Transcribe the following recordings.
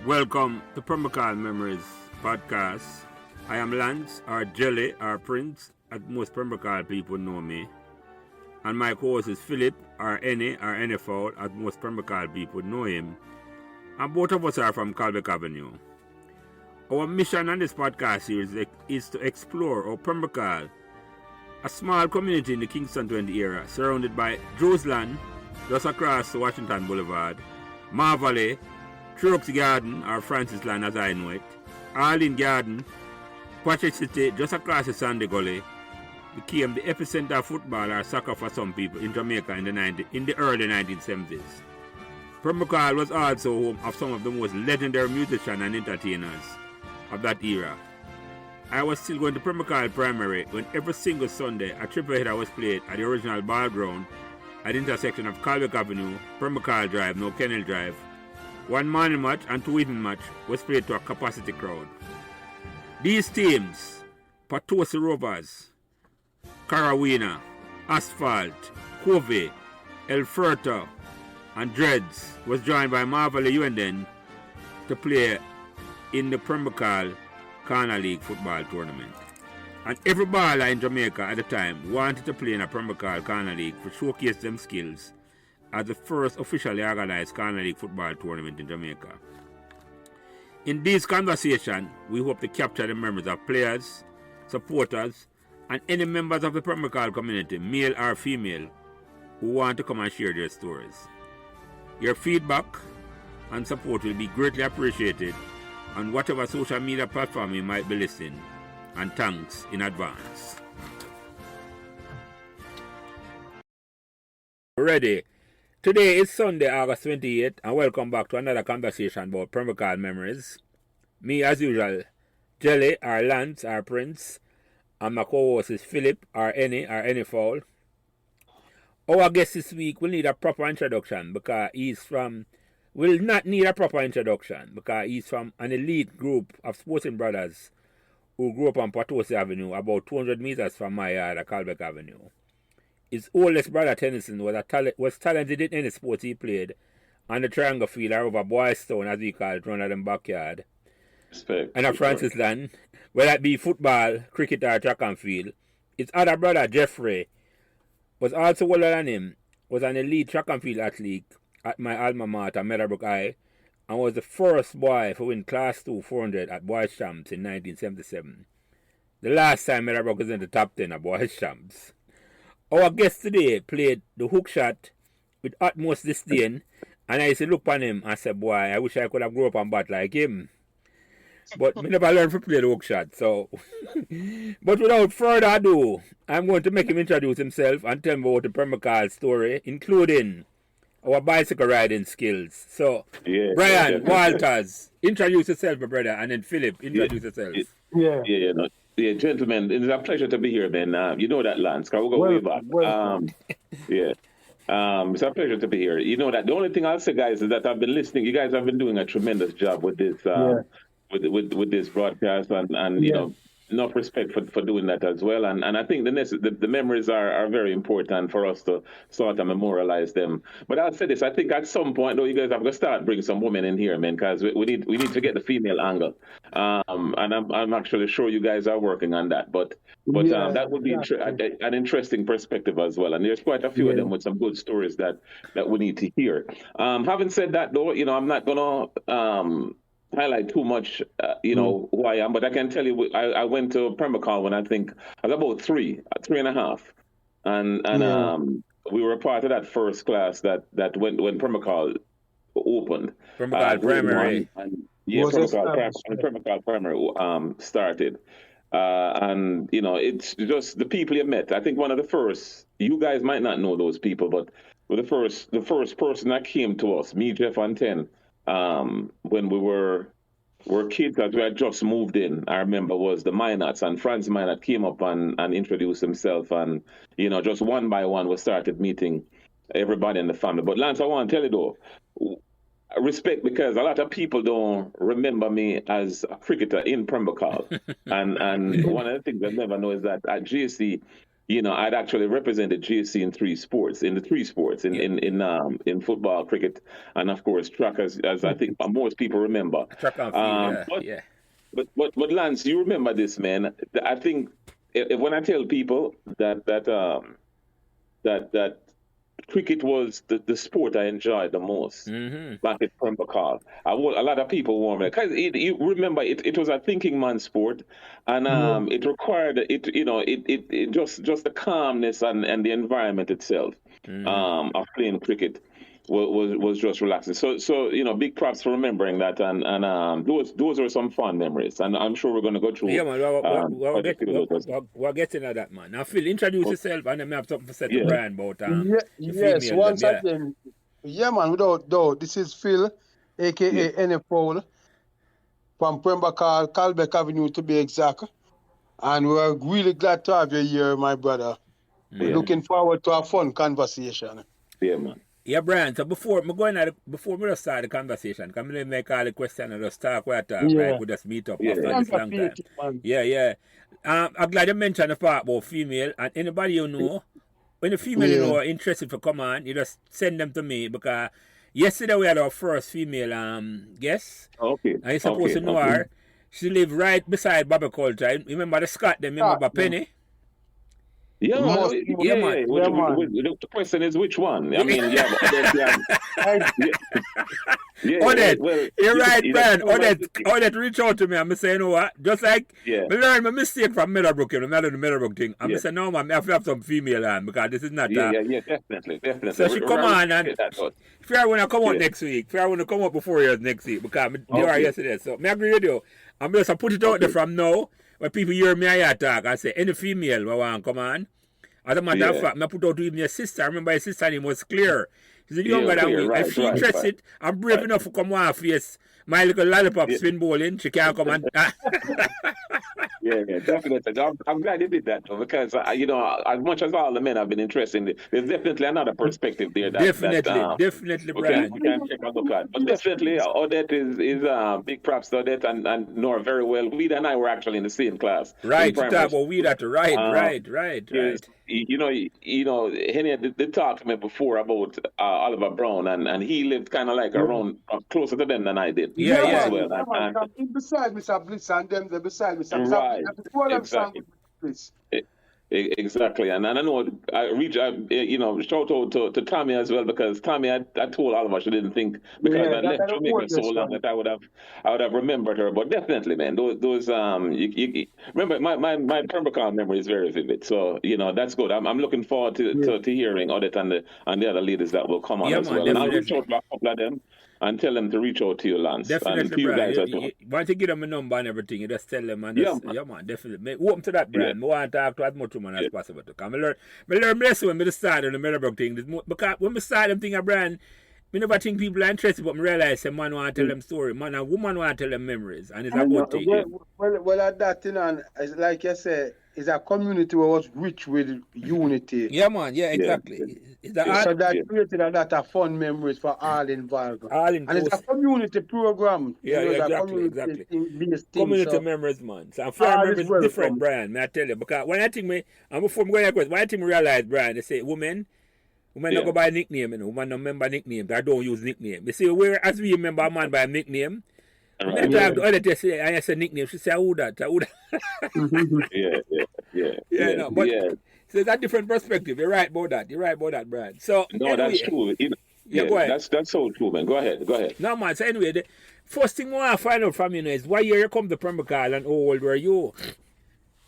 Welcome to Pembroke Hall Memories podcast. I am Lance, or Jelly, or Prince, as most Pembroke Hall people know me. And my co-host is Philip, or Any, or NFL, as most Pembroke Hall people know him. And both of us are from Pembroke Avenue. Our mission on this podcast series is to explore how Pembroke Hall, a small community in the Kingston 20 area, surrounded by Joesland, just across Washington Boulevard, Marvalley, Trucks Garden, or Francis Land as I know it, Arlene Garden, Patrick City, just across the Sandy Gully, became the epicenter of football or soccer for some people in Jamaica in the early 1970s. Pembroke Hall was also home of some of the most legendary musicians and entertainers of that era. I was still going to Pembroke Hall Primary when every single Sunday a triple header was played at the original ball ground at the intersection of Pembroke Avenue, Pembroke Hall Drive, now Kennel Drive. One morning match and two evening match was played to a capacity crowd. These teams, Patosi Rovers, Carawina, Asphalt, Covey, El Furto, and Dreads, was joined by Marvalley Uenden to play in the Pembroke Hall Corner League football tournament. And every baller in Jamaica at the time wanted to play in a Pembroke Hall Corner League to showcase them skills as the first officially organized Corner League football tournament in Jamaica. In this conversation, we hope to capture the memories of players, supporters, and any members of the Pembroke Hall community, male or female, who want to come and share their stories. Your feedback and support will be greatly appreciated on whatever social media platform you might be listening, and thanks in advance. Ready? Today is Sunday, August 28th, and welcome back to another conversation about Pembroke Hall memories. Me, as usual, Jelly, or Lance, or Prince, and my co-host is Philip, or Any Fowl. Our guest this week will need a proper introduction because will not need a proper introduction because he's from an elite group of sporting brothers who grew up on Patosi Avenue, about 200 meters from my yard at Pembroke Avenue. His oldest brother, Tennyson, was talented in any sport he played on the triangle field or over Boys Town, as we call it, round them backyard. Respect. And at Francis Land, whether it be football, cricket, or track and field. His other brother, Jeffrey, was also older than him, was an elite track and field athlete at my alma mater, Meadowbrook High, and was the first boy to win Class 2 400 at Boys Champs in 1977. The last time Meadowbrook was in the top 10 of Boys Champs. Our guest today played the hook shot with utmost disdain, and I used to look upon him and say, boy, I wish I could have grown up and bat like him. But me never learned to play the hook shot, so. But without further ado, I'm going to make him introduce himself and tell me about the Pembroke Hall story, including our bicycle riding skills. So, yeah, Brian Walters, introduce yourself, my brother, and then Philip, introduce yourself. Yeah, gentlemen, it's a pleasure to be here, man. You know that, Lance, because we'll go way back. It's a pleasure to be here. You know that the only thing I'll say, guys, is that I've been listening. You guys have been doing a tremendous job with this, with this broadcast, and you know, enough respect for doing that as well. And I think the memories are very important for us to sort of memorialize them. But I'll say this: I think at some point, though, you guys have to start bringing some women in here, man, because we need to get the female angle. And I'm actually sure you guys are working on that. But that would be an interesting perspective as well. And there's quite a few of them with some good stories that we need to hear. Having said that, though, you know, I'm not gonna highlight too much, who I am, but I can tell you, I went to Pembroke Hall when I think I was about three and a half, and we were a part of that first class that went when Pembroke Hall opened. Pembroke Hall Primary. Pembroke Hall Primary started, and you know, it's just the people you met. I think one of the first. You guys might not know those people, but the first person that came to us, me, Jeff, and Ten. When we were kids that we had just moved in, I remember was the Minards, and Franz Minard came up and introduced himself, and you know, just one by one we started meeting everybody in the family. But Lance, I want to tell you though, respect, because a lot of people don't remember me as a cricketer in Pembroke Hall, and one of the things I never know is that at JC I'd actually represented JC in the three sports, in football, cricket, and of course track, as I think most people remember. Track and field, yeah. But Lance, you remember this, man? I think when I tell people that cricket was the sport I enjoyed the most back at Pembroke Hall. A lot of people warm it because you remember it was a thinking man sport, and it required it just the calmness and the environment itself of playing cricket was just relaxing. So big props for remembering that, and those are some fun memories, and I'm sure we're going to go through. Yeah, man, we're getting at that, man. Now, Phil, introduce yourself, and then I have something to say to Brian about yes, once again, man, without doubt, this is Phil, aka NFL, from Pembroke Hall, Calbeck Avenue to be exact, and we're really glad to have you here, my brother. We're looking forward to a fun conversation. Yeah, man. Yeah, Brian, so before we start the conversation, come in and make all the questions and just talk right? We just meet up after this long time. Yeah. I'm glad you mentioned the part about female, and anybody you know, when the female are interested to come on, you just send them to me, because yesterday we had our first female guest. Okay. And you're supposed to know her. She lives right beside Bobby Culture. Remember the Scott, remember Penny? Yeah, man. The question is which one? I mean, Odette, you're right, Brian. Odette reach out to me. I'm saying, you know what? Just like I learned my mistake from Meadowbrook, the Meadowbrook thing. I'm saying, no, man, I have to have some female on, because this is not definitely. So she come on, and if you want to come out next week, if you want to come out before years next week, because they are yesterday. So I agree with you. I'm just to put it out there from now. When people hear me I talk, I say, any female who want to come on. As a matter of fact, I put out to even your sister. I remember your sister name was Clear. She's younger than me. If she interested, I'm brave enough to come on face my little lollipop spin bowling. She can't come and... Yeah, definitely. I'm glad you did that, though, because, as much as all the men have been interested, there's definitely another perspective there. Definitely, Brian. We can check out the plan. But definitely, Odette is big props to Odette and know her very well. Weed and I were actually in the same class. Right, you talk about Weed at the right. Henny did talk to me before about Oliver Brown, and he lived kind of like around closer to them than I did. Yeah. As well. Beside Mr. Bliss, and them they're beside Mr. Right. Exactly, and I know I reach shout out to Tommy as well, because Tommy I told Oliver she didn't think, because I left Jamaica so long that I would have remembered her. But definitely, man, those you remember my Pembroke Hall memory is very vivid. So that's good. I'm looking forward to hearing Odette and the other ladies that will come on as well. And I'll reach out to a couple of them and tell them to reach out to you, Lance. Definitely, Brian. You want to give them a number and everything, you just tell them, and man, definitely. Open to that, Brian. I want to talk to as much women as possible to come. I learn less when I started the Meadowbrook thing. Because when I started them thing, Brian, I never think people are interested, but I realize a man want to tell them story, man and woman want to tell them memories, and it's a good thing. Well, at that, like you said, it's a community that was rich with unity. Yeah, man. Yeah, exactly. So that created a lot of fun memories for all involved. And it's a community program. Yeah, exactly. Community memories, man. So fair memories different, Brian. May I tell you? Because when I think when I realize, Brian, they say women not go by nickname, women don't remember nicknames. I don't use nickname. They say, whereas we remember a man by a nickname, I talk to Odette, say, I say nickname. She say, who that? So it's a different perspective. You're right about that, Brian. So anyway, that's true. Go ahead. That's so true, man. Go ahead. No, man. So anyway, the first thing I want to find out from you is why year you come to Pembroke Hall and how old were you?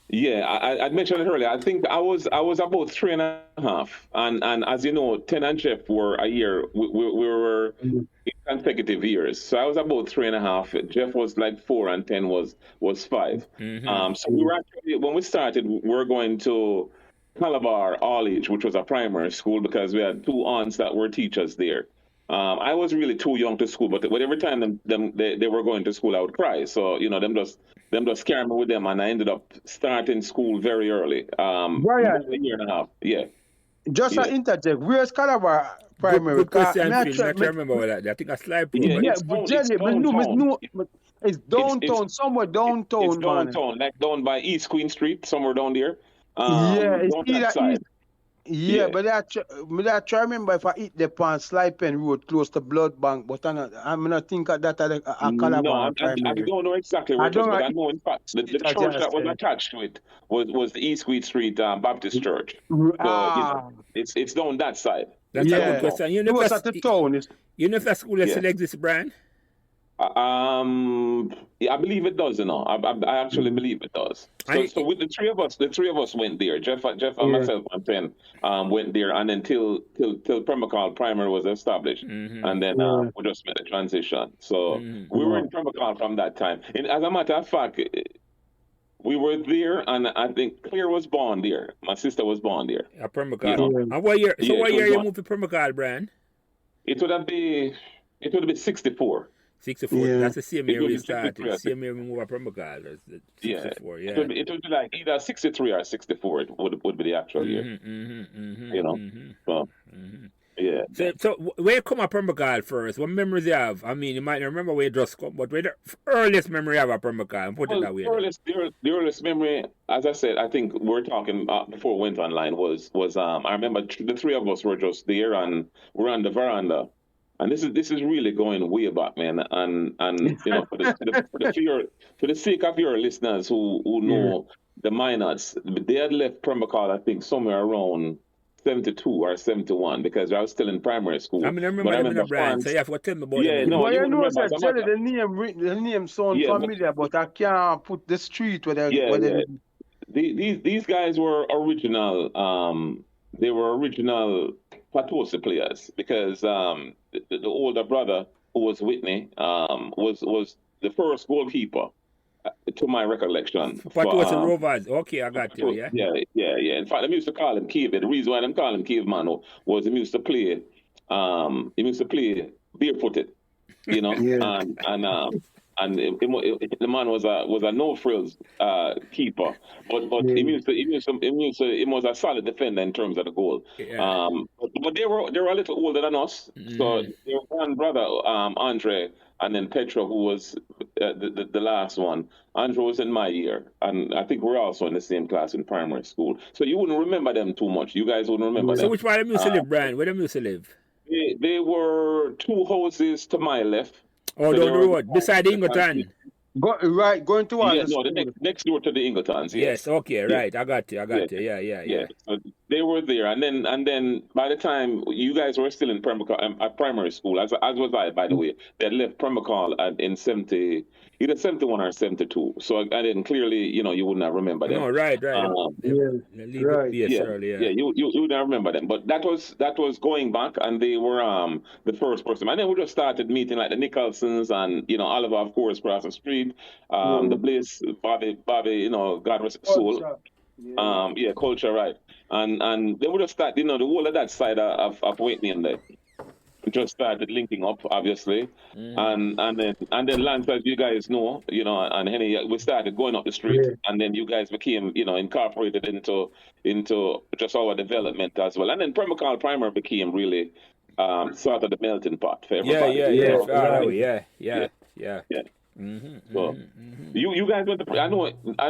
Yeah, I mentioned it earlier. I think I was about 3.5, and as you know, 10 and Jeff were a year. We were in consecutive years. So I was about 3.5. Jeff was like 4, and 10 was 5. So we were actually, when we started, we were going to Calabar All Age, which was a primary school, because we had 2 aunts that were teachers there. I was really too young to school, but every time they were going to school, I would cry. So them just carry me with them, and I ended up starting school very early. Brian, a year and a half. Yeah. Just an interject. Where's Calabar primary? Good question. I can't remember what that. I think I slide. It's downtown, somewhere downtown. It's downtown, like down by East Queen Street, somewhere down there. It's Down that either side. Yeah, but I try remember if I eat the pan Slide Pen Road close to Blood Bank, but I'm not think of that at a Calabar I primary. don't know exactly where I it was, don't but know I know in fact the it, I church just that was say. attached to it was the East Queen Street Baptist Church. So it's down that side. That's a good question. You know Close at the town. If that school still exists, Brian? Yeah, I believe it does. I actually believe it does. So with the three of us went there. Jeff and myself and Penn went there, and then till Pembroke Hall Primary was established, and then we just made the transition. So we were in Pembroke Hall from that time. And as a matter of fact, we were there, and I think Claire was born there. My sister was born there. At Pembroke Hall. And what year? So what year you moved to Pembroke Hall, Brian? It would have been 64. 64. That's the same year we started. Same year we moved up Pembroke Hall. 64. Yeah. It would be like either 63 or 64. It would be the actual year. So, yeah. So where you come at Pembroke Hall first? What memories you have? I mean, you might not remember where you just come, but where the earliest memory you have at Pembroke Hall? Put it that way. The earliest memory, as I said, I think we're talking before we went online was I remember the three of us were just there, and we're on the veranda. And this is really going way back, man. And for the sake of your listeners who know the minors, they had left Pembroke Hall, I think, somewhere around 72 or 71, because I was still in primary school. I remember the brand, so you have to tell me about it. No, you know the name sounds familiar, but I can't put the street where These guys were original. They were original Patosa players, because the older brother, who was Whitney, was the first goalkeeper, to my recollection. Patosa Rovers. Okay, I got you. Yeah. In fact, I used to call him Cave. The reason why I call him Caveman was he used to play barefooted, and the man was a no frills keeper, but he was a solid defender in terms of the goal. Yeah. But they were a little older than us, so there was one brother, Andre, and then Petra, who was the last one. Andre was in my year, and I think we're also in the same class in primary school. So you wouldn't remember them too much. You guys wouldn't remember them. So which part of them used to live, Brian? Where them used to live? They were two houses to my left. Oh, down the road, beside the Ingleton. Going towards the next door to the Ingletons. Yes, okay, right. I got you. Yeah. So they were there, and then by the time you guys were still in primary school, as was I, by the way, they had left Pembroke Hall in either 71 or 72. So I didn't clearly, you would not remember them. No, right. You would not remember them, but that was going back, and they were the first person, and then we just started meeting like the Nicholsons and Oliver, of course, across the street, the Bliss, Bobby, God rest his soul, Culture, right, and then we just started, the whole of that side of Whitney, and there. Just started linking up, obviously, and then Lance, as you guys know, and Henny, we started going up the street, and then you guys became, incorporated into just our development as well, and then Pembroke Hall Primary became really sort of the melting pot for everybody. So you guys went to, I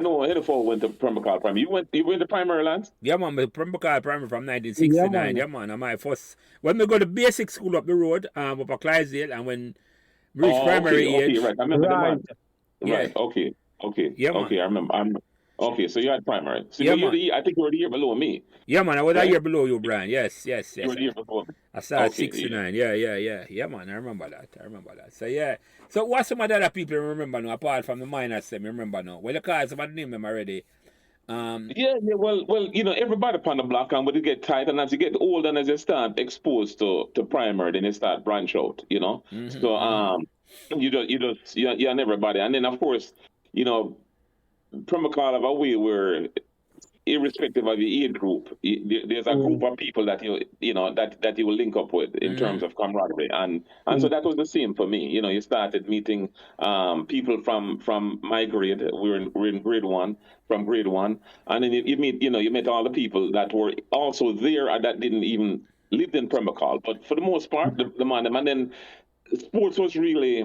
know Hennifer went to Pembroke Hall Primary. You went to primary, Lance? Yeah, man, Pembroke Hall Primary from 1969. Yeah, man. And my first, when we go to basic school up the road, up at Clydesdale, and when we reached primary age. Right. I remember the man. Yeah. Right, okay. Yeah, man. Okay, I remember. Okay, so you had primary. So yeah, I think you were the year below me. Yeah, man, I was a year below you, Brian. Yes. You were the year before me. I started 69. Yeah, man, I remember that. So, yeah. So, what's some of the other people remember now, apart from the minors, remember now? Well, you call some of the name them already. Well, everybody upon the block, and when you get tight, and as you get older, and as you start exposed to primary, then you start branch out, So, you and everybody. And then, of course, Pembroke Hall of a way where, irrespective of the age group, there's a group of people that that you will link up with in terms of camaraderie, and so that was the same for me. You started meeting people from my grade. We're in grade one, from grade one, and then you met all the people that were also there and that didn't even live in Pembroke Hall, but for the most part, the man, and then sports was really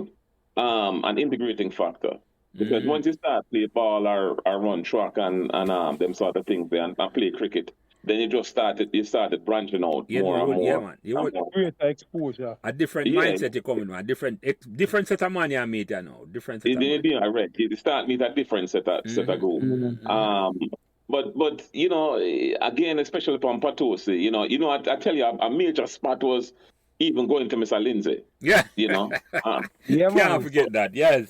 an integrating factor. Because once you start play ball or run track and them sort of things there and play cricket, then you started branching out more and more. Yeah, man. You would greater exposure. A different mindset you come in, a different set of money I meet, you know. Different set of money. You start meet a different set of group. But you know, again, especially from Patosi, you know, I tell you, a major spot was even going to Mr. Lindsay. Yeah. You know. Can't forget that. Yes.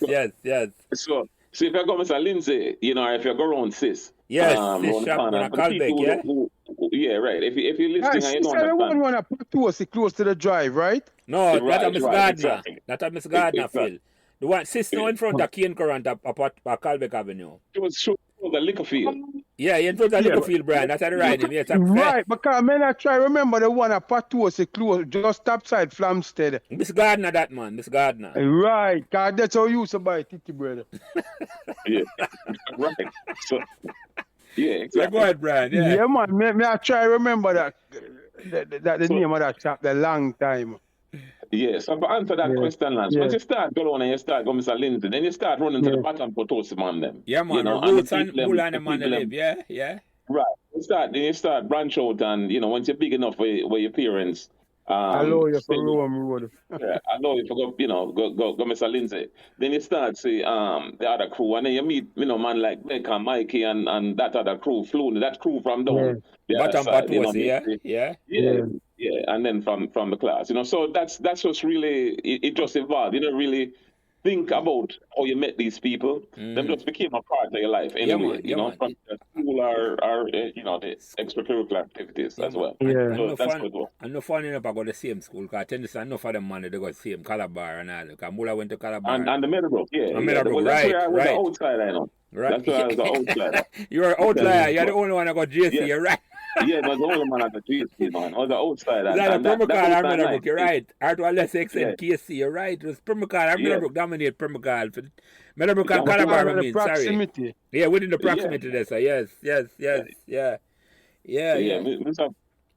So if you go Mr. Lindsay, you know, or if you go around Sis. Yes, Sis shop on a Calbeck, yeah, right. If you're listening and you don't understand. One at Patosi close to the drive, right? No, that's a Miss Gardner. Exactly. That's a Miss Gardner, Phil. The one Sis now in front of Kane Current at Calbeck Avenue. It was the liquor field. Yeah, in front of the liquor field, Brian. That's at the riding. Yes, right, because I try remember the one at Patosi close, just outside Flamstead. Miss Gardner, that man, Miss Gardner. Right, because that's how you used to buy Titi, brother. Yeah, right. So, yeah, exactly. So go ahead, Brian. Yeah, man. I try remember that the name of that shop the long time. Yeah, so to answer that question, Lance, once you start going and you start going Mr. Lindsay, then you start running to the bottom Patosi man them. Yeah, man. You know, Roots and bull and the man live. Yeah. Right. You start branch out, and you know, once you're big enough where your parents allow you for Rome Road. Yeah, allow you for go Mr. Lindsay. Then you start see the other crew, and then you meet, you know, man like Beck and Mikey and that other crew, Floon, that crew from down the bottom side, you know, yeah, and then from the class, you know. So that's just really it just evolved. You don't really think about how you met these people. Them just became a part of your life anyway. From the school or you know, the extracurricular activities as well. Yeah. So that's good. And no fun enough I go the same school because I tend to say enough of them man they go the same Calabar and all. Because Mula went to Calabar. And the Meadowbrook, And Meadowbrook, right. That's where I was the outside, I know. Right. That's where I was the outside. You're an outlier. You're the only one that got JC, you're right. Yeah, but the only man at the GSC, man. Or the outside. That's Pembroke Hall and Meadowbrook, you're right. Or to a less extent, KC, you're right. It was Pembroke Hall and Meadowbrook dominate Pembroke Hall. Meadowbrook and Calabar, I mean, sorry. Yeah, within the proximity there, sir. Yes. Yeah.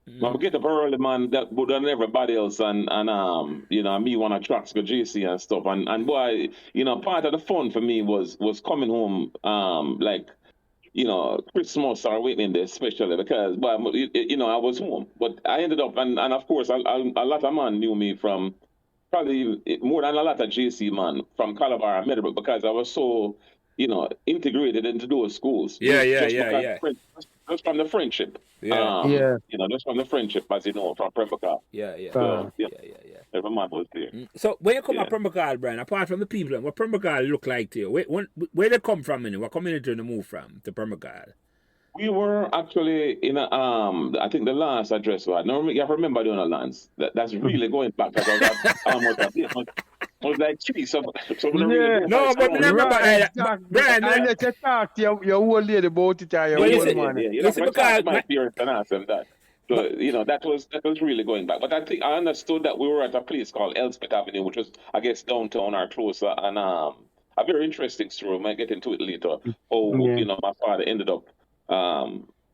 We get up early, man, that more than everybody else, and you know, me want to tracks go JC and stuff, and boy, you know, part of the fun for me was coming home, like, you know, Christmas or waiting there, especially because, well, you know, I was home, but I ended up, and of course, a lot of man knew me from probably more than a lot of JC man from Calabar and Meadowbrook because I was so, you know, integrated into those schools. Yeah. Just from the friendship. You know, just from the friendship, as you know, from Pembroke Hall. Yeah. Every man was there. So, when you come to Pembroke Hall, Brian, apart from the people, what Pembroke Hall look like to you? Where they come from, what community they move from to Pembroke Hall? We were actually in a, I think the last address was, no, you remember doing a Lance. That's really going back. I was like, geez, No, but remember, Brian, and let you talk to your old lady about it, your old man. My parents and ask them that. So, you know, that was really going back. But I think I understood that we were at a place called Elspeth Avenue, which was, I guess, downtown or closer, and a very interesting story. I might get into it later. You know, my father ended up,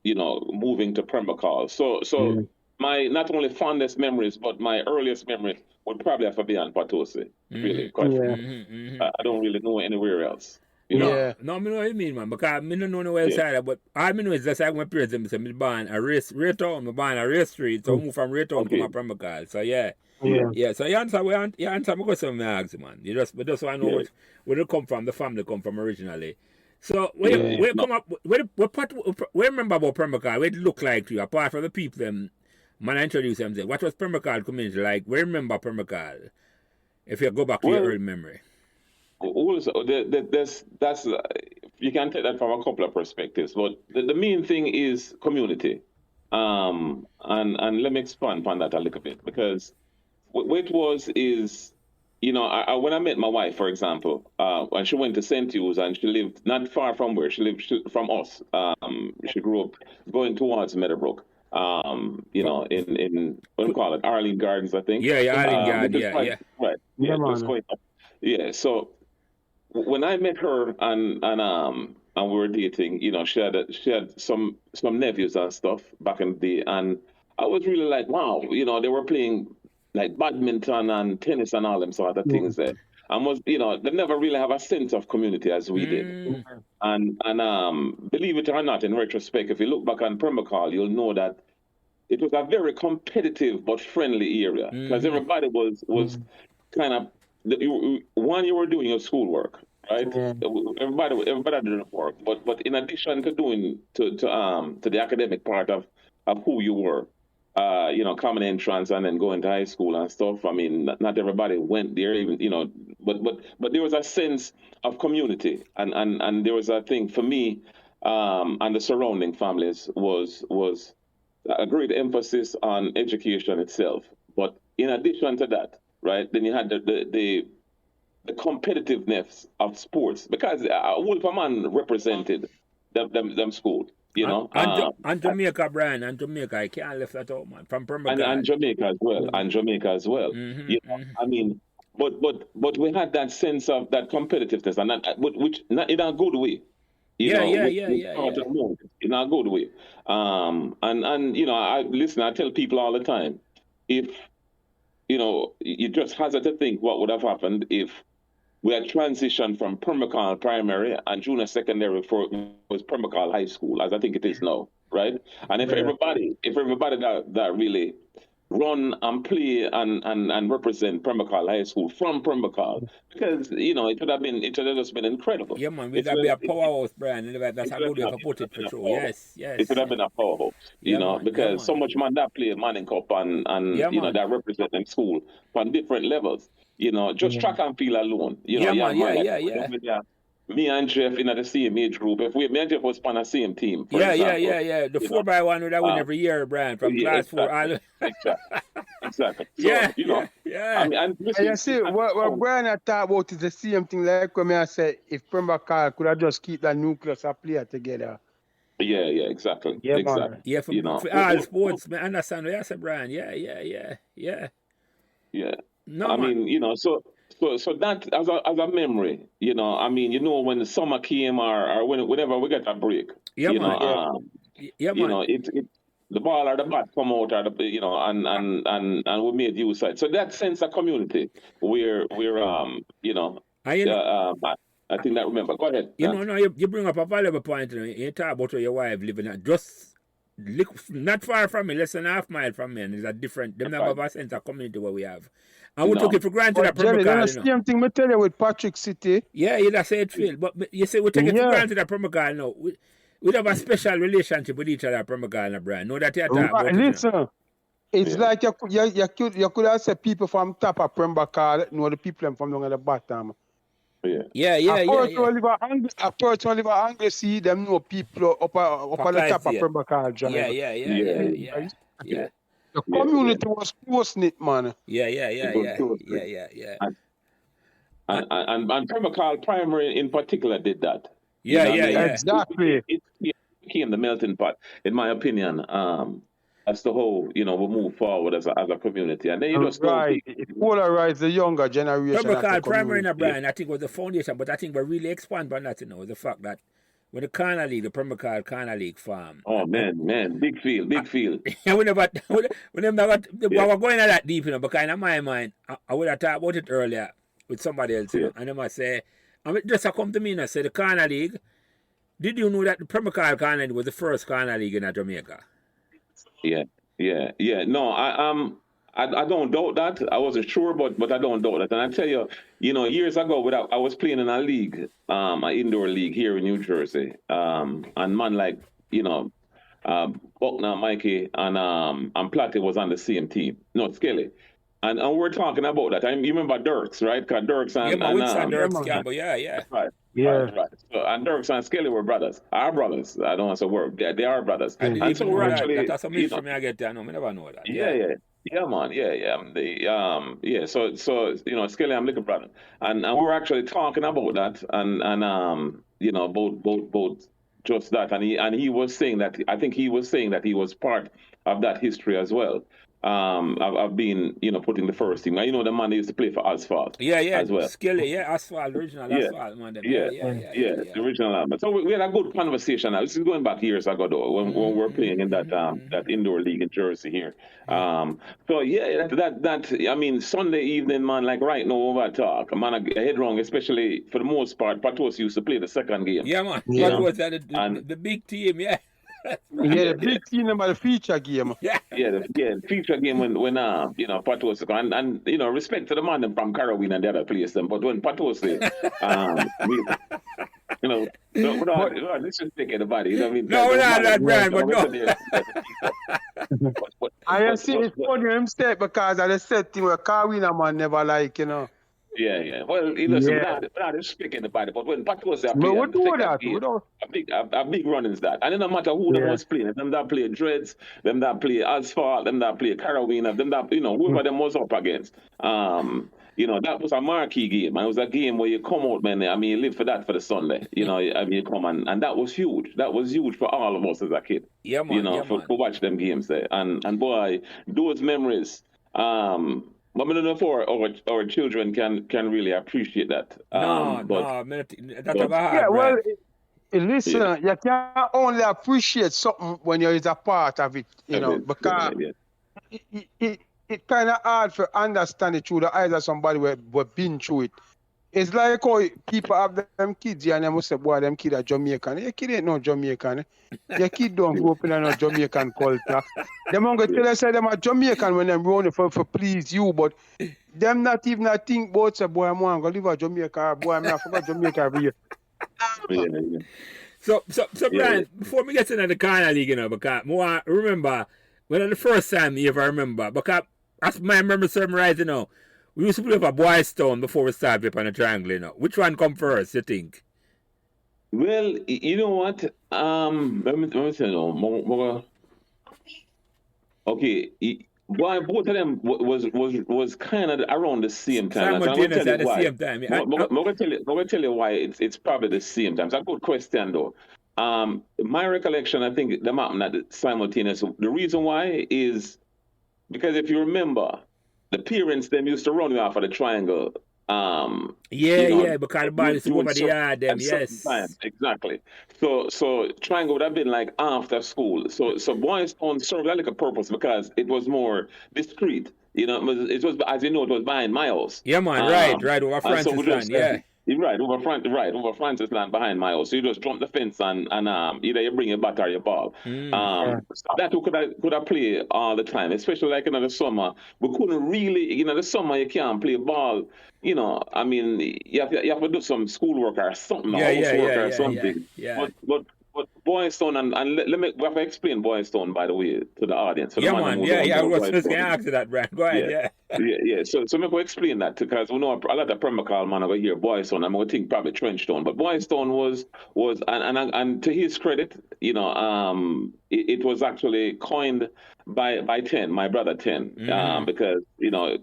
you know, moving to Pembroke Hall. So my not only fondest memories, but my earliest memory would probably have to be on Patosi. Really, I don't really know anywhere else. You know? No, I know what you mean, man. Because I don't know nowhere else, but all I know is just like my parents say, I'm born a race town, I'm born a race street, so I moved from race town to my Pembroke Hall. So yeah. So you answer my question, I ask you, man. You just want to know where they come from, the family come from originally. So where come up? Where remember about Pembroke Hall? Where it look like to you? Apart from the people, them man, I introduce them. Say, what was Pembroke Hall community like? Where remember Pembroke Hall? If you go back to your early memory. Also, that's you can take that from a couple of perspectives, but the main thing is community. And let me expand upon that a little bit because what it was is, you know, when I met my wife, for example, when she went to St. Hughes and she lived not far from where she lived from us. She grew up going towards Meadowbrook. You know, in what do we call it, Arlene Gardens, I think. Arlene Gardens, right. Yeah. So when I met her and we were dating, you know, she had some nephews and stuff back in the day, and I was really like, wow, you know, they were playing like badminton and tennis and all them sort of things there. and was, they never really have a sense of community as we did. And believe it or not, in retrospect, if you look back on Pembroke Hall, you'll know that it was a very competitive but friendly area, because everybody was kind of, one, you were doing your schoolwork, right? Everybody did work, but in addition to doing to the academic part of who you were, common entrance and then going to high school and stuff. I mean, not everybody went there, even, but there was a sense of community, and there was a thing for me, and the surrounding families was a great emphasis on education itself. But in addition to that, right, then you had the competitiveness of sports, because Wolferman represented them schools. And Jamaica, Brian, and Jamaica, I can't left that out, man. From Pembroke, and Jamaica as well, I mean, but we had that sense of that competitiveness, and that, which not in a good way, in a good way. And I tell people all the time, if you just hazard to think what would have happened if we had transitioned from Pembroke Hall primary and junior secondary was Pembroke Hall high school, as I think it is now, right? And if everybody that really run and play and represent Pembroke Hall high school from Pembroke Hall, because it would have just been incredible. Yeah, man, we'd be a powerhouse, Brian. That's a good way to put it for sure. Yes. It would have been a powerhouse, because so much man that play Manning Cup and that represent them school on different levels. Just track and field alone. Me and Jeff in the same age group. If me and Jeff was on the same team. The 4x1 would win every year, Brian, from class 4. Exactly. So, I mean, and you see, what Brian had talked about is the same thing. Like when I said, if Pembroke Hall could have just keep that nucleus of player together. Yeah, exactly. Man. Yeah, for all sports, man. Understand what you said, Brian. Yeah. No, I mean, so that as a memory, I mean, when the summer came or whenever we get a break, man. The ball or the bat come out, or and we made use of it. So that sense of community, we're I think that, remember. Go ahead. You bring up a valuable point. You talk about where your wife living at just not far from me, less than a half mile from me, and it's a different. Them never have a sense of community where we have. And we took it for granted at Pembroke Hall. That's the same thing I tell you with Patrick City. Yeah, that's how it feels. But you say we take it for granted at Pembroke Hall now. We have a special relationship with each other at Pembroke Hall, Brian. Know that you talk about it. Listen, it's like you could have said people from top of Pembroke Hall, the people from down at the bottom. Yeah. A person live at Anglesey, them know people up at the top of Pembroke Hall. Yeah. The community was close-knit, man. Yeah. And Pembroke Hall primary in particular did that. Yeah. Exactly. It became the melting pot, in my opinion. As the whole, we move forward as a community, and then you just it polarize the younger generation. Pembroke Hall primary, Brian, I think was the foundation, but I think we really expand on that. The fact that when the Corner League, the Pembroke Hall Corner League farm. Oh man, big field. And we were going at that deep, because in my mind, I would have talked about it earlier with somebody else, and they must say, just come to me and say, the Corner League, did you know that the Pembroke Hall Corner League was the first Corner League in Jamaica? Yeah. No, I don't doubt that. I wasn't sure, but I don't doubt that. And I tell you, years ago, I was playing in a league, an indoor league here in New Jersey, and man like Buckner, Mikey, and Platty was on the same team. No, Skelly. And we're talking about that. You remember Dirks, right? Because Dirks and Dirks Campbell, yeah. Right. Right. So, and Dirks and Skelly were brothers. Our brothers. I don't want to say word. They are brothers. And so we're actually. That's a myth for me. I get there. No, I never know that. Yeah, man. Yeah. So Skelly and little brother, and we're actually talking about that, and both just that, and he was saying that. I think he was saying that he was part of that history as well. I've been, put in the first team. Now, the man that used to play for Asphalt. Yeah, as well. Skilly, Asphalt, original Asphalt, man. Yeah, the original album. So we had a good conversation. Now, this is going back years ago, though, when we were playing in that indoor league in Jersey here. So yeah, I mean, Sunday evening, man, like right now, over talk, man, I head wrong, especially for the most part. Patos used to play the second game. Yeah, man. Patos had the big team, yeah. The big team about the feature game. The feature game when Patos and respect to the man from Carolina and the other place them, but when Patos we're not disrespecting the body. You know what I mean? No, we're not that brand, but no. I see it's funny mistake because I said thing where Carolina man never like, Yeah. Well, listen, we're not disrespecting the body, but when Patos are playing, a big run is that. And it don't matter who them was playing. Them that play Dreads, them that play Asphalt, them that play Carolina, them that, whoever them was up against. That was a marquee game. And it was a game where you come out, man. I mean, you live for that for the Sunday. You come and that was huge. That was huge for all of us as a kid. Yeah, man. For watch them games there. And boy, those memories, but I don't know if our children can really appreciate that. Listen, you can only appreciate something when you're a part of it, because it's kind of hard to understand it through the eyes of somebody who been through it. It's like how people have them kids and they must say, boy, them kids are Jamaican. Your kid ain't no Jamaican. Your kid don't grow up in no Jamaican culture. Them going to tell us them are Jamaican when them running for please you, but them not even think about say, boy, I'm going to live in Jamaica. Boy, I'm not forget Jamaica every year. So Brian, before we get into the Ghana League, because I remember when the first time you ever remember, because as my memory serves right, we used to play for Boys Town before we started on the triangle, Which one come first, you think? Well, you know what? Let me say no. Okay, both of them was kind of around the same time. Simultaneous at the same time. I'm going to tell you why it's probably the same time. It's a good question, though. My recollection, I think them happened at the simultaneous. The reason why is because if you remember, the parents them used to run you off of the triangle. Because the ball is over the yard them, yes. Exactly. So triangle would have been like after school. So Boys Town served that like a purpose because it was more discreet. It was as it was behind my house. Yeah, man, right over Francis land, yeah. Right, over Francis land behind my house. So you just jump the fence and either you bring your bat or your ball. That could have played all the time, especially like in the summer. We couldn't really, the summer you can't play ball. I mean, you have to do some schoolwork or something, or something. But Boys Town, and let me explain Boys Town, by the way, to the audience. I was just going to ask you that, Brian. Go ahead, So me go explain that, because we know a lot of Pembroke Hall man over here, Boys Town, I'm going to think probably Trench Town, but Boys Town was and to his credit, it was actually coined by 10, my brother 10, because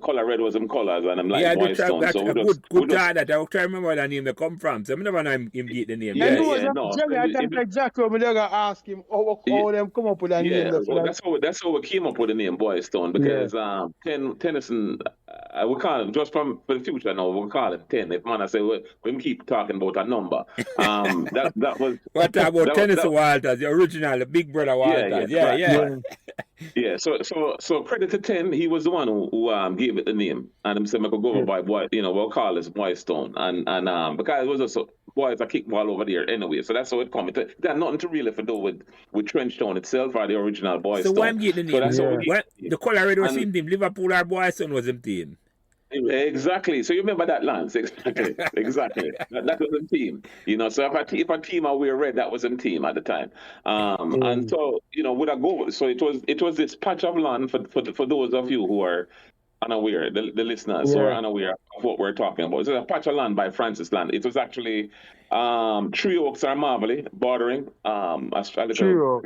color red was him colors, and I'm like Boys Town. That's a good time that I try to remember where the name they come from. So I never know him get the name. Exactly what I'm gonna ask him. How them come up with that name? That's how we came up with the name Boys Town, because Tennyson, we call him, just for the future now, we call him 10. If man I say we keep talking about a number, that was what about Tennyson Walters, the original, the big brother Walters. Yeah. So credit to 10. He was the one who gave it the name, and he said we could go over by boy. We'll call this Boys Town, and because it was also boys a kickball over there anyway. So that's how it come. It had nothing to really do with Trench Town itself or the original Boys Town. So why am getting the name? So the color red was him team. Liverpool or Boys Town was him team. Exactly. So you remember that, Lance? Exactly. That was a team. So if a team are wear red, that was a team at the time. And so would I go? So it was this patch of land for those of you who are unaware, the listeners who are unaware of what we're talking about. It's a patch of land by Francis Land. It was actually Tree Oaks or Marbley bordering True.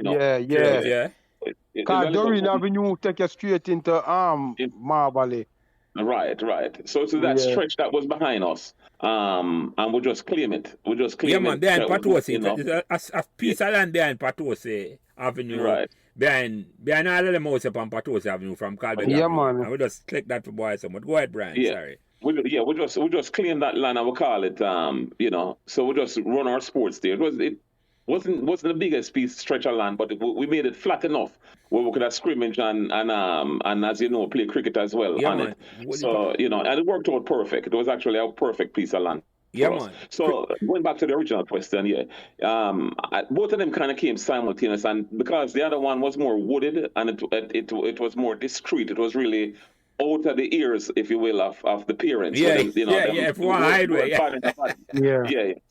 Because Doreen Avenue take you straight into Marbley. Right. So that stretch that was behind us, and we'll just claim it. Yeah, man, there in Patose, it's a piece of land there in Patose Avenue. Right. behind all of the house up on Patos Avenue from Calvert Yeah, Avenue. man. And we just click that for boys somewhat. Go ahead, Brian. Sorry. We just claim that land and we call it so we just run our sports there. It wasn't the biggest stretch of land, but we made it flat enough where we could have scrimmage and as you know, play cricket as well on it. So and it worked out perfect. It was actually a perfect piece of land. Yeah, man. So going back to the original question, both of them kind of came simultaneous, and because the other one was more wooded and it was more discreet. It was really out of the ears, if you will, of the parents. If one hideaway.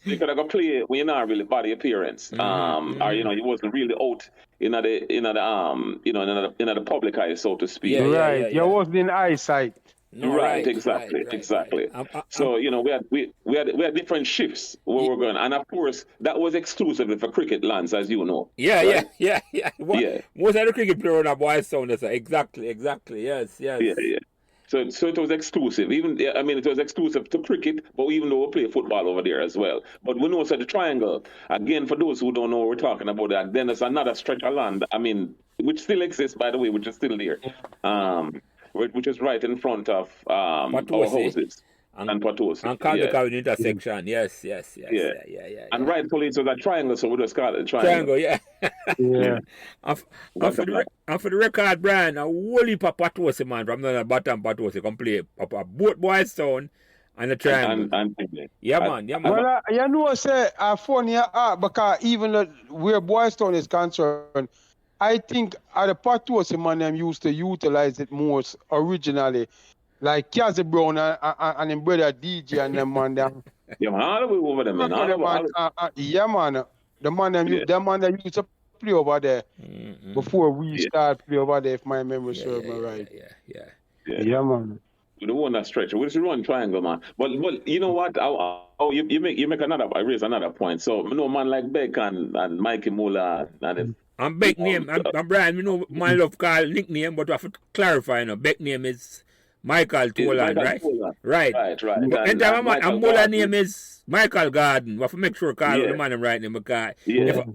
You could have go play when you're not really body appearance, or you wasn't really out in the public eye, so to speak. You wasn't in eyesight. No, exactly. So we had different shifts where we're going, and of course that was exclusively for cricket lands, as you know. Yeah. Most of the cricket players on a boys' sound, exactly. Yes. Yeah. So it was exclusive. It was exclusive to cricket, but even though we play football over there as well. But we know the triangle, again, for those who don't know what we're talking about, that then there's another stretch of land, which still exists, by the way, which is still there, which is right in front of our houses. And Patos. And Calvert Avenue intersection, yes. And rightfully it was a triangle, so we just call it a triangle. And for the record, Brian, a whole heap of Patos, man, from the bottom Patos, can play a both boys' town and a triangle. Man. Well, you know, say, funny, because even where Boys Town is concerned, I think the Patos, man, them used to utilize it most originally. Like Cassie Brown and his brother DJ and them man them. Yeah, man, all the way over there, man. Man. The man that used to play over there before we start play over there, if my memory serves me right. Yeah, man. The one that stretch, we should run triangle, man. But you know what? You make another. I raise another point. So you know, man like Beck and Mikey Muller and Beck name and Brian. You know, my love call nickname, but I have to clarify. Beck name is Michael Toland, right? Right. And Muller name is Michael Garden. We have to make sure call the man right name because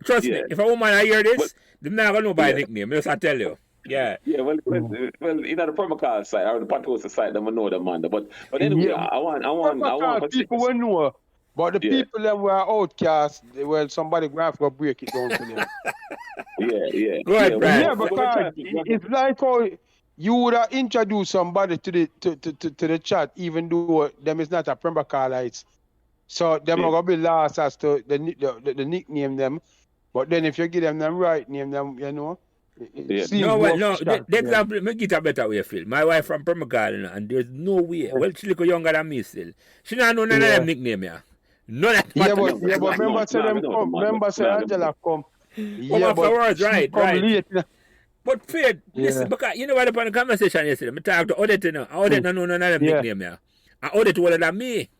trust me, if a woman I hear this, they're not gonna know by nickname. Just I tell you. Yeah. Well, the Pembroke Hall side or the Patos side, they will know the man. But anyway, I want people will know. But the people that were outcast, somebody grab for break it down for them. Go ahead, Brian. Yeah, because it's like how you would have introduced somebody to the chat, even though them is not a Pembroke Hallites. So them are gonna be lost as to the nickname them. But then if you give them the right name, them No. The example, make it a better way, Phil. My wife from Pembroke Hall, and there's no way. Well, she look younger than me still. She not know none of them nickname, None of them. But remember say them come. Remember say Angela come. Come afterwards, right. Late. But Phil, listen, because you know what upon the conversation yesterday, I talked to Odette, Odette don't know none of them nickname, And Odette older than me.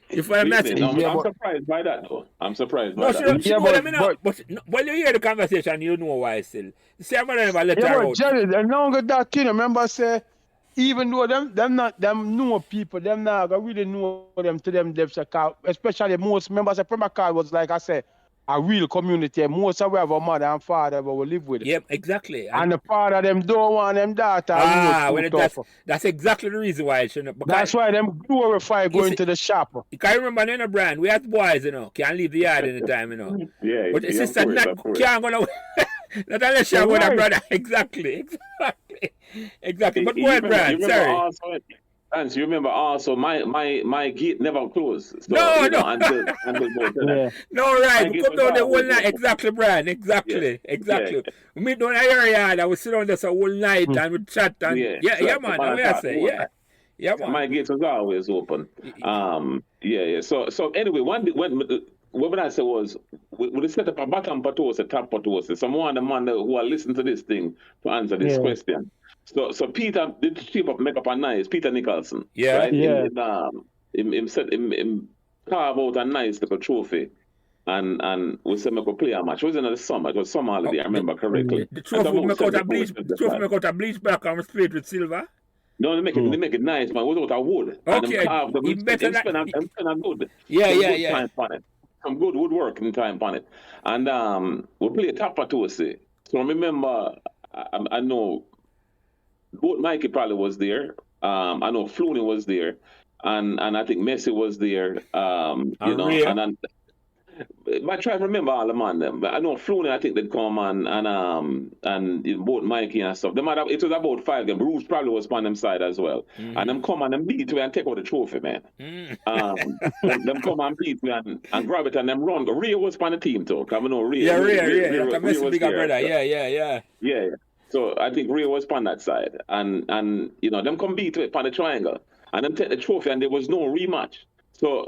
If I'm not I'm surprised by that, though. I'm surprised by that. When you hear the conversation, you know why still. See, I'm going to let her out. Jerry, the longer that thing, remember, say, even though them know people, them not really know them to them depths, especially most members of Pembroke Hall was, like I said, a real community. Most of our mother and father will live with it. Yep, exactly. And the father them don't want them daughter. That's exactly the reason why. That's why them glorify going to the shop. You can't remember brand. We have boys, can't leave the yard anytime, But the sister can't go away. Not unless you have a brother. Exactly. But go ahead, Brad. Sorry. And you remember also my gate never closed. So, no. Until No, right. We come down the whole night. Exactly, Brian. Exactly. We meet down the area. I would sit down there the whole night and we chat. And man. I say, yeah, man. My gate was always open. So anyway, what I said was, we set up a bottom Patos, a top Patos. Someone, the man who are listening to this thing to answer this question. So Peter did make up a nice Peter Nicholson. Right? Him carve out a nice little trophy. And we said we could play a match. It was in the summer. It was summer holiday, I remember correctly. The trophy make out a bleach black and spray it with silver. No, they make it nice, man. It was out of wood. Okay. And good. Yeah. Time on it. Some good woodwork in time on it. And we play top Patos. So I remember, I know both Mikey probably was there. I know Flooney was there, and I think Messi was there. You know, and I try to remember all the man them. But I know Flooney, I think they'd come and both Mikey and stuff. It was about 5 games. Bruce probably was on them side as well. And them come and beat me and take out the trophy, man. Them come and beat me and grab it and them run. Ray was on the team too. I know Ray. Ray was bigger brother. Yeah. So I think Ray was on that side. And you know, them come beat it on the triangle. And them take the trophy and there was no rematch. So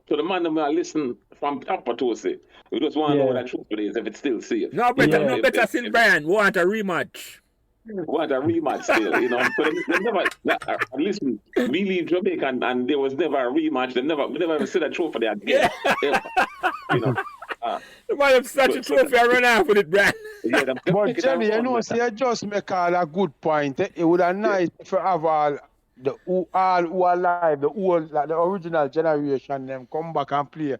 to the man that I listen from Papa to say, we just want to know what that trophy is if it's still safe. No better still, Brian. Want a rematch. Want a rematch still, you know. So they never listen, we leave Jamaica and there was never a rematch. We never ever see that trophy there again. You know. The man have such a trophy and run off with it, Brian. But Jenny, you know, see, I just make a good point. It would have nice if you have all who are alive, the original generation, them come back and play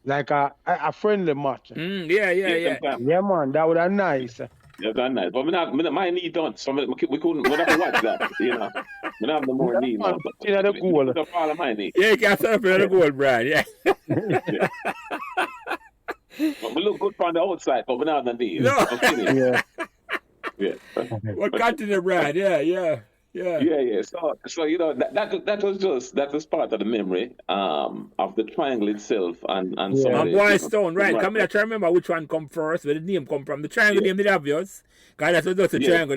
like a friendly match. Yeah, man, that would have nice. Yeah, that's nice. But my knee don't, so we couldn't watch that, you know. We don't have no more knee now. You know, the goal. It's all of my knee. Yeah, you can set up another goal, Brian, yeah. But we look good from the outside, but we don't have the knee. No. Yeah. What continue, Brian? Yeah. So you know that was part of the memory of the triangle itself and some of the, Boy Stone, right? Come here, try to remember which one come first, where the name come from. The triangle name is obvious. Because that's just a triangle.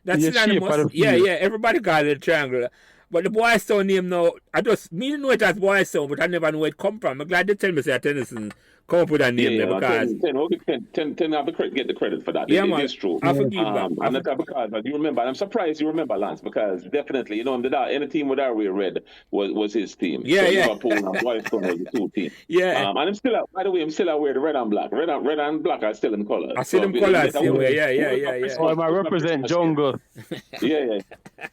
That's synonymous. Yeah. Everybody call it a triangle. But the Boy Stone name now, I just know it as Boy Stone, but I never know where it come from. I'm glad they tell me that Tennyson come up with that name there because... Ten have to get the credit for that. Yeah, man. It is true. I forgive them. And that's because you remember, I'm surprised you remember, Lance, because definitely, you know, any team with our read was his team. Yeah. Liverpool and Boy Stone was the 2 team. Yeah. And I'm still, by the way, wearing the red and black. Red and black are still in color. I see them colors. Yeah. Oh, I represent jungle. Yeah.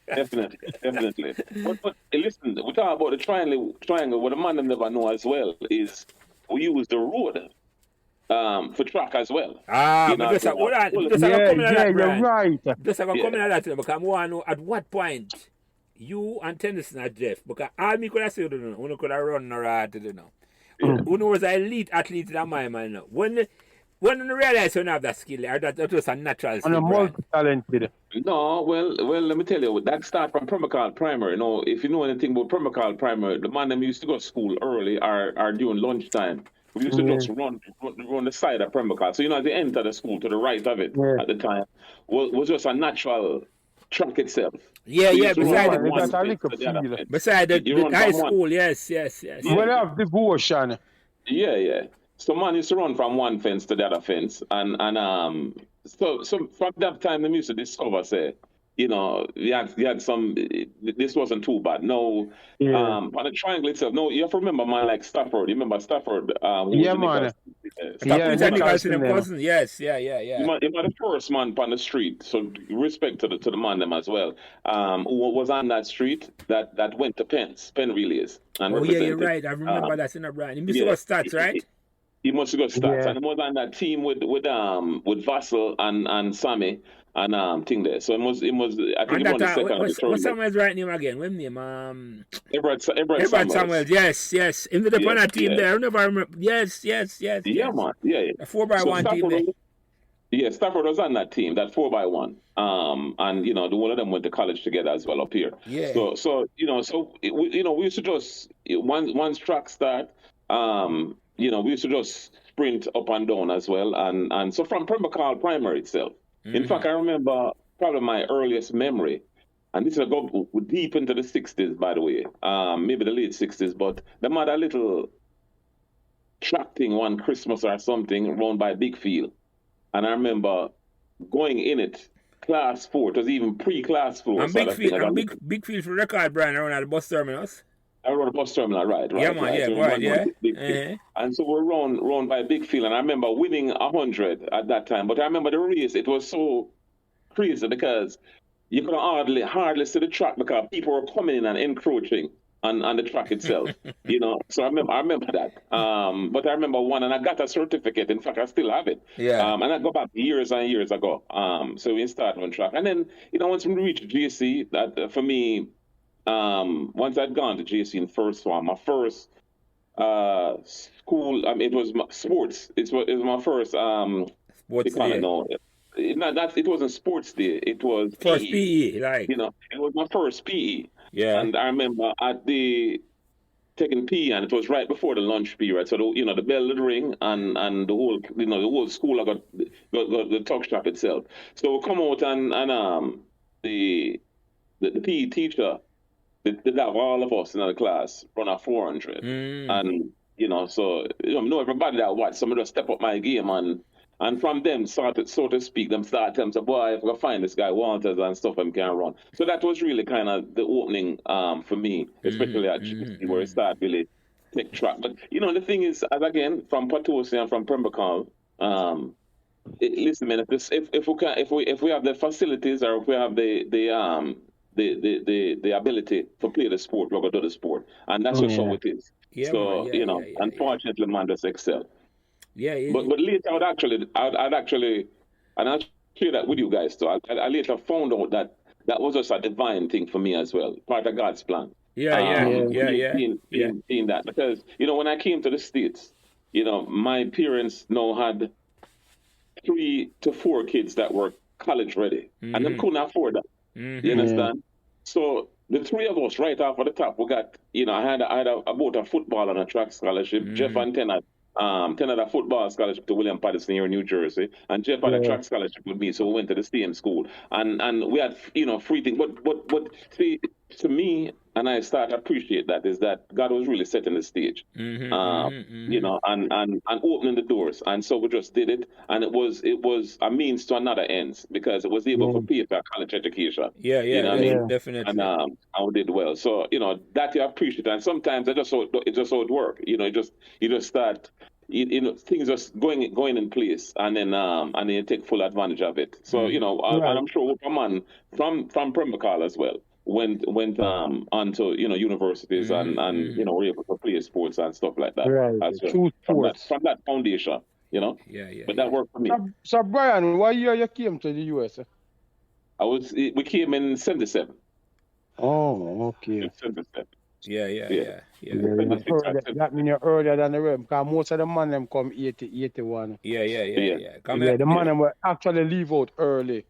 Definitely. But listen, we talk about the triangle. What the man never know as well is we use the road for track as well. You're right. Just I'm coming at that because I want to know at what point you and Tennyson are Jeff, because all me could have said, you could have run around, you know. Who knows an elite athlete in my mind. When you realize you don't have that skill, or that was a natural skill. And a multi-talented. No, well, let me tell you, that start from Pembroke Hall Primary. You know, if you know anything about Pembroke Hall Primary, the man them used to go to school early or during lunchtime. We used to just run the side of Pembroke Hall. So, you know, at the end of the school, to the right of it at the time, was just a natural track itself. Yeah, beside the high school, yes. You will have devotion. Yeah. So man used to run from one fence to the other fence, and so from that time they used to discover, say, you know, you had some. This wasn't too bad. No, on the triangle itself. No, you have to remember man like Stafford. You remember Stafford? Man. Cousin. Yes. He was the first man on the street. So respect to the man them as well. Who was on that street that went to Penn relays. And you're right. I remember that in a brand. He must have stats, right? He must have got stats, and he was on that team with Vassal and Sammy and thing there. So it was. I think he won the second or the third. What's Samuel's right name again? What name? Everett Samuels. Yes. In the Depona team there. I never remember. Yes. Yeah, man. Yeah. A 4x1 team there. Yeah, Stafford was on that team, that 4x1. And you know, the one of them went to college together as well up here. Yeah. So we used to just once track start. You know, we used to just sprint up and down as well. And so from Pembroke Hall Primary itself. In fact, I remember probably my earliest memory, and this will go deep into the 60s, by the way, maybe the late 60s, but they had a little track thing one Christmas or something run by Big Field. And I remember going in it, class 4, it was even pre-class 4. And Big Field for record, Brian, around at the bus terminus. Around the bus terminal, right. Yeah, man, And so we're run by Big Field, and I remember winning 100 at that time. But I remember the race, it was so crazy because you could hardly see the track because people were coming in and encroaching on the track itself, you know. So I remember that. But I remember one, and I got a certificate. In fact, I still have it. Yeah. And I go back years and years ago. So we started on track, and then once we reached GC, that for me, once I'd gone to GC in first one, my first school. It was sports. It was my first Sports day. It wasn't sports day. It was first PE. PE, like. It was my first PE. Yeah. And I remember taking PE, and it was right before the lunch period. So the bell would ring, and the whole school I got the tuck shop itself. So we come out, and the PE teacher did have all of us in the class run a 400, and so everybody that watched, somebody just step up my game, and from them, so to speak, them start telling me, boy, if I find this guy Walters and stuff, I can run. So that was really kind of the opening for me, especially at GC, where it started really take track. But the thing is, as again, from Potosi and from Pembroke Hall, listen, man, if we have the facilities, or if we have the ability to play the sport, we're going to do the sport, and that's just how it is. Yeah, so unfortunately, man, just excel. Yeah, but later I'd actually, and I'll share that with you guys too. I later found out that was just a divine thing for me as well, part of God's plan. Being that, because when I came to the States, my parents now had 3 to 4 kids that were college ready, and they couldn't afford that. You understand? So the 3 of us, right off of the top, we got, I had about a football and a track scholarship. Jeff and Ten had a football scholarship to William Patterson here in New Jersey, and Jeff had a track scholarship with me, so we went to the same school, and we had free things. But see, to me, and I start to appreciate that, is that God was really setting the stage, and opening the doors, and so we just did it, and it was a means to another ends, because it was able to pay for college education. Definitely, and I did well. So that you appreciate, and sometimes it's just how it works. You just start. Things just going in place, and then you take full advantage of it. So and I'm sure a man from Pembroke Hall as well went on to universities and were able to play sports and stuff like that. Right. As well. From that foundation, But that worked for me. So Brian, what year you came to the US? We came in 77. Oh, okay. 77. That means you're earlier than the rest, because most of the man them come 80, 81. The man them will actually leave out early.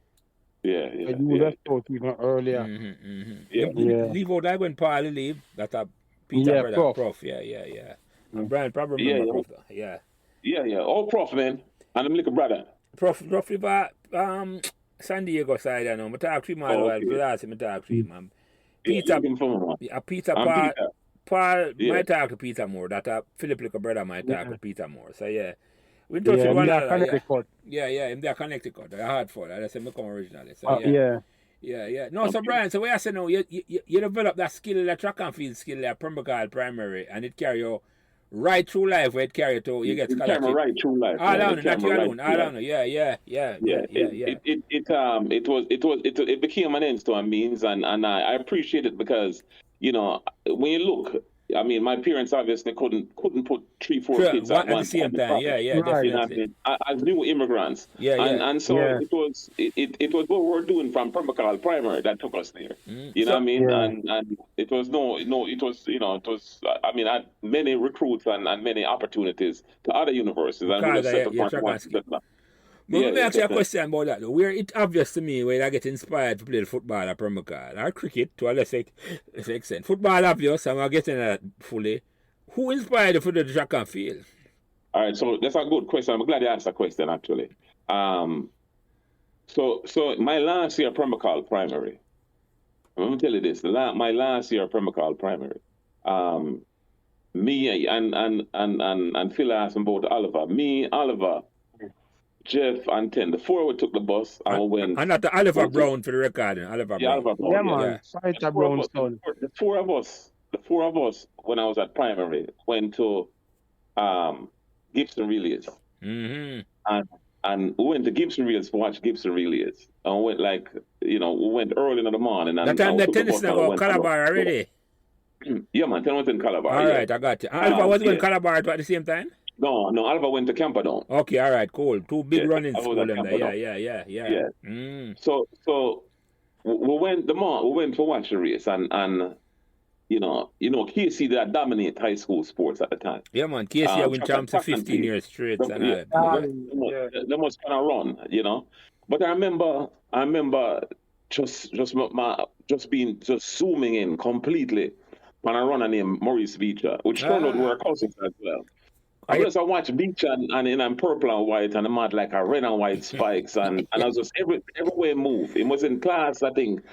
You left out even earlier. Leave out like when Paul leave. That a Peter brother, Prof. And Brian probably remember Prof. All Prof, man. And I'm like a brother. Prof live San Diego side, I know. I talk to him all the while. Last time I talk to him, man. Peter Paul might talk to Peter more. That Philip like a brother might talk to Peter more. So we touch with one another. In their Connecticut. They're hard for that. That's him come originally. So No, so Brian, so what I say now, you develop that skill, that track and field skill at Pembroke Hall Primary, and it carry you right through life, where it carry you to, you get scholarship. Right through life. All down, not you alone. All down. It became an end to a means, and I appreciate it, because when you look, I mean, my parents obviously couldn't put 3-4 kids at the same time. Definitely. As new immigrants. And so it was what we were doing from Pembroke Hall Primary that took us there. You know what I mean? And it was I had many recruits and many opportunities to other universities. And we just set up one. But let me ask you a question about that, though. Where it's obvious to me when I get inspired to play the football at Pembroke Hall, or cricket to a lesser extent. Football obvious, and we're getting that fully. Who inspired you for the track and field? All right, so that's a good question. I'm glad you asked that question, actually. So my last year at Pembroke Hall Primary, I'm going to tell you this. My last year at Pembroke Hall Primary, me and Phil asked him about Oliver. Me, Oliver, Jeff and Ten, the 4 we took the bus and we went. And not the Oliver Brown for the record. Oliver Brown. Oliver Brown. Man. Fighter Brown son. The four of us, when I was at primary, went to Gibson Relays. And we went to Gibson Relays to watch Gibson Relays. And we went we went early in the morning. And that time the tennis now got Calabar already. Yeah, man. 10 was in Calabar. All right, I got you. Alva was going Calabar at the same time? No, Alva went to Camperdown. Okay, all right, cool. Two big running schools them there. Yeah. So we went to watch the race and KC that dominate high school sports at the time. Yeah, man. KC win champs for 15 years straight. They must kind of run, But I remember just being zooming in completely when I run a name Maurice Beecher, which turned out to were cousins as well. I watched Beecher and in purple and white and I'm had like a red and white spikes and I was just everywhere move. It was in class, I think.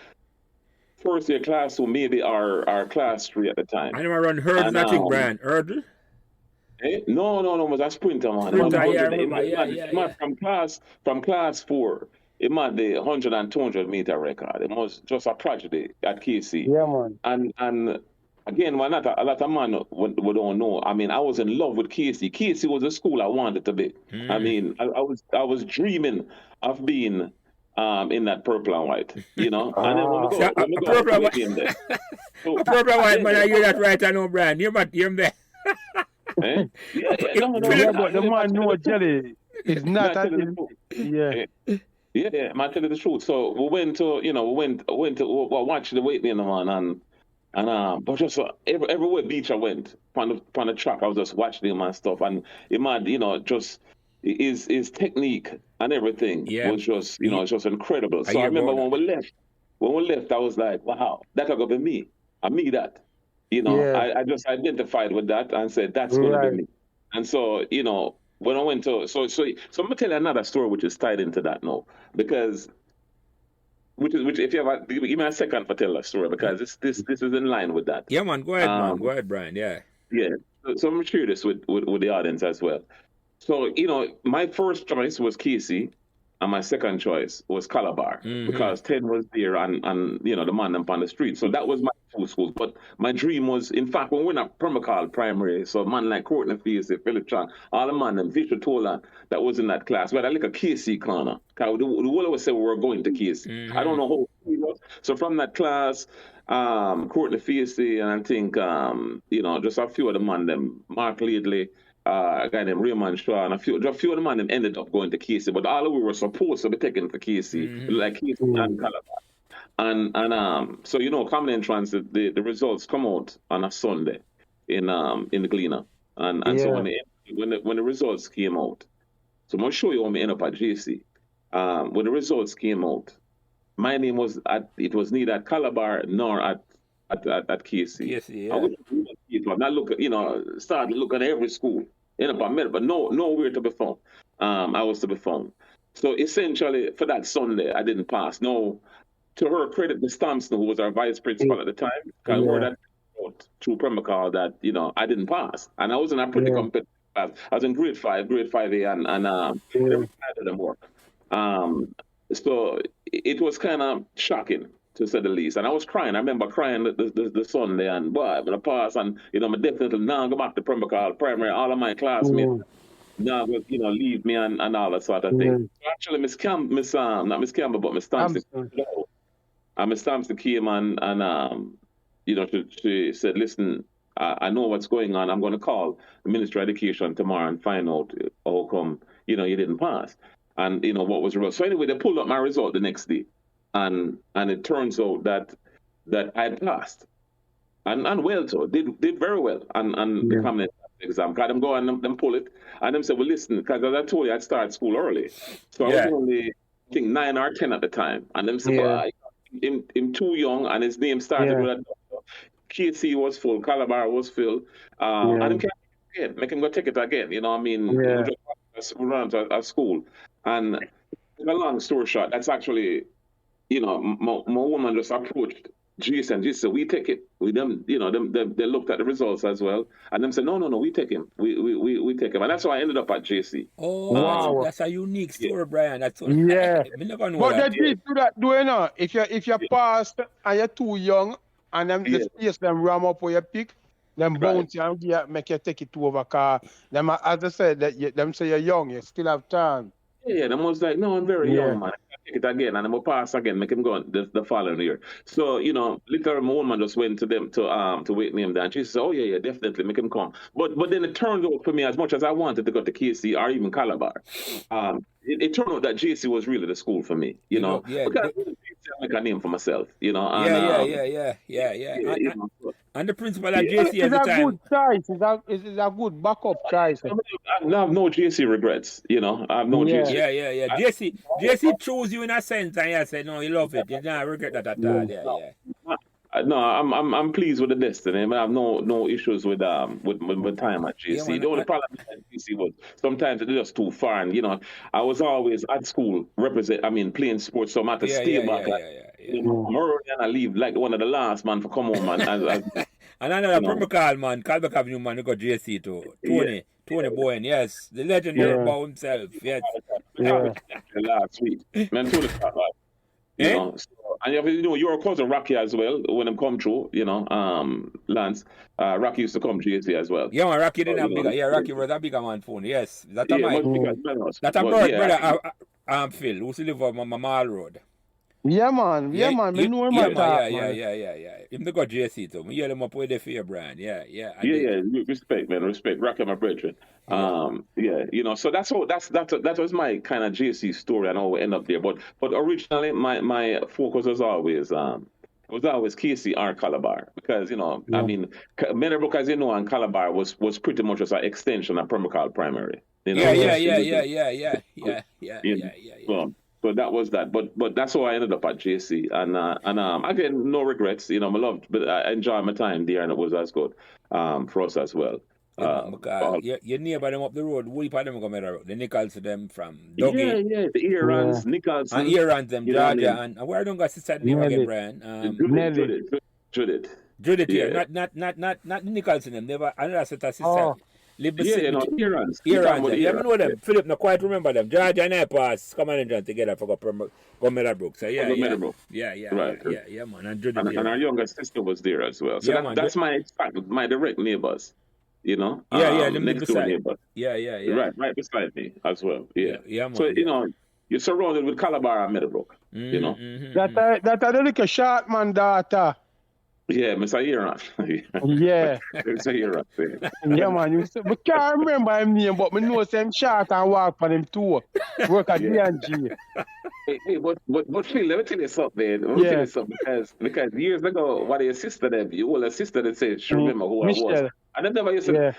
First year class, so maybe our class 3 at the time. I never run hurdle, I think, Brian. Hurdle? No, it was a sprinter, man. From class 4, it might be 100 and 200 meter record. It was just a tragedy at KC. Yeah, man. And again, a lot of man we don't know. I mean, I was in love with KC. KC was the school I wanted to be. I mean, I was dreaming of being in that purple and white, And then when we go purple and white. Purple and white, man, I hear that right, I know, Brian. You're there. But the man know Jelly is not. Yeah, man, tell you the truth. So we went to watch the weight, man, and but just everywhere Beecher went on the track, I was just watching him and stuff, and it man, just. His technique and everything was just, it's just incredible. So I remember when we left, I was like, wow, that could be me. I me that. I just identified with that and said, that's going to be me. And so, when I went to, so I'm going to tell you another story which is tied into that now, because, which if you ever, give me a second to tell that story, because this is in line with that. Yeah, man, go ahead, man. Go ahead, Brian, Yeah, so I'm going to share this with the audience as well. So, my first choice was KC, and my second choice was Calabar, because 10 was there and the man up on the street. So that was my 2 schools. But my dream was, in fact, when we were at Pembroke Hall primary, so man like Courtney Fiese, Philip Chan, all the man, and Victor Tola, that was in that class. We had like a KC corner. The whole always said we were going to KC. I don't know how it was. So from that class, Courtney Fiese, and I think, just a few of the man, them, Mark Leadley, a guy named Raymond Shaw, and a few of the men ended up going to KC, but all of we were supposed to be taken to KC, like KC and Calabar. And so common entrance, the results come out on a Sunday in the Gleaner, and so when the results came out, so I'm gonna show you when we end up at JC. When the results came out, my name was it was neither at Calabar nor at KC. Yes, yeah. I went to not look, started looking at every school, but nowhere to be found. I was to be found. So essentially, for that Sunday, I didn't pass. No, to her credit, Miss Thompson, who was our vice principal at the time, I heard that through Pembroke Hall that I didn't pass, and I was in a pretty competitive class. I was in grade 5A, and every side of them work. So it was kind of shocking, to say the least. And I was crying. I remember crying the Sunday, and boy, I'm going to pass, and, I'm definitely now go back to Pembroke Hall primary. All of my classmates now will, leave me and all that sort of thing. So actually, Miss Thompson. Miss Thompson came and she said, listen, I know what's going on. I'm going to call the Ministry of Education tomorrow and find out how come, you didn't pass. And, what was the result. So anyway, they pulled up my result the next day. And it turns out that I had passed, and well, so did very well, and the common exam. Got them go and them pull it, and them say, well, listen, because as I told you, I'd start school early, so I was only, I think, 9 or 10 at the time, and them say, well, I'm too young, and his name started with a KC was full, Calabar was filled, and them can't again, make him go take it again. We just run to a school, and a long story short, that's actually. My woman just approached Jason. She said, "We take it." We them, they looked at the results as well, and them said, "No, we take him. We take him," and that's why I ended up at JC. Oh, wow, that's a unique story, Brian. That's what, yeah. We never know but that. they did do that, if you passed and you're too young, and them the space them ram up where you pick, them bounce you and make you take it to over car. Them, as I said, them say you're young, you still have time. Yeah, them was like, no, I'm very young, man. take it again, and I'm gonna pass again, make him go on the following year. So, literally my woman just went to them to wait him there, and she said, "Oh yeah, definitely make him come." But then it turned out for me, as much as I wanted to go to KC or even Calabar, it turned out that JC was really the school for me, because I make a name for myself, And, And the principal at JC at the time. Good choice. It's a good backup choice. I have no JC regrets, I have no JC. Yeah. JC chose you in a sense, and you said, no, you love it. You don't regret that at all. No, I'm pleased with the destiny. I have no issues with time at JC. The only problem at JC was sometimes it's just too far, and I was always at school playing sports, so I had to stay back. And I leave like one of the last man for come home, man. And another Pembroke Hall man, Pembroke Avenue man, who got JC too. Tony Bowen, yes, the legendary about himself, yes. Last week, man, Tony and your cousin Rocky as well. When them come through, Lance, Rocky used to come to JC as well. Yeah, man, Rocky didn't have bigger. Yeah, Rocky was a bigger man phone. Yes, that's a brother. Phil, who still live on Mall Road. Yeah, man. We know him. Yeah. Him they got JC too. We hear them up with the fear brand. Yeah. Respect, man. Respect. Rocky, my brethren. So that was my kind of JC story, and how we end up there. But originally, my focus was always KC or Calabar, because Meadowbrook, as you know, and Calabar was pretty much just an extension of Pembroke Hall Primary. Yeah. So that was that, but that's how I ended up at JC, and again, no regrets. I loved, but I enjoyed my time there, and it was as good for us as well. Your neighbor them up the road, we part them come the Nichols them from Dougie. Yeah, the Earons, Nichols, and Earons them, Georgia, and where don't got sister name again, Brian? Judith. Yeah. Not Nichols them. Never another sister. Earons. You know them. Philip, not quite remember them. Georgia and I pass come and join together for go Meadowbrook. So yeah, man. And our younger sister was there as well. So that's my direct neighbors. Them next door neighbors. Yeah. Right beside me as well. Yeah, man. So you're surrounded with Calabar and Meadowbrook. That I don't like a short man daughter. Yeah, Mr. Aaron. Yeah. Mr. Aaron. Yeah, man. I can't remember him name, but I know him short and walk on him too. Work at D&G. Hey, but Phil, let me tell you something, because years ago, what your sister did, your older sister that said she remember who Michelle. I was. And then never used to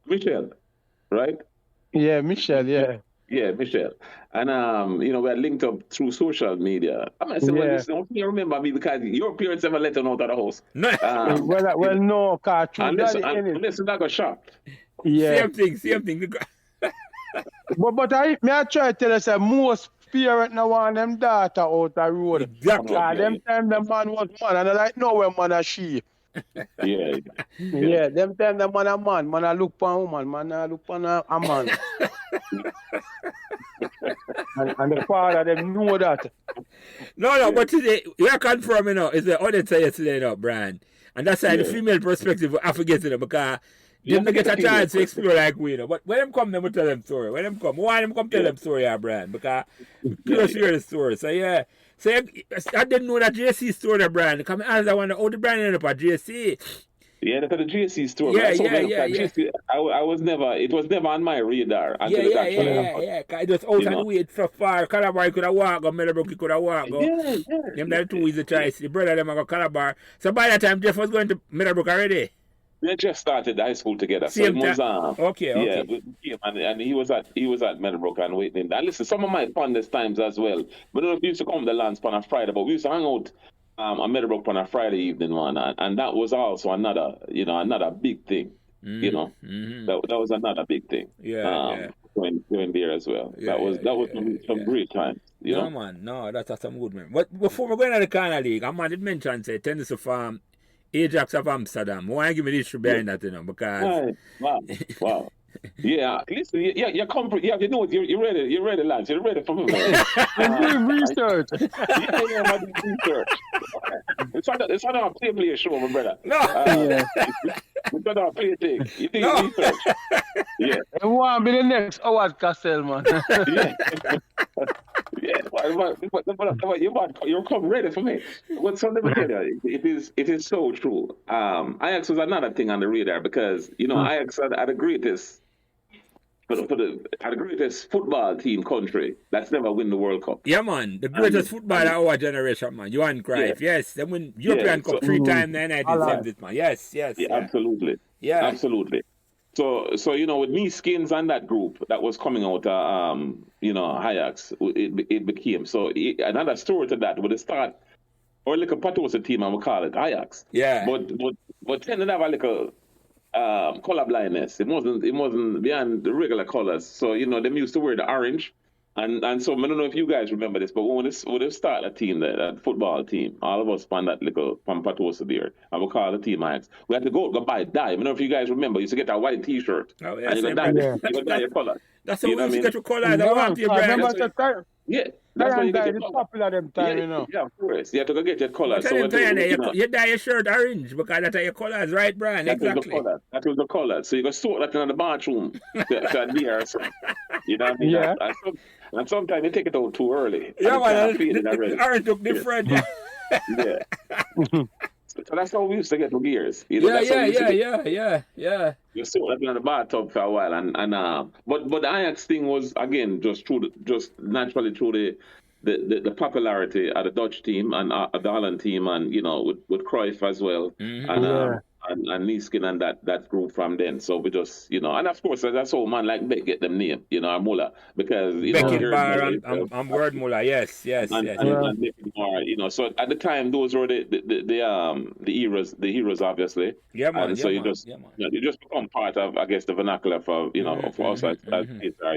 Michelle, right? Yeah, Michelle, yeah. Yeah, Michelle. And we had linked up through social media. I said, well, listen, don't you remember me, because your parents never let her out of the house. Well, no, because unless I got shocked. Yeah. Same thing. but I try to tell you, say, most parents now want them daughter out the road. Exactly. Them time the man was man, and I like know when man a she. Yeah. Them time the man a man. Man a look for a woman. Man a look for a man. and the father, them know that. No, but today, we are confirming, it's the auditor yesterday, Brian. And that's why the female perspective, I forget it, because they don't get a chance to explore like we, But when them come, we tell them story. When them come, why them come tell them story, Brian? Because close to hear the story. So, yeah. So, I didn't know that JC story, Brian. Come as I wonder, how the Brian ended up at JC. Yeah, that's the JC story. JC, I was never, it was never on my radar. Yeah. It was out and wait so far. Calabar could have walked, or Meadowbrook could have walked. Them that two is the choice. The brother them got Calabar. So by that time, Jeff was going to Meadowbrook already. They just started high school together. So it was okay. Yeah, and he was at Meadowbrook and waiting. And listen, some of my fondest times as well. But we used to come to Lance on a Friday, but we used to hang out on Meadowbrook on a Friday evening one, and that was also another big thing. That was another big thing. Going there as well. That was some great times. No, man, no, that's some good man. But before we go into the Corner League, I did mention say tennis of Ajax of Amsterdam. Why give me this behind that, because wow. Yeah, listen, you're ready, lads. You're ready for me. Doing research. Research. It's not a play show, my brother. No. It's not a play thing. You think research. Yeah. And want to be the next Howard Castell, man. You're come ready for me. But so let me tell you, it is so true. Ajax was another thing on the radar because Ajax are the greatest the greatest football team country that's never win the World Cup. Yeah, man, the greatest footballer of our generation, man. Johan Cruyff, yes. They win European Cup 3 times in the 1970s, man. Yes. Yeah, absolutely. Yeah, absolutely. So with me skins and that group that was coming out, Ajax, it became another story to that. With the start, or like a Patosa team, I would call it Ajax. Yeah. But tended to have a little color blindness. It wasn't beyond the regular colors. So them used to wear the orange, and so I don't know if you guys remember this, but when they start a team, that football team, all of us from that little from Patosa there, I would call the team Ajax. We had to go buy dye. I don't know if you guys remember. You used to get that white T-shirt. Oh yeah, and you could dye your color. That's how we used to get your colors. I want your brand. Yeah. That's why you get your popular them time, Yeah, of course. You have to go get your colors. So you dye your shirt orange because that's your colors, right, Brian? Exactly. That was the color. So you can sort that in the bathroom to adhere. You know what I mean? Yeah. And sometimes you take it out too early. Yeah, man. The orange look different. Yeah. So that's how we used to get the gears. Yeah. You saw that in the bathtub for a while, but the Ajax thing was again just naturally through the popularity of the Dutch team and the Holland team, and with Cruyff as well, and Nieskin and that group from then. So we just and of course that's how man like Beck get them name, Muller, because Beckenbauer and Word Muller, yes. And so at the time those were the heroes obviously. Yeah, man. And so you just become part of, I guess, the vernacular for for us as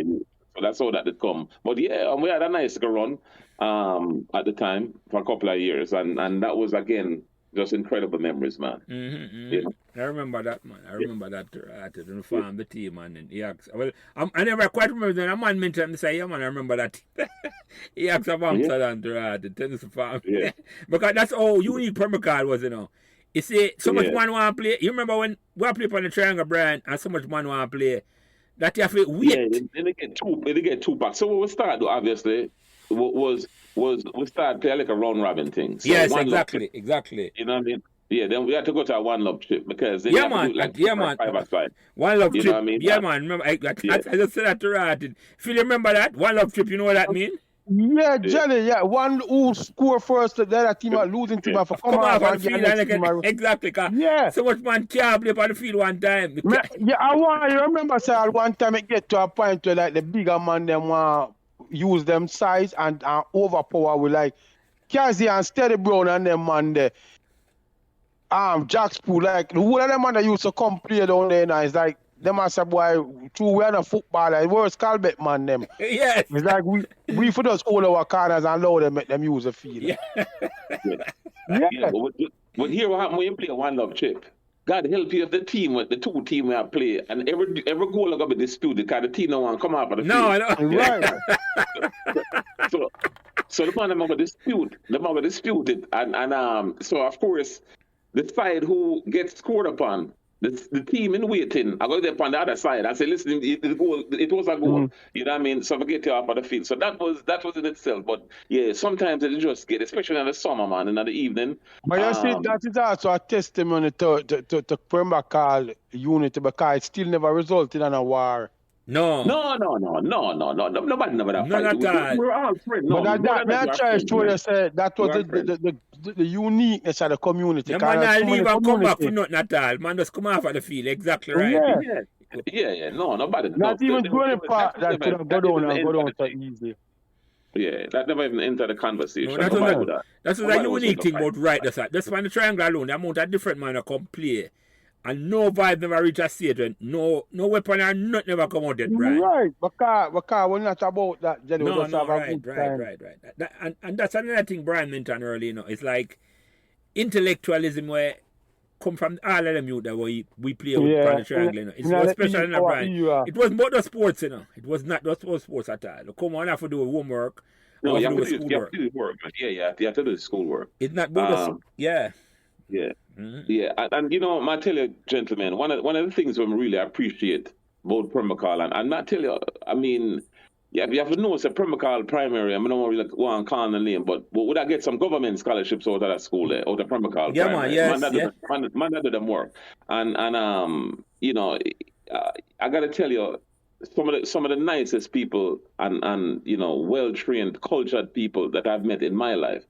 youth. So that's how that did come. But yeah, we had a nice run at the time for a couple of years, and that was again just incredible memories, man. I remember that, man. I remember that to farm the team, man. I never quite remember that. A man mentioned me say, yeah, man, I remember that. He asked about Amsterdam to tennis farm. Yeah. Because that's how unique Pembroke Hall was, You see, so much man want to play. You remember when we played on the Triangle Brand and so much man want to play that you have to wait. Yeah, they get two packs. So what we started, obviously, was we started playing like a round robin thing. So yes, exactly. You know what I mean? Yeah, then we had to go to a one love trip because man. One love trip. You know what I mean? Yeah, man. Remember, I just said that to Rad. Phil, you remember that? One love trip, you know what that mean? Yeah, Jelly, one who score first, the other team are losing team for come off on the field. Exactly. Yeah. So much man can't play on the field one time. I want you remember, sir, one time it get to a point where like the bigger man them want use them size and overpower with like Kazi and Steady Brown and them man there. Jack Spool, like the whole of them man that used to come play down there now is like them as a boy true we are a footballer, where's Calbet man them. Yes. It's like we for just hold our corners and allow them make them use the field. Yeah. But here what happened when you play a one love trip. God help you if the two team we have play and every goal is gonna be disputed because the team don't want to come out of the field. Right. So the man them gonna dispute it and so of course the side who gets scored upon, the team in waiting, I go there on the other side and say, listen, it was a goal. You know what I mean? So forget you off of the field. So that was in itself. But yeah, sometimes it just get, especially in the summer, man, and in the evening. But you see, that is also a testimony to Pembroke Hall unity because it still never resulted in a war. No. Nobody never that fight. We're all friends. No, but that try to show you say that was the uniqueness of the community. The man not leave and come back for nothing at all. Man just come off of the field. Exactly right. Yeah. No, nobody. Not even going part that could have go down so easy. Yeah, that never even entered the conversation. No, that's a unique thing about right. That's why the triangle alone, the amount of different man that come play. And no vibe never reach a stage when no weapon or nothing never come out yet, right? Right, because we're not about that. Right. And that's another thing Brian mentioned earlier, It's like intellectualism where come from all of them youth that we play with the triangle, It's more special than Brian. It was more the sports, It was not just sports at all. Come on, have to do homework. No, you have to do schoolwork. Yeah, you have to do schoolwork. It's not both. Yeah. Yeah, and I tell you, gentlemen, one of the things we really appreciate about Pembroke Hall, and I tell you, I mean, Yeah, you have to know it's a Pembroke Hall primary. I don't really want to call the name, but would I get some government scholarships out of that school there, out of Pembroke Hall primary? Man, Man, that do them work. And you know, I got to tell you, some of the nicest people and you know, well-trained, cultured people that I've met in my life,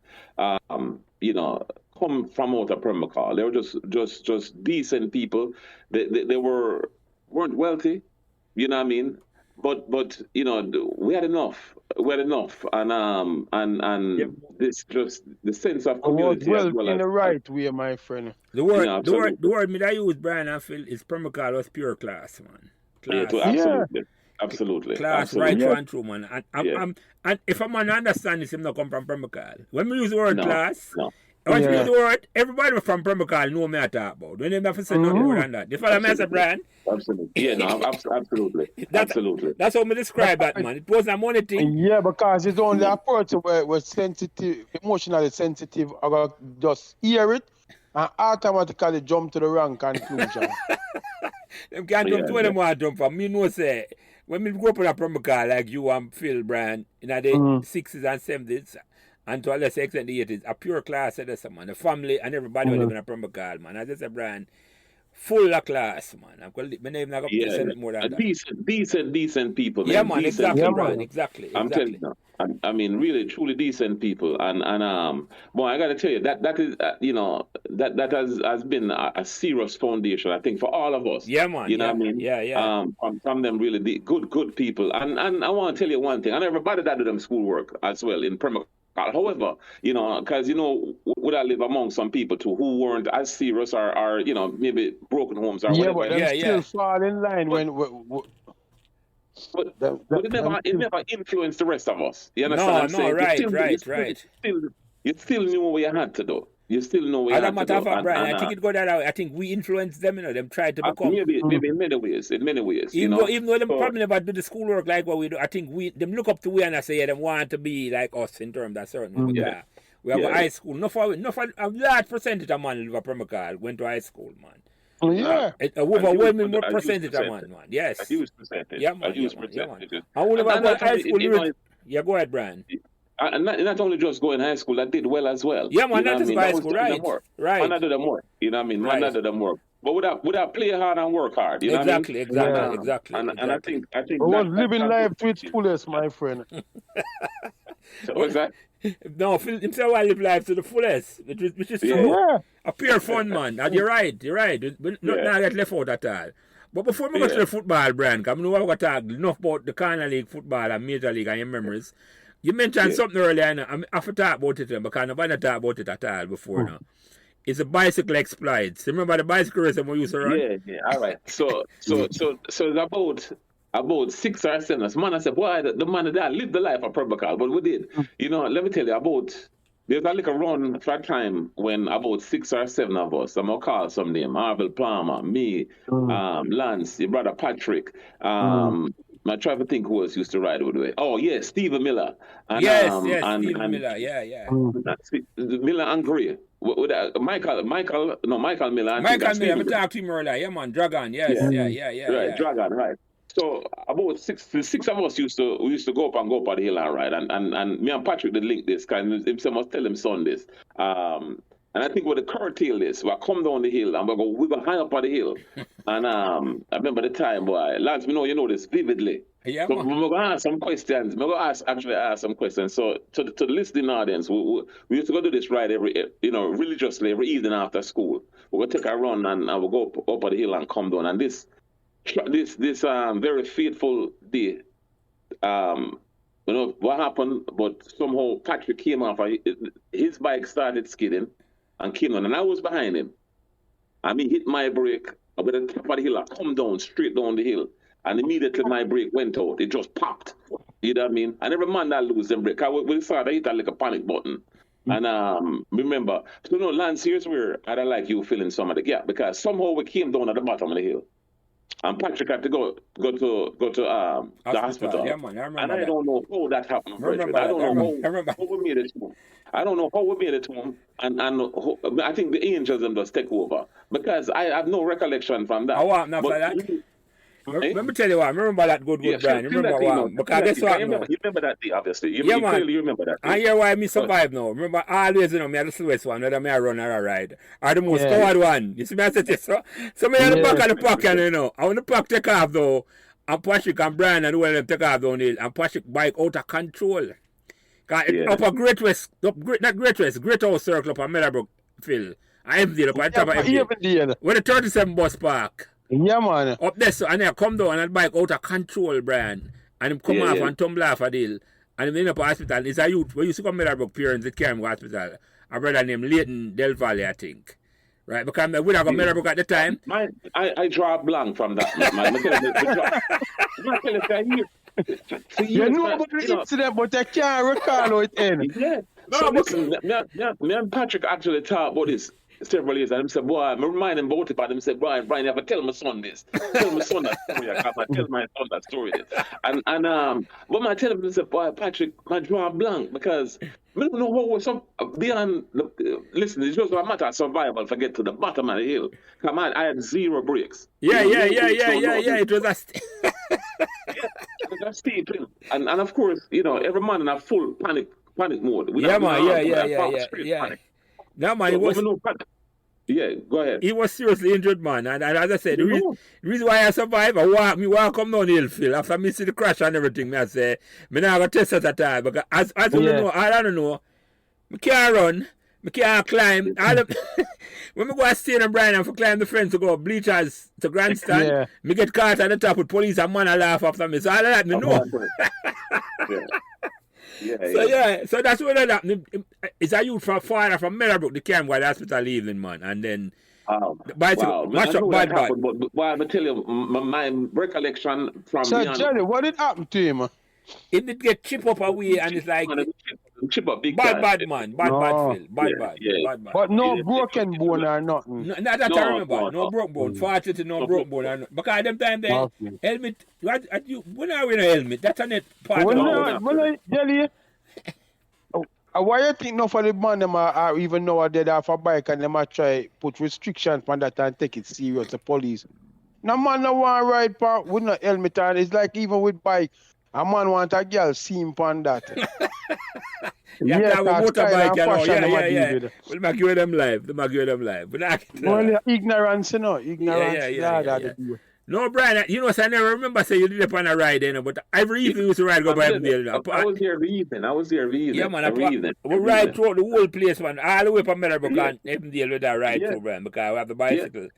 you know, come from out of Pembroke Hall. They were just decent people. They weren't wealthy, you know what I mean? But you know, we had enough, and this just the sense of community as well in as the right way, my friend. The word me that use, Brian, I feel is Pembroke Hall was pure class, man. Class. Absolutely. Class, right through and through, man. And if a man understand this, him not come from Pembroke Hall. When we use the word class, when we use the word, everybody from Pembroke Hall know me I talk about. Don't even have to say nothing more than that. You follow me as a Brian? Absolutely. Yeah, no, absolutely. Absolutely. That's how me describe that, man. It wasn't a money thing. Yeah, because it's only a person where was sensitive, emotionally sensitive, about just hear it and automatically jump to the wrong conclusion. Them can't jump to where them want to jump from. Me know say, when we grow up in a Pembroke Hall like you and Phil, Brian, in the 60s and 70s, and to a lesser extent the 80s, a pure class of this, man. The family and everybody who live in a Pembroke Hall, man. As I said, Brian, full of class, man. My name not going to say more than that. Decent people, man. Yeah, man, exactly, people. Brian, exactly. I'm telling you. I mean, really, truly decent people, and boy, I got to tell you that is, you know, that has been a serious foundation, I think, for all of us. Yeah, man. You know what I mean? Yeah. From them really good people, and I want to tell you one thing, and everybody that do them schoolwork as well in Pembroke. However, you know, because, you know, would I live among some people too who weren't as serious or you know, maybe broken homes or whatever. But they still fall in line but it never influenced the rest of us. You understand? No, right. You still knew what you had to do. You still know what you had to do. Brian, I think it go that way. I think we influenced them, you know, them tried to become. Maybe in many ways. Even though them probably never do the schoolwork like what we do, I think them look up to we and I say, yeah, them want to be like us in terms of certain. We have a high school. A large percentage of man live at Pembroke Hall went to high school, man. A overwhelming percentage of man. Yes. A huge percentage. Yeah, man. A huge percentage. And we never high school. Yeah, go ahead, Brian. And not only just going high school, that did well as well. Yeah, man, not just high school, right? Man, not do them work. You know what I mean? Man, not do them work. But would I play hard and work hard? You know what I mean? Exactly. And I think I was living life to its fullest, my friend. What's that? No, himself I live life to the fullest, which is so a pure fun, man. And you're right. Not get left out at all. But before we go to the football, Brian, because I know we're going to talk enough about the Corner League football and Major League and your memories. You mentioned something earlier, and I have to talk about it because nobody talked about it at all before now. It's a bicycle exploits. Remember the bicycle race we used to run? Yeah. All right. So it's about 6 or 7. Man, I said, boy, the man that lived the life of Pembroke Hall, but we did. You know, let me tell you there's a little run for a time when about 6 or 7 of us, I'm going to call some name, Harville Palmer, me, Lance, your brother Patrick, I try to think who else used to ride with me. Oh, yes, Stephen Miller. And, Stephen Miller, yeah. Miller and Gray. Michael Miller. Michael Miller, I talked to him earlier. Yeah, man, Dragon, yes. Yeah. Right, Dragon, right. So about six of us used to go up on the hill and ride. And me and Patrick did link this, because he must tell him son this. And I think we're the curtail this. We'll come down the hill and we're going high up on the hill. And I remember the time, boy, Lance, you know this vividly. Yeah, so we're going to ask some questions. We're going to ask some questions. So to the listening audience, we used to go do this ride religiously every evening after school. We'll take a run and we'll go up on the hill and come down. And this very fateful day, what happened, but somehow Patrick came off. His bike started skidding and came on, and I was behind him. And he hit my brake with the top of the hill. I come down, straight down the hill, and immediately my brake went out. It just popped. You know what I mean? And every man that lose them brake, we started to hit that like a panic button. And remember, Lance, here's where I don't like you filling some of the gap, because somehow we came down at the bottom of the hill. And Patrick had to go to the hospital. Yeah, man, I remember and I don't know how that happened. I don't know how we made it to him. I don't know how we made it to him. And I think the angels them just take over. Because I have no recollection from that. What happened after that? Let me tell you what. Remember that good Brian. Remember what? Because guess what? You remember that day, obviously. You clearly remember that day. And hear why me survive now. Remember always, me are the slowest one, whether me I run or I ride. Or the most coward one. You see me I say this? So me at the back of the pocket, I want the pack take off though. And Patrick and Brian and all them take off down hill. And Patrick bike out of control. Up a Great House Circle up a Meadowbrook Phil. I emptied up on top of empty. Where the 37 bus park. Yeah, man. Up there, so, and I come down and the bike out of control, Brian. And him come off and tumble off a deal. And him end up at hospital. It's a youth. When you used to come to Meadowbrook parents that came to hospital. A brother named Leighton Del Valle, I think. Right? Because we have a Meadowbrook at the time. I draw a blank from that, man. You know about the incident, but I can't recall how it ended. Yeah. So listen, me and Patrick actually talked about this several years, and he said, boy, I remind him about it, but he said, Brian, you have to tell my son this. Tell my son that story. I can't tell my son that story. And when I tell him, he said, boy, Patrick, I draw a blank because I don't know what was up beyond. Listen, it's just a matter of survival. Forget to the bottom of the hill. Come on, I had 0 brakes. Yeah. It was a that's steep. And of course, every man in a full panic mode. Yeah. No, man, go ahead. He was seriously injured, man. And as I said, the reason why I survived, I walk come down the hill, Phil. After me see the crash and everything, I say, I not going to test at that time. Because as you know, I don't know, I can't run, I can't climb. When I go and stay in Brian and for climb the fence to go bleachers to grandstand, me get caught at the top with police and man I laugh after me. So all of that, me know. So that's what happened. It's a youth from Meadowbrook, the came by the hospital evening, man. And then Bad. But I tell you, my recollection from Jerry, what did happen to him? It did get chip up away and it's like chip up big bad man. Bad Phil. Bad. But no broken bone or nothing. No, that I remember. No broken bone. Fortunately, no broken bone or nothing. Because them time there, helmet, when are we in a helmet? That's a net part of the Jelly, why you think no for the man them are even know they have a bike and them try put restrictions on that and take it serious, the police. No man no want ride with no helmet on. It's like even with bike. A man want a girl see him on that. Motorbike, yeah. We'll make you them live. Well, ignorance, Ignorance. Yeah. No, Brian, I never remember saying you did it on a ride, but every evening we used to ride go by Evandale. I was there every evening. Yeah, man. We ride through the whole place, man. All the way from Meadowbrook and Evandale with that ride through, Brian, because we have the bicycle.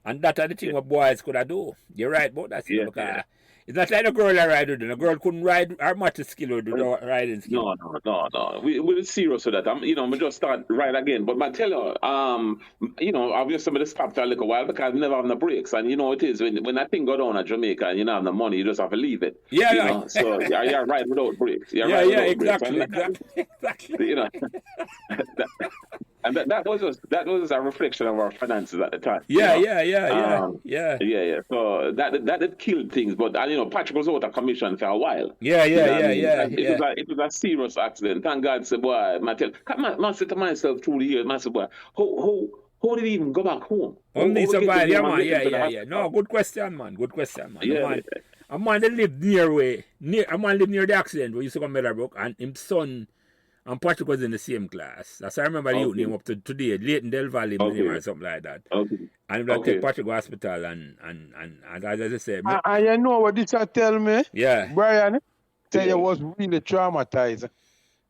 And that's the thing what boys could do. You're right about that, because it's not like a girl that ride with them. A girl couldn't ride or much skill with the riding skill. No. We're serious with that. We just start ride again. But I tell you, obviously somebody stopped for a little while because we never have no brakes. And you know it is when that thing go down at Jamaica and you don't have the money, you just have to leave it. Yeah. So you're right without brakes. Exactly. And that was a reflection of our finances at the time. Yeah. So that killed things, but Patrick was out of commission for a while. It was a serious accident. Thank God, say boy, I said to myself through the years, I said, boy, how did he even go back home? Only survive, yeah. No, good question, man. Yeah. A man that lived near the accident where he used to come to Meadowbrook, and his son and Patrick was in the same class. That's I remember the youth name up to today, Leighton Del Valle or something like that. Okay. And we take Patrick to hospital and as I said. And you know what this tell me? Yeah. Brian, tell you was really traumatized.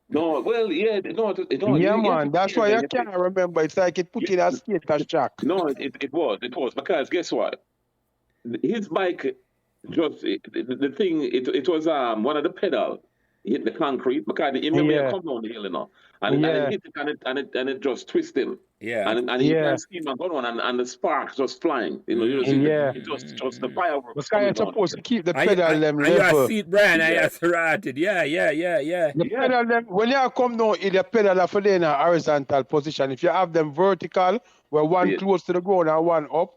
No, well, yeah, no. Yeah, man, that's why I can't remember. It's like it put in a state of shock. No, it was because guess what? His bike the thing it was one of the pedal hit the concrete because the remember come down the hill, and it hit it and it just twisted him. Yeah. And he can see him go on and the sparks just flying. It just the fireworks. Because you're supposed to keep the pedal them level. You see it, Brian, I serrated. Yeah. The pedal them, when you come down in the pedal are in a horizontal position. If you have them vertical, where one close to the ground and one up,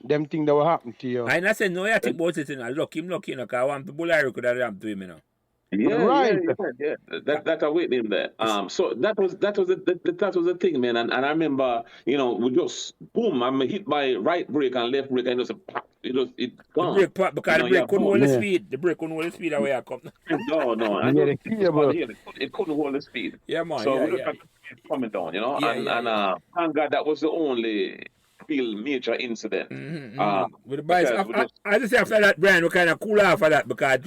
them things that will happen to you. And I said, no, I think about it, look, because I want the bull could have happened to him, Yeah. That's a waiting there. So that was the thing, man. And I remember, we just boom. I'm hit by right brake and left brake, and just it The gone. brake part, because the brake couldn't hold the speed. The brake couldn't hold the speed away I come. No. It couldn't hold the speed. Yeah, man. So we look at it coming down, you know, thank God that was the only real major incident. With the bikes, I just say after that, Brian, we kind of cool off of that because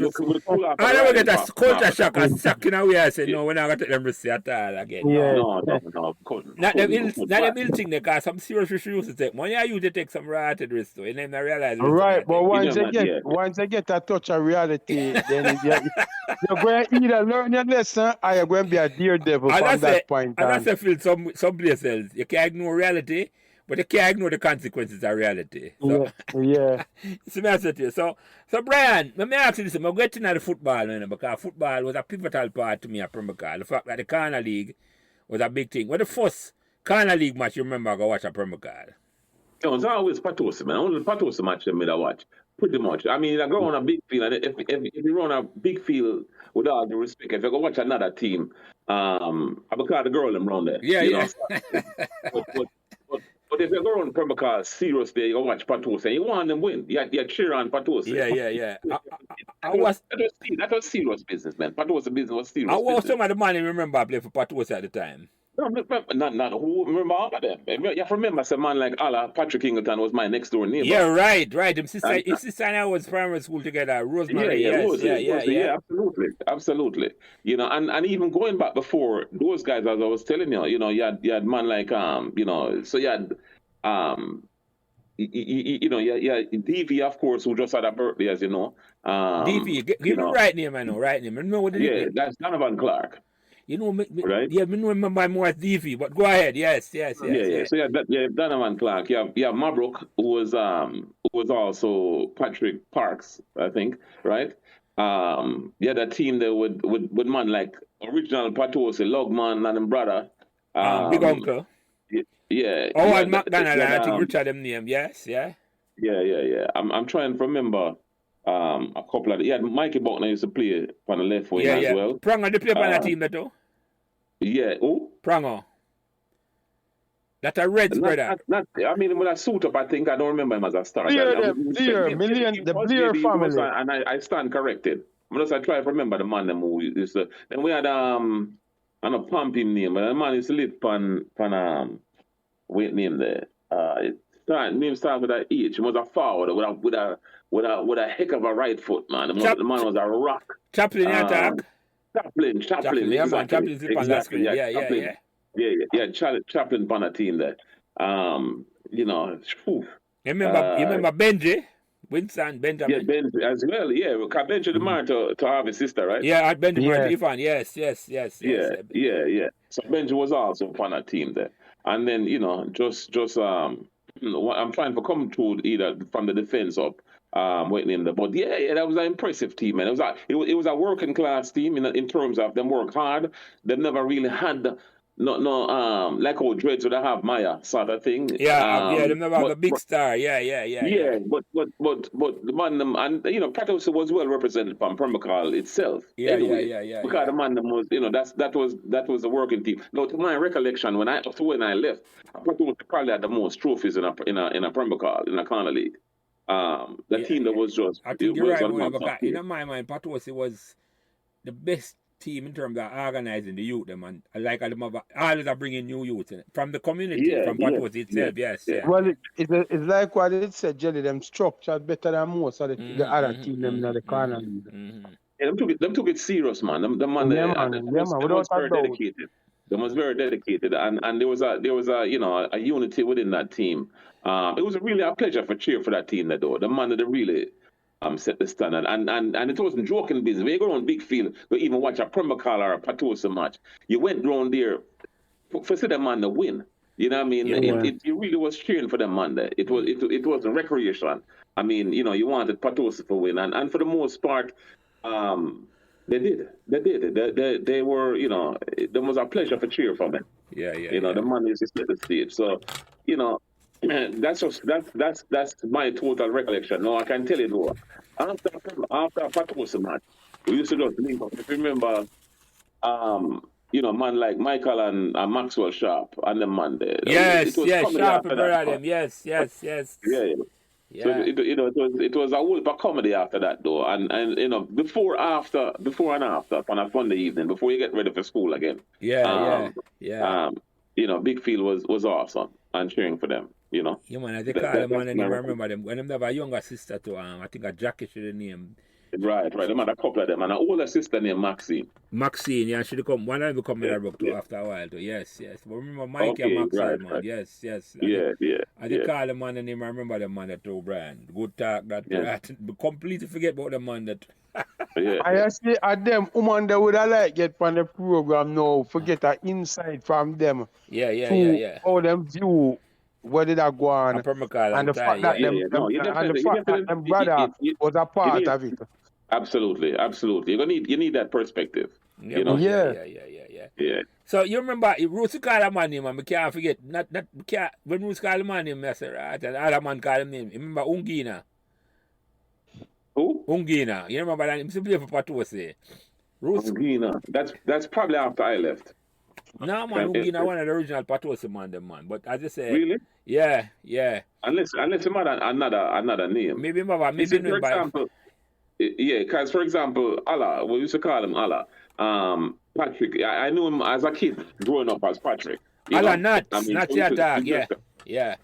I never get a culture shock and sucking away. I say, no, we're not going to take them risky at all again. No. Not them ill thing, because some serious risks you used to take. When you used to take some rated risks, though, you never realize. Right, but once you get a touch of reality, then you're going to either learn your lesson or you're going to be a daredevil from that point on. And that's a feel some place else. You can't ignore reality, but you can't ignore the consequences of reality. So, yeah. So Brian, let me ask you this. I'm getting at the football, because football was a pivotal part to me at Pembroke Hall. The fact that the Corner League was a big thing. What the first Corner League match you remember I go watch at Pembroke Hall? It was always Patosa, man. Only the Patosa match that I watch. Pretty much. I mean, I go on a big field, and if you run a big field, with all due respect, if you go watch another team, I would call the girl them around there. Yeah. But if you go on Pembroke Hall seriously, you go watch Patosa, and you want them win. You cheer on Patosa. Yeah. That was serious business, man. Patosa business was serious. I was some of the money remember I played for Patosa at the time. No, not who remember all of them. You have to remember some man like Allah, Patrick Ingleton was my next door neighbor. Yeah, right. His sister and I was primary school together. Rosemary. Yeah, absolutely. You know, and even going back before those guys, as I was telling you, you had man like so you had DV, of course, who just had a birthday, as you know. DV, give me right name, I know, right name. I know what it is. That's Donovan Clark. You know, right? Yeah, I remember more as DV, but go ahead. Yes. So Donovan Clark. Yeah, Mabrook, who was also Patrick Parks, I think, right? That team there with man like original Patosa, Logman and him brother. Big Uncle. Yeah. And McDonald, I think Richard them name. Yes. Yeah. I'm trying to remember. A couple of Mikey Buckner used to play on the left wing as well. Pranger, they play on that team, that too? Yeah, who? Pranger. That's a Reds brother. I mean, when I suit up, I think I don't remember him as a star. The Blair family. And I stand corrected. I try to remember the man who used to. Then we had I don't pump him name, but the man is lit pan wait name there. Name starts with an H. He was a forward with a heck of a right foot, man. The man was a rock. Chaplin attack. Chaplin. Yeah, man. Chaplin is on that screen. Yeah. Chaplin on a team there. You remember Benji? Winston, Benjamin. Yeah, Benji as well. Yeah, because Benji the married to Harvey's sister, right? Yeah, Benji married to Ivan. Yes. Yeah. So Benji was also on a team there. And then, just I'm trying to come to either from the defense up, waiting in there. But that was an impressive team, man. It was a working class team in terms of them work hard. They never really had like how Dreads would have Maya sort of thing. They never have a big star. Yeah. But the man and Patosa was well represented from Pembroke Hall itself. Yeah. Because the man was that was a working team. Now, to my recollection, when I left, Patosa probably had the most trophies in a Pembroke Hall in a Corner League. The team that was just. I think you're right, in my mind, Patosa was the best team in terms of organizing the youth, and like always are bringing new youth in from the community, from Patosa itself. Yes. Well, it's like what it said, Jelly. Them structured better than most of the other team them in the Corner League. Yeah, them took it serious, man. Them was very dedicated. Them was very dedicated, and there was a unity within that team. It was really a pleasure for cheer for that team, though. The man that really set the standard, and it wasn't joking business. When you go on big field, you even watch a Pembroke Hall or a Patosa match, you went round there for see the man to win. You know what I mean? It really was cheering for them man there. It was a recreation. I mean, you wanted Patosa to win, and for the most part, they did. They were, there was a pleasure for cheer for them. Yeah. The man is set the stage. So, that's my total recollection. No, I can tell you though. After Patosa match, we used to just link up. If you remember, man like Michael and Maxwell Sharp and the man there. Yes, Sharp and them. Yes. So it was a whole of comedy after that though, and before and after on a Sunday evening before you get ready for school again. Big Field was awesome and cheering for them. Yeah, man. I call them man, and I remember them when they have a younger sister too. I think a Jackie should have named. Right. Them had a couple of them, and an older sister named Maxine. Maxine, yeah, she come. One of them come in the book too after a while too. Yes. But remember Mike and Maxine, man. Right. Yes. I call them man, and I remember them man that too, Brian. Good talk. That completely forget about the man that. I see at them woman that would I like get from the program now. Forget an insight from them. Yeah. How them view where did I go on, and the fact that them brother was a part of it. Absolutely. You need that perspective. Yeah. So you remember Ruth called a man name, and I can't forget. When Ruth called a man name, I said right, and other man called him name. You remember Ungina? Who? Ungina. You remember that? He used to play for Patosi. Ungina. That's probably after I left. No, man, Ungina one of the original Patosi man. But as I say, really? Yeah. Unless you had another name. Maybe for example. Yeah, because for example, Allah, we used to call him Allah. Patrick, I knew him as a kid growing up as Patrick. Allah Nuts, Nuts your dog, yeah.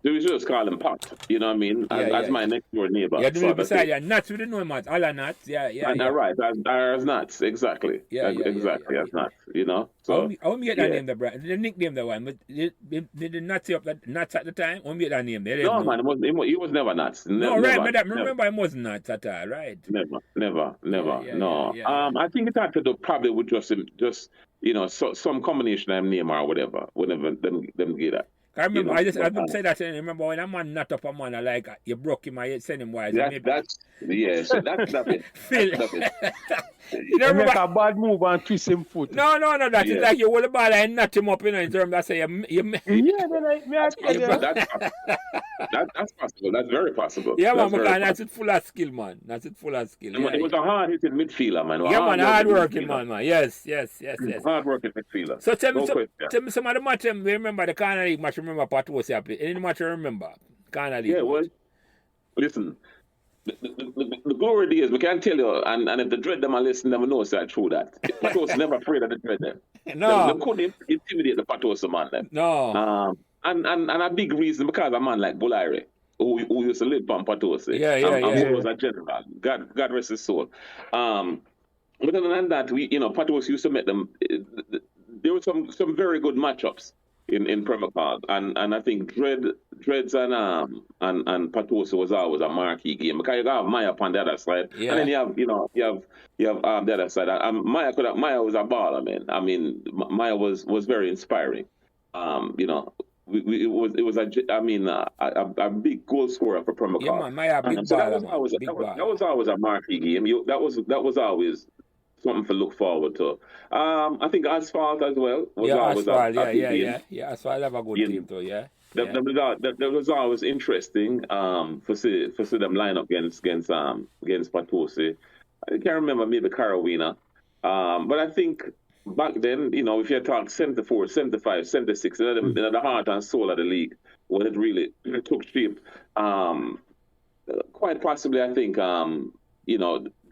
So we just call him Pat, you know what I mean? As my next door neighbor. Yeah, do it beside you. Nuts, we didn't know him as Allah Nuts, yeah. Right, as Nuts, exactly. Exactly, as Nuts, you know? So, I won't get that name, the nickname, the one, but did the Nuts up that Nuts at the time? I won't get that name. No, man, he was never Nuts. Remember, I wasn't Nuts at all, right? Never, no. I think it had to do probably with just some combination of name or whatever them get that. I remember, I just said that. I remember when a man not up a man, you broke him, I send him wise. So that's it. You know, make a bad move and twist him foot. No. That is like you hold the ball and nut him up, in terms of say that's possible. That's very possible. Yeah, man, that's it full of skill, man. It was a hard-hitting midfielder, man. Hard-working man. Yes. Hard-working midfielder. So tell me some of the match. Remember the Corner League match? Remember Patosi happy? Any match you remember? Corner League. Yeah, well, listen. The glory days, we can't tell you, and if the dread them and listen, never know so true that. Patos never afraid of the dread them. No. They couldn't intimidate the Patos man them. No. And a big reason because a man like Bulaire, who used to live on Patosi. Yeah. Who was a general. God rest his soul. But other than that, Patos used to make them. There were some very good matchups in Pembroke Hall, and I think Dreads and Patosi was always a marquee game because you have Maya on the other side, and then you have the other side. Maya was a baller, man. I mean, Maya was very inspiring. It was a big goal scorer for Pembroke Hall. Yeah, man, Maya big baller. That was always a marquee game. That was always something to look forward to. I think Asphalt as well was always a big game. Yeah, Asphalt have a good team too, yeah. That was always interesting for see them line up against Patosi. I can't remember maybe Carawina. But I think back then, if you talk 74, 75, 76, the heart and soul of the league, when it really took shape, quite possibly I think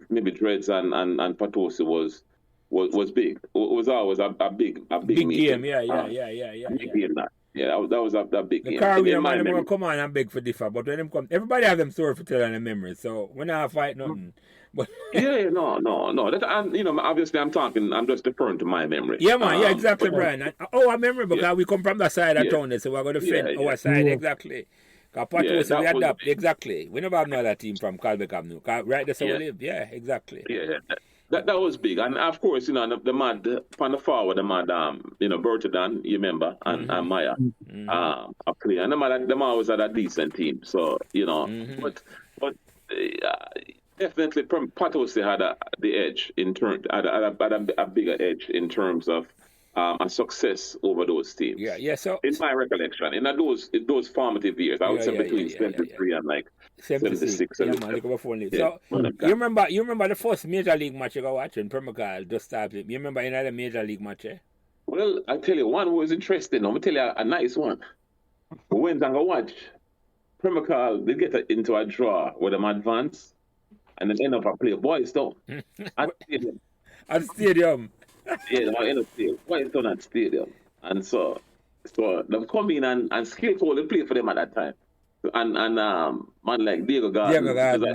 maybe Dreads and Patosi was big. It was always a big game. Yeah. Big game, that. Yeah, that was a big game. The Caribbean man, them come on and beg for differ, but when them come, everybody have them story for telling their memories. So we're not fight nothing. But no. That, obviously I'm just deferring to my memory. Yeah, man. Exactly, Brian. I remember because we come from that side of town, so we're going to defend our side exactly. Because Patosi, we adapt exactly. We never have no other team from Pembroke Avenue. Right, that's how we live. Yeah, exactly. Yeah. That was big, and of course, the mad on the forward, the mad, Bertadan, you remember, and Maya, up clear, and the mad was at a decent team. So but definitely, Patosi had the edge had a bigger edge in terms of a success over those teams. Yeah. So in my recollection, in those formative years, I would say between 73 and like 76. Yeah, man, So you remember the first major league match you got watching? Pembroke Hall just started. You remember any other major league match? Well, I tell you, one was interesting. I'm gonna tell you a nice one. We went and go watch Pembroke Hall, they get into a draw with them advance and then end up a play Boys Town at stadium. At stadium. Yeah, they end up playing Boys Town at stadium. And so they've come in and Skill Cole they play for them at that time. And man like Diego Garden.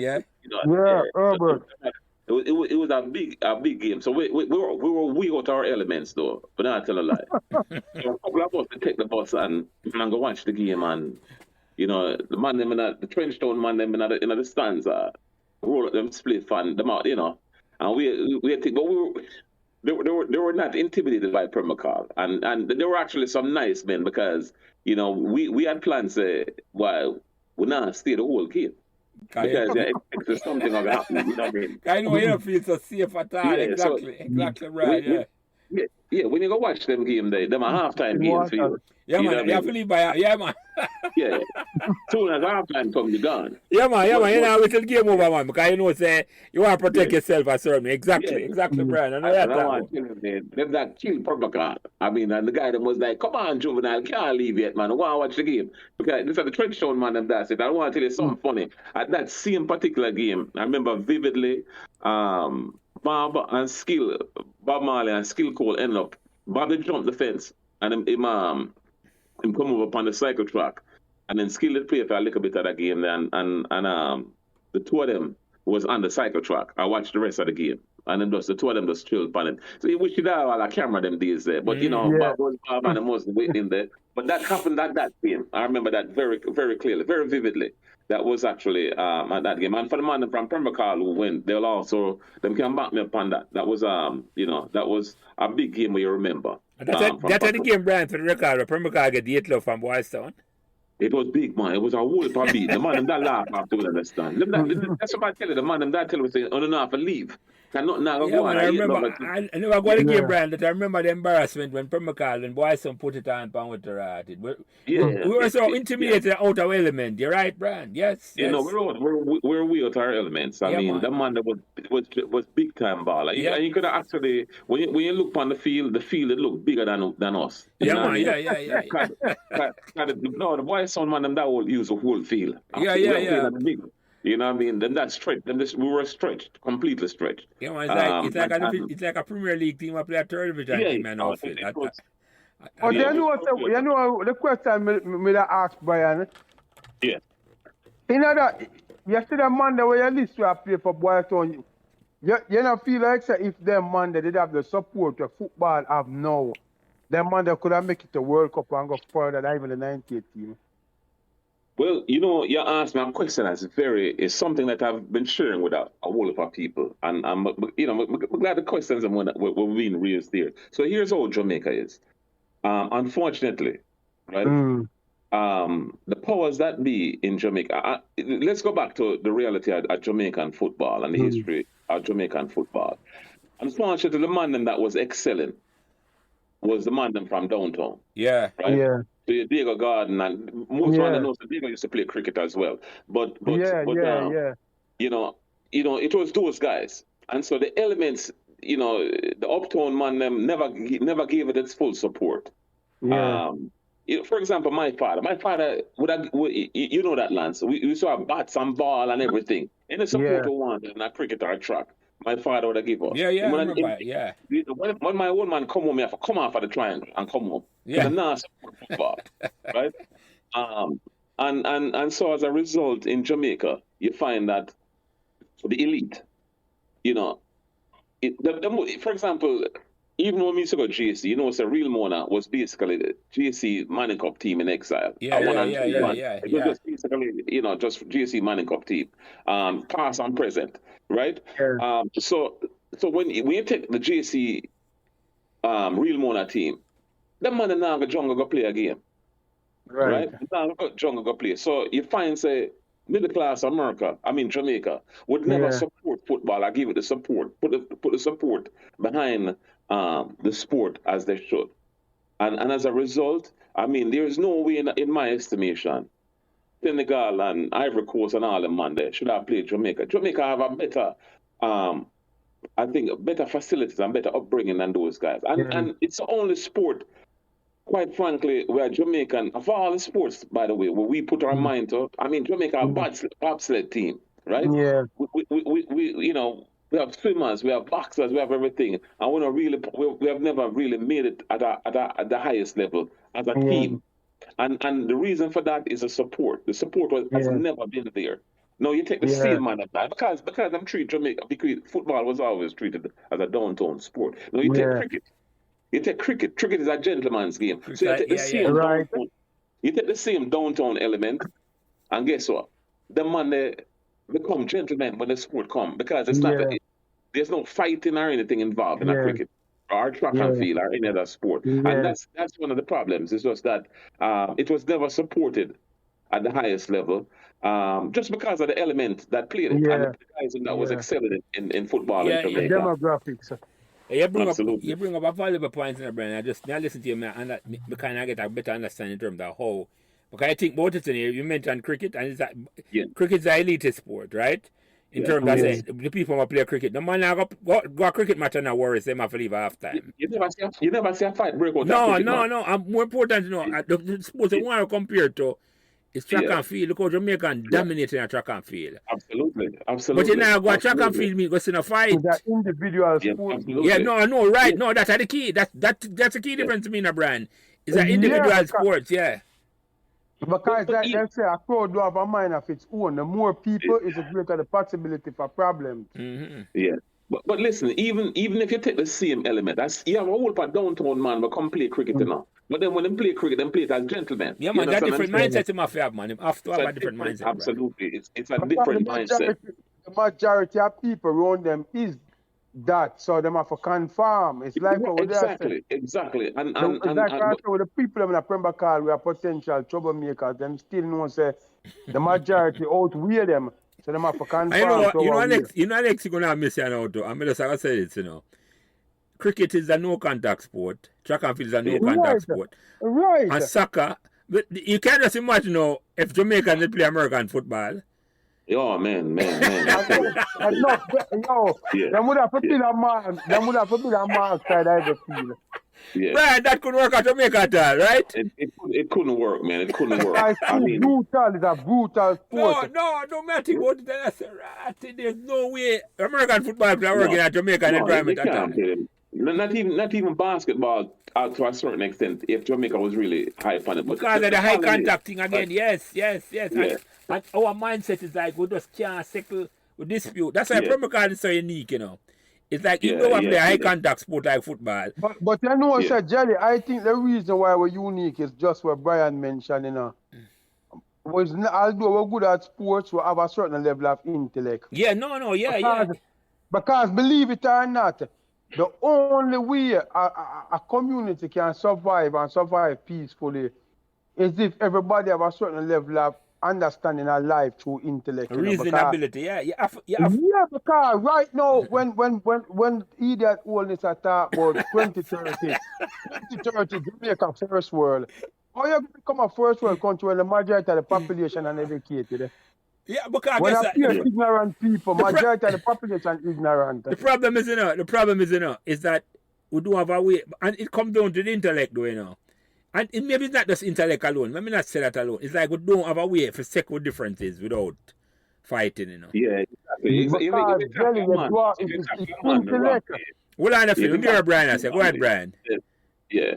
Yeah. Herbert. It was a big game. So we were way out our elements though, but not tell a lie. So a couple of us to take the bus and go watch the game, and the man them in the trench town man them in the stands roll up them split fan them out, and we think, but they were not intimidated by Pembroke Hall, and there were actually some nice men because we had plans well we not stay the whole game. Because there's something going to happen, you know what I mean? I know you don't feel so safe at all. Yeah, exactly right. When you go watch them game, them a halftime games for you. Yeah, man. You have to leave by. Yeah, man. Yeah. Soon as halftime comes, you're gone. Yeah, man. You know, wait till the game over, man. Because say you want to protect yourself as well. Exactly, Brian. I know that. I want to tell them that killed Pembroke Hall. I mean, and the guy that was like, come on, Juvenile, can't leave yet, man. I want to watch the game. Because this is the trench town, man, and that's it. I want to tell you something funny. At that same particular game, I remember vividly, Bob Marley and Skill Cole end up. Bobby jumped the fence and him come over upon the cycle track, and then Skill did play for a little bit of that game. And the two of them was on the cycle track. I watched the rest of the game, and then the two of them just chilled upon it. So you wish you had all a camera them days there, but Bob was Bob and them was waiting there. But that happened at that game. I remember that very, very clearly, very vividly. That was actually at that game. And for the man from Pembroke Hall who went, they'll also, them can back me up on that. That was, that was a big game where you remember. That's the game, Brian, for the record, where Pembroke Hall get the 8 love from Boys Town. It was big, man. It was a whole part beat. The man that laugh after we understand. That's what I tell you. The man that tell me, say, oh, no, have to leave. I remember, I never got a game, Brian, that I remember the embarrassment when Pembroke Hall and Boys Town put it on with the we were so intimidated out of element. You're right, Brian. Yes. We're way out our elements. I mean, the man that was big time baller. And you could actually, when you look on the field it looked bigger than us. Yeah. No, the Boys Town man, that will use the whole field. You know what I mean? Then that's stretched. We were stretched, completely stretched. Yeah, man, it's like a Premier League team up there, third division team, man. Outfit. But you know the question me ask Brian. Yeah. You know that yesterday Monday where you list to play for Boys Town, you don't feel like if them Monday they have the support the football have now, them Monday could have make it to World Cup and go further than even the 98 team. Well, you asked me a question is something that I've been sharing with a whole lot of people, and I'm glad the questions were being raised there. So here's how Jamaica is. Unfortunately, right? The powers that be in Jamaica. Let's go back to the reality of Jamaican football and the history of Jamaican football. Unfortunately, the man that was excelling was the man from downtown. Yeah. Right? Yeah. Diego Garden, and most one knows that Diego used to play cricket as well. But it was those guys, and so the elements, the uptown man them never gave it its full support. Yeah. For example, my father would have, that, Lance. We saw bats and ball and everything. And the support wanted in a cricket or a track. My father would have given us. Yeah. When my old man come home, I have to come off of the triangle and come home. Yeah. Now support football, right? And so as a result, in Jamaica, you find that the elite, for example, even when we used to go GC, so Real Mona was basically the GC Manning Cup team in exile. It was just basically, just GC Manning Cup team, past and present, right? Yeah. So when you take the GC Real Mona team, the man in Naga Jungle go play a game, right? Naga Jungle go play. So you find, say, middle class Jamaica would never support football. I give it the support, put the support behind the sport as they should, and as a result, there is no way in my estimation, Senegal and Ivory Coast and all them man there should have played Jamaica. Jamaica have a better, better facilities and better upbringing than those guys, and it's the only sport quite frankly, we are Jamaican. Of all the sports, by the way, where we put our mind to, I mean, Jamaica, a bobsled team, right? Yeah. We we have swimmers, we have boxers, we have everything, and we have never really made it at the highest level as a team. And the reason for that is the support. The support has never been there. No, you take the same man of that because I'm treated Jamaica, because football was always treated as a downtown sport. No, you take cricket. You take cricket. Cricket is a gentleman's game. So you take the same downtown, you take the same downtown element, and guess what? The man they become gentlemen when the sport come, because it's not there's no fighting or anything involved in a cricket or track and field or any other sport. And that's one of the problems. It's just that it was never supported at the highest level, just because of the element that played it and the guys that was excelling in football in Jamaica. Demographics. You bring up a valuable point in there, Brian. I just now listen to you, and that me kind of get a better understanding in terms of how. Because I think about it in here, you mentioned cricket, and it's that cricket's an elite sport, right? In terms of the people who play cricket. The man go a cricket match and worries them have to leave half time. You never see a fight break out. No. I'm more important to know the sports I want to compare to is track and field. Look how Jamaican dominating a track and field. Absolutely. But you now go a track and field meet, go see a fight. That individual sport. Yeah, no, right. No, that's the key. That's the key difference to me in a brand. It's an individual sports, Because like they say, a crowd do have a mind of its own. The more people, it's a greater the possibility for problems. Yeah. But listen, even if you take the same element, you have a whole part downtown man will come play cricket now. But then when they play cricket, they play it as gentlemen. Yeah, man, that different mindset in my have, man. You have to have a different mindset. Absolutely. It's a different mindset. The majority of people around them is that, so them have to conform. It's like exactly. And with the people in the Pembroke Hall, we are potential troublemakers. Them still know say the majority outweigh them, so them have to conform. Next you're gonna miss you now too. I'm just gonna say this, cricket is a no contact sport. Track and field is a no contact sport. Right. And soccer, but you can't just imagine if Jamaicans they play American football. Yo, man. Them would have to be a man. Them would have to be a man side of the field. Yeah. Right, that couldn't work at Jamaica at all, right? It couldn't work, man. It couldn't work. Brutal. It's a brutal sport. No matter what it is. There's no way American football can work in a Jamaican environment at all. Not even basketball to a certain extent, if Jamaica was really high on it. Because of the high contact thing again, yes. And our mindset is like, we just can't settle with dispute. That's why Pembroke Hall is so unique, It's like, you go up there, high contact sport like football. But sir, Jelly, I think the reason why we're unique is just what Brian mentioned, although we're good at sports, we have a certain level of intellect. Because believe it or not, the only way a community can survive and survive peacefully is if everybody have a certain level of understanding of life through intellect. Reasonability, because right now, when idiot oldness are talk about 2030, Jamaica first world, how you become a first world country when the majority of the population are educated? Yeah, because when I hear ignorant people, majority of the population ignorant. The problem is, is that we don't have a way, and it comes down to the intellect, though, And maybe it's not just intellect alone. Let me not say that alone. It's like we don't have a way for settle differences without fighting, Yeah, exactly. Hold on a few. Let me hear Brian. I say, go ahead, Brian. Yeah.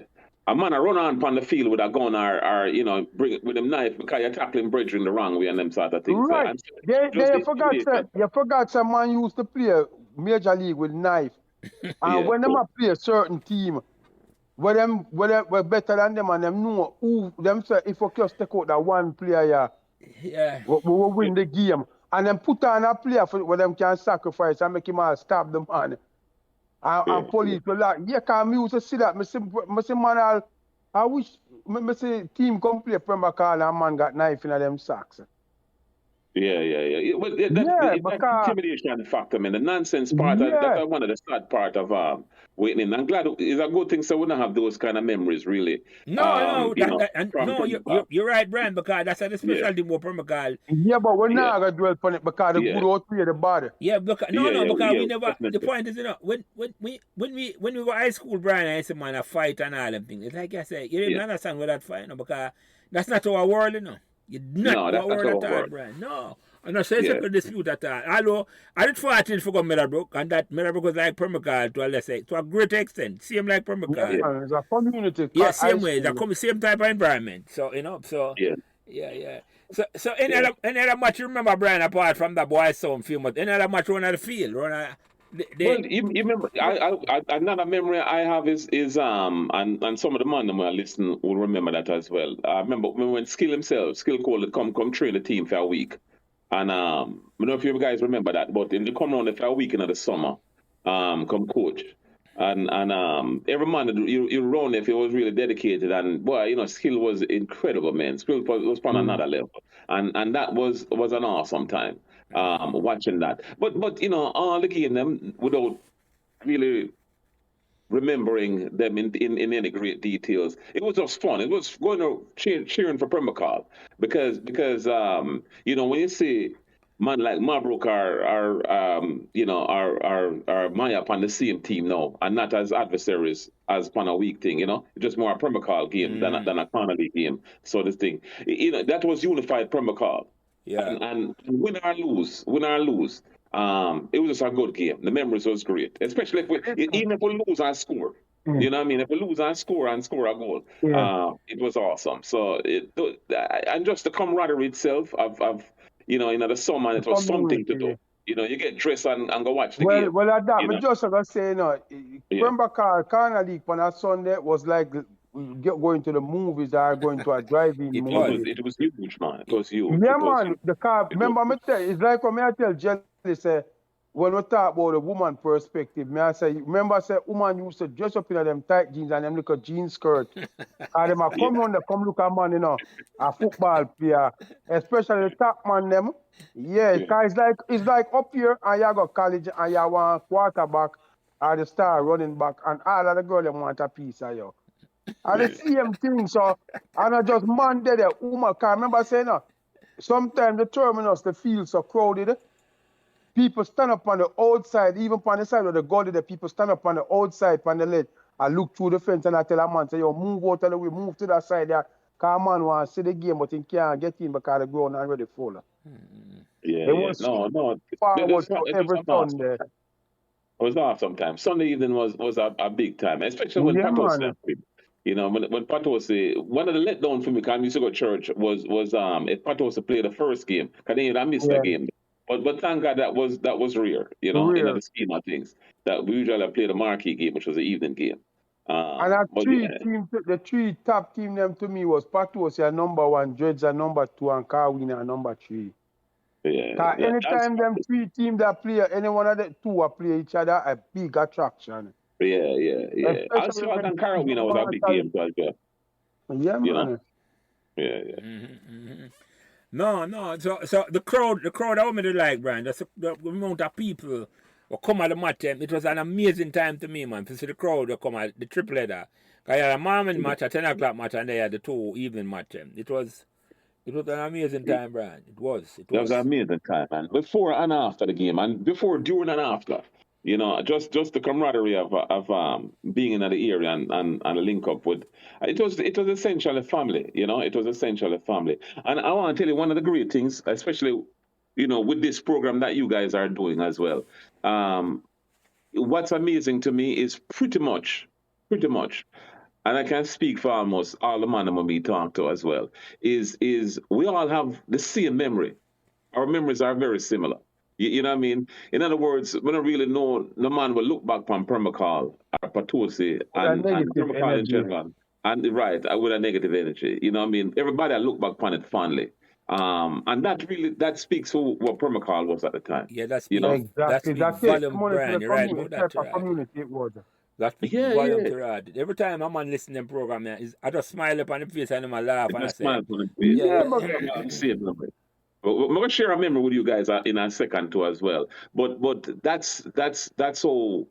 A man run on the field with a gun or bring it with a knife because you're tackling brethren the wrong way and them sort of things. Right. You forgot some man used to play Major League with knife. And when them play a certain team, we're better than them and them know who them say if we just take out that one player, we will win the game. And then put on a player where them can sacrifice and make him all stab the man. And police will like, because me used to see that. I say, man, I wish, I say, team come play Pembroke Hall and man got knife in them socks. Yeah. Well, that intimidation factor, man. The nonsense part, that's one of the sad part of waiting. I'm glad it's a good thing so we don't have those kind of memories, really. No, you're right, Brian, because that's the specialty more Pembroke. Yeah, but we're not gonna dwell upon it because the good old play the body. Yeah, because because we never. Definitely. The point is, when we were high school, Brian, I said, man, a fight and all them things. It's like I said, you didn't understand what that fight, because that's not our world, You're not our world at all, Brian. No. I'm not saying it's a dispute at all. Although I did fight in for Meadowbrook, and that Meadowbrook was like Pembroke to a great extent. Same like Pembroke. Yeah, it's a community. Yeah, same way. It's same type of environment. So yeah. So any other match you remember, Brian, apart from the boys' sound film, but any other match run at the field, well, you remember, another memory I have is and some of the man who are listening will remember that as well. I remember when Skill called to come train the team for a week. And I don't know if you guys remember that, but they come around for a week in the summer, come coach. And every man you run if he was really dedicated, and boy, Skill was incredible, man. Skill was on another level. And that was an awesome time. Watching that. But all the game them without really remembering them in any great details. It was just fun. It was going to cheering for Pembroke Hall because when you see man like Pembroke are Maya upon the same team now and not as adversaries as upon a weak thing, It's just more a Pembroke Hall game than a Connolly game. So this thing, that was unified Pembroke Hall. Yeah. And win or lose. It was just a good game. The memories was great, especially even if we lose and score. You know what I mean? If we lose and score a goal, it was awesome. So and just the camaraderie itself of in the summer, it was something to do. You get dressed and go watch the game. Well, at that, but just like I say, Pembroke Hall League on a Sunday was like going to the movies or going to a drive-in movie. It was huge, man. It was huge. Yeah, man. The car. Remember, me tell you, it's like when I tell Jelly, say when we talk about the woman perspective, me I say, remember, I say, woman used to dress up in them tight jeans and them little jean skirt, and them a come on, come look at man, a football player, especially the top man them. Yeah, because it's like up here and you go college and you want quarterback or the star running back, and all of the girls them want a piece of you. And the same thing, so, and I just man there, woman, because I remember saying, sometimes the terminus, the field so crowded, people stand up on the outside, even on the side of the goal, the people stand up on the outside, on the ledge, and look through the fence, and I tell a man, say, move out of the way, move to that side there, because a man wants to see the game, but he can't get in because the ground is already full. No. It was off sometimes. Sunday evening was a big time, especially when Pato said, when Pato say, one of the letdown for me, because I used to go to church, was if Pato to play the first game, because I missed the game. But thank God that was rare, in the scheme of things. That we usually play the marquee game, which was the evening game. And the three top team them to me was Patos number 1, Dredge number 2, and Carwin number 3. Anytime them three teams that play, any one of the two play each other, a big attraction. Yeah. Also, I think Carwin was a big game, Yeah, man. No. So the crowd I want me to like, Brian. The amount of people who come at the match. It was an amazing time to me, man. To see the crowd who come at the triple header. I had a morning match, a 10 o'clock match, and they had the 2 evening match. It was an amazing time, Brian. It was. That was an amazing time, man. Before and after the game, and before, during, and after. Just the camaraderie of being in the area and a link up with it was essentially family, it was essentially family. And I want to tell you one of the great things, especially with this program that you guys are doing as well. What's amazing to me is pretty much, and I can speak for almost all the men we talk to as well, is we all have the same memory. Our memories are very similar. You know what I mean? In other words, we don't really know the man will look back on Pembroke Hall, Patosi, and Pembroke Hall in general. And with a negative energy. You know what I mean? Everybody look back on it fondly. And that speaks for what Pembroke Hall was at the time. Yeah, that's exactly. That's volume brand. You're right about that. Community it was. That's volume to rad. Every time I'm on listening to the program, I just smile up on the face and I laugh and I say, smile on the face. We're gonna share a memory with you guys in a second too as well. But that's how that's how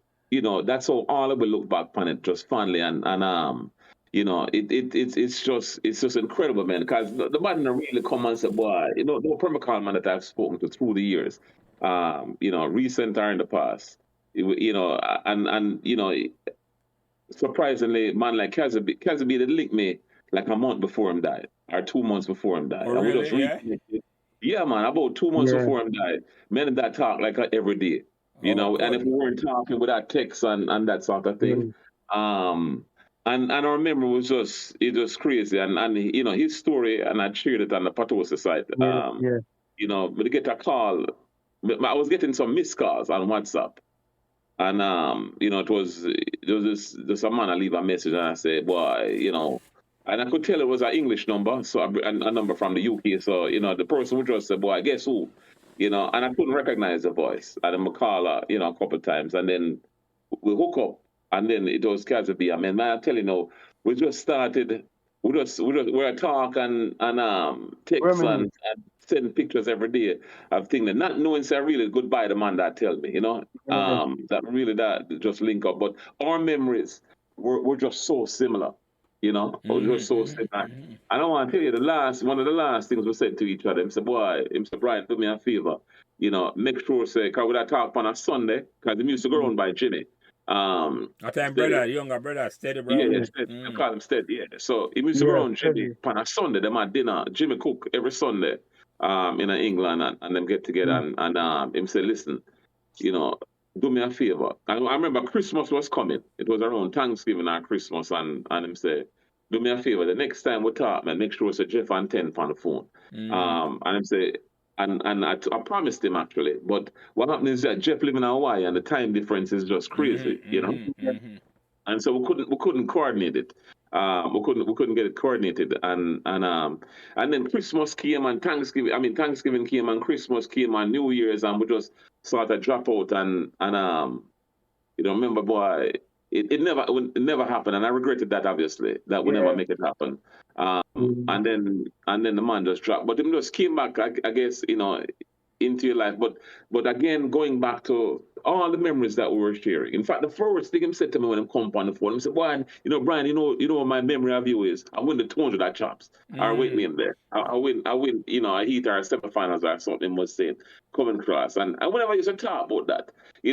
all of we look back on it just fondly and it's just incredible, man. Because the man really come and say, boy, the Premier Call man that I've spoken to through the years, recent or in the past, surprisingly, man like Kazzaby did link me like a month before him died, or 2 months before him died. Oh, and really? we just reconnected. Yeah, man, about 2 months before him died. Men that talk like every day, and if we weren't talking with that text and that sort of thing. And I remember it was just crazy. And his story, and I shared it on the Patosa site. But to get a call, I was getting some missed calls on WhatsApp. And it was this a man I leave a message and I said, boy, and I could tell it was an English number, so a number from the UK. So the person would just say, boy, guess who? And I couldn't recognize the voice. And I'm call her, a couple of times, and then we hook up, and then it was Kazzaby. I mean, man, I tell you, we just started. We're talk and text and send pictures every day of things, not knowing say really goodbye the man that tell me, that really that just link up. But our memories were just so similar, we're just so similar. I don't want to tell you one of the last things we said to each other. He said, boy, Brian, do me a favor, make sure say, because we talk on a Sunday, because the music go on by Jimmy. At time brother, younger brother, steady brother. Yeah, steady. I call him steady, yeah. So he used to go on Jimmy on a Sunday, them at dinner. Jimmy cook every Sunday in England and them get together and him say, listen, do me a favor. And I remember Christmas was coming. It was around Thanksgiving or Christmas and him say, do me a favor. The next time we talk, man, make sure it's a Jeff and 10 on the phone. And him say, and I promised him actually, but what happened is that Jeff living in Hawaii and the time difference is just crazy, and so we couldn't coordinate it. We couldn't get it coordinated, and then Christmas came and Thanksgiving came and Christmas came and New Year's, and we just sort of drop out and remember, boy, it never happened, and I regretted that obviously that we never make it happen. And then the man just dropped, but him just came back, I guess, into your life. But again, going back to all the memories that we were sharing. In fact, the first thing he said to me when he come on the phone, he said, "Boy, Brian, what my memory of you is? I win the 200 chops. I win in there. I win. I hit our semifinals or something was saying coming across. And whenever I used to talk about that, I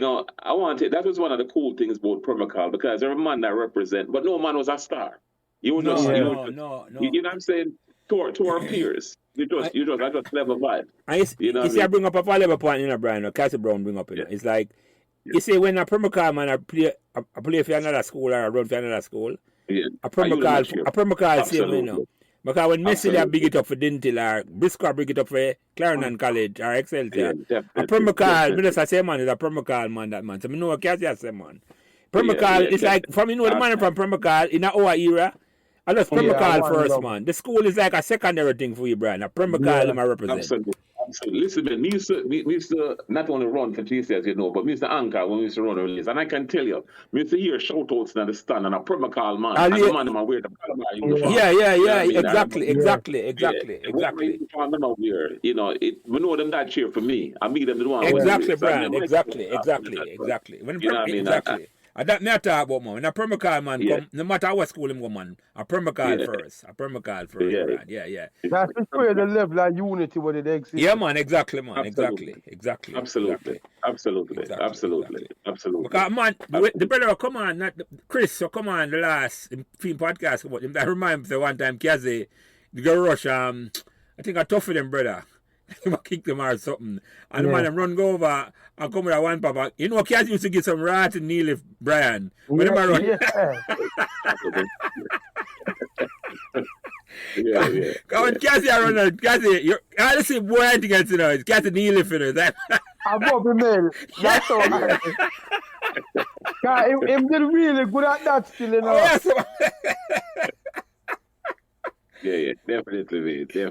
wanted that was one of the cool things about Pembroke Hall because every man that represent, but no man was a star. You know what I'm saying? To our peers. I just never vibe. You see, I bring up a valuable point, Brian, or Cassie Brown bring up, It's like, you see, when a Pembroke Hall man I play for another school or I run for another school, a Pembroke Hall same, because when Messi they big it up for Dental or Briscoe big it up for Clarendon College or Excelsior, a Pembroke Hall, I say man is a Pembroke Hall man that man. So I know Cassie I say man. Pembroke Hall is like, from the man from Pembroke Hall in our era, I just Pembroke Hall first, man. The school is like a secondary thing for you, Brian. A Pembroke Hall I represent. Absolutely. Listen, man, we used to not only run for GC, as you know, but we used to anchor when we used to run a release. And I can tell you, we used to hear shout-outs in the stand and a Pembroke Hall man. And the man in my wear the uniform. Exactly. We know them that cheer for me. I meet them the one. Exactly, Brian. Exactly. When exactly. That me I talk about, man. When a Pembroke Hall man come, no matter what school him go, man, a Pembroke Hall first. Man. Yeah. That's the way the level of unity where it exists. Yeah, man, exactly, man. Exactly. Absolutely. Because, man, the brother come on, not Chris, so come on, the last film podcast about him. That reminds me one time, Kazi, the girl rush, I think I tough for them, brother. I kick them or something. And the man run go over and come with a one papa. Kazi used to get some rat and knee lift, Brian. When him run. Come on, Kazi run. Kazi, I see boy I think it's Kazi knee lift for that. I'm Bobby Mill. That's all right. Him did really good at that still, Yes. Yeah, definitely. Yeah,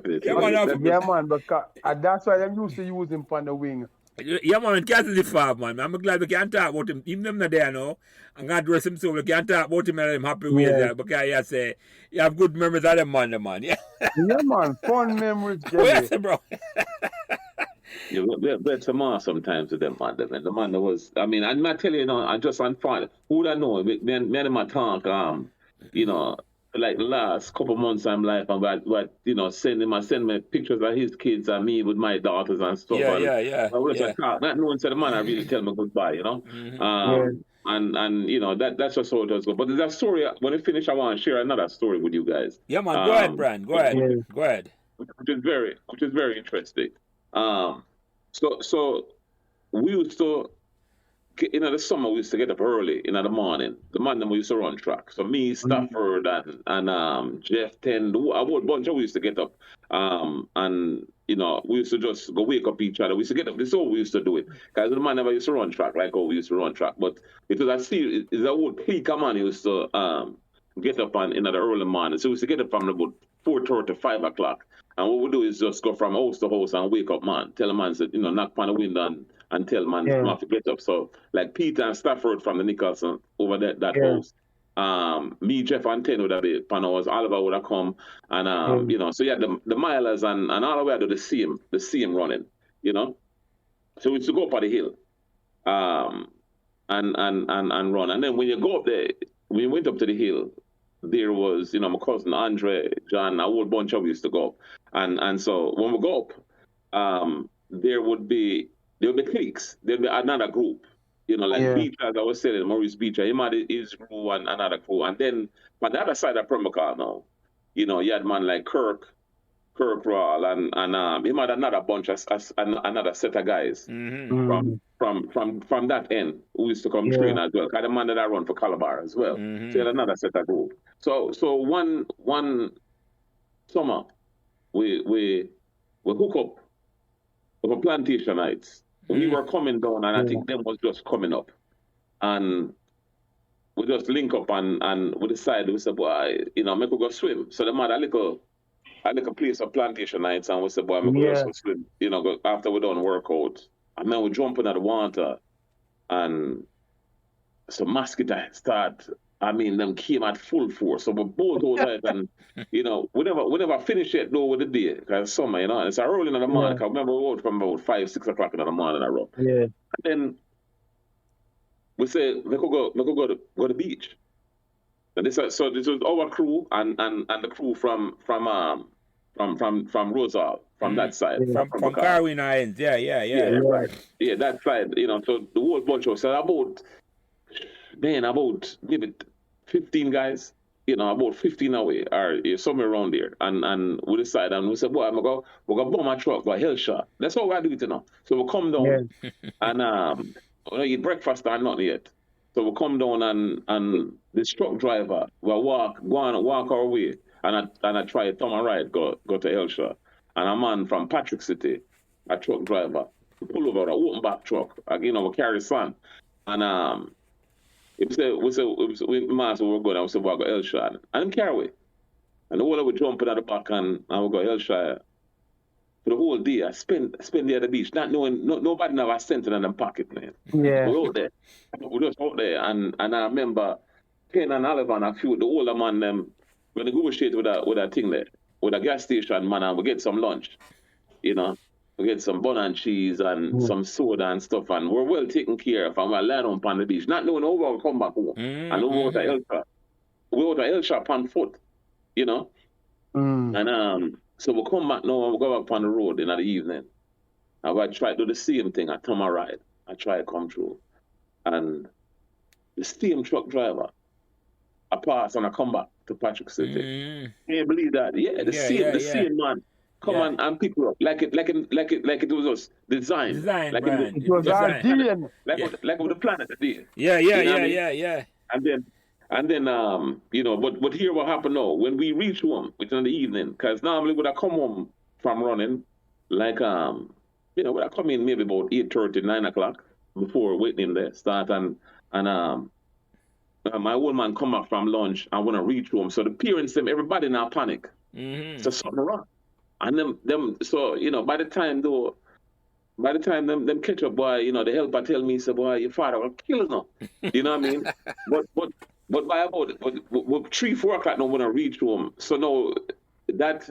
man, because that's why they used to use him on the wing. Yeah, man, can't see the farm, man. I'm glad we can't talk about him. Even them not there now. I'm going to dress him so we can't talk about him and I'm happy with that. Because you say, you have good memories of them, man. Yeah, yeah, man. Fun memories, what Jelly. you say, bro? Yeah, but some more sometimes with them, man. The man that was, I mean, I'm not telling you, I just on fun. Who would I know? Me and my talk, you know, like the last couple months of my life, and what you know, send me pictures of his kids and me with my daughters and stuff. Yeah. I was talk, not knowing to the man, I really tell me goodbye, you know. And you know that's just how it does go. But there's a story. When I finish, I want to share another story with you guys. Yeah, man. Go ahead, Brian. Go ahead. Which is very interesting. So we used to, in the summer, we used to get up early in the morning. The man we used to run track. So me, Stafford, and Jeff Ten, a whole bunch of we used to get up. And you know, we used to just go wake up each other. We used to get up. This is how we used to do it. Because the man never used to run track like how we used to run track. But it was a whole peak of man used to get up in the early morning. So we used to get up from about 4:30 to 5 o'clock. And what we do is just go from house to house and wake up man. Tell a man, you know, knock on the window and tell man not to get up. So like Peter and Stafford from the Nicholson over that house. Me, Jeff, and Ten would have been Panos, Oliver would have come, and you know, so yeah, the milers and all the way to the same running, you know. So we used to go up on the hill, and run. And then when you go up there, when you went up to the hill, there was, you know, my cousin Andre, John, a whole bunch of us used to go up. And so when we go up, there would be cliques. There'd be another group. You know, like Beach, as I was saying, Maurice Beecher, he had his crew and another crew. And then on the other side of Pembroke Hall now, you know, you had man like Kirk Rawl, and he had another bunch of another set of guys from that end who used to come train as well. Kind of man that I run for Calabar as well. So you had another set of group. So one summer we hook up for plantation nights. We were coming down, and I think them was just coming up, and we just link up and we decided, we said, boy, you know, make we go swim. So the man a little place of plantation nights, and we said, boy, make we go swim. You know, after we done workout, and then we jump in the water, and so mosquitoes start. I mean, them came at full force. So we both hold it, and you know, we never finish it though with the day because summer, you know, and it's early in the morning. I remember we went from about 5-6 o'clock in the morning. I run. And then we said, we could go to the beach. And this was our crew and the crew from Rosal, from that side. From Carwin Islands, right. Yeah, that side, you know, so the whole bunch of us, about maybe 15 guys, you know, about 15 away, or somewhere around there. And we decided, and we said, boy, we're going to bomb a truck, go hell shot. That's how we do it, you know. So we come down and we don't eat breakfast or nothing yet. So we come down and this truck driver will walk our way, and I try to turn my right, go to Elsha. And a man from Patrick City, a truck driver, pull over a open back truck, you know, we carry son. And we said, we were going, I said, we'll go Elsha. And him carry away. And the whole of we jump in at the back and we'll go Elsha. For the whole day, I spend there at the beach, not knowing, nobody never sent it in their pocket, man. Yeah. We're out there. We're just out there. And I remember Ken and Oliver and a few, the older man, them, when they go straight with a thing there, with a gas station, man, and we get some lunch, you know. We get some bun and cheese and some soda and stuff, and we're well taken care of, and we're lying on the beach, not knowing how we'll come back home. And we're out at Elsha on foot, you know. And so we come back now and we go back on the road in the evening. And I try to do the same thing. I turn my ride. I try to come through. And the same truck driver, I pass and I come back to Patrick City. Can you believe that? Yeah, the same man. Come on and pick her up like it was us designed. Like it was our DNA. Like with the planet today. Yeah. And then you know, but here what happened now when we reach home within the evening, because normally when I come home from running, like you know, when I come in maybe about 8:30, 9 o'clock before waiting there start and my old man come back from lunch and want to reach home. So the parents them everybody now panic. So something wrong. And them so you know, by the time though by the time them catch up, boy, you know, the helper tell me, say, boy, your father will kill you now. You know what I mean? But by about 3-4 o'clock now when I reach home. So now that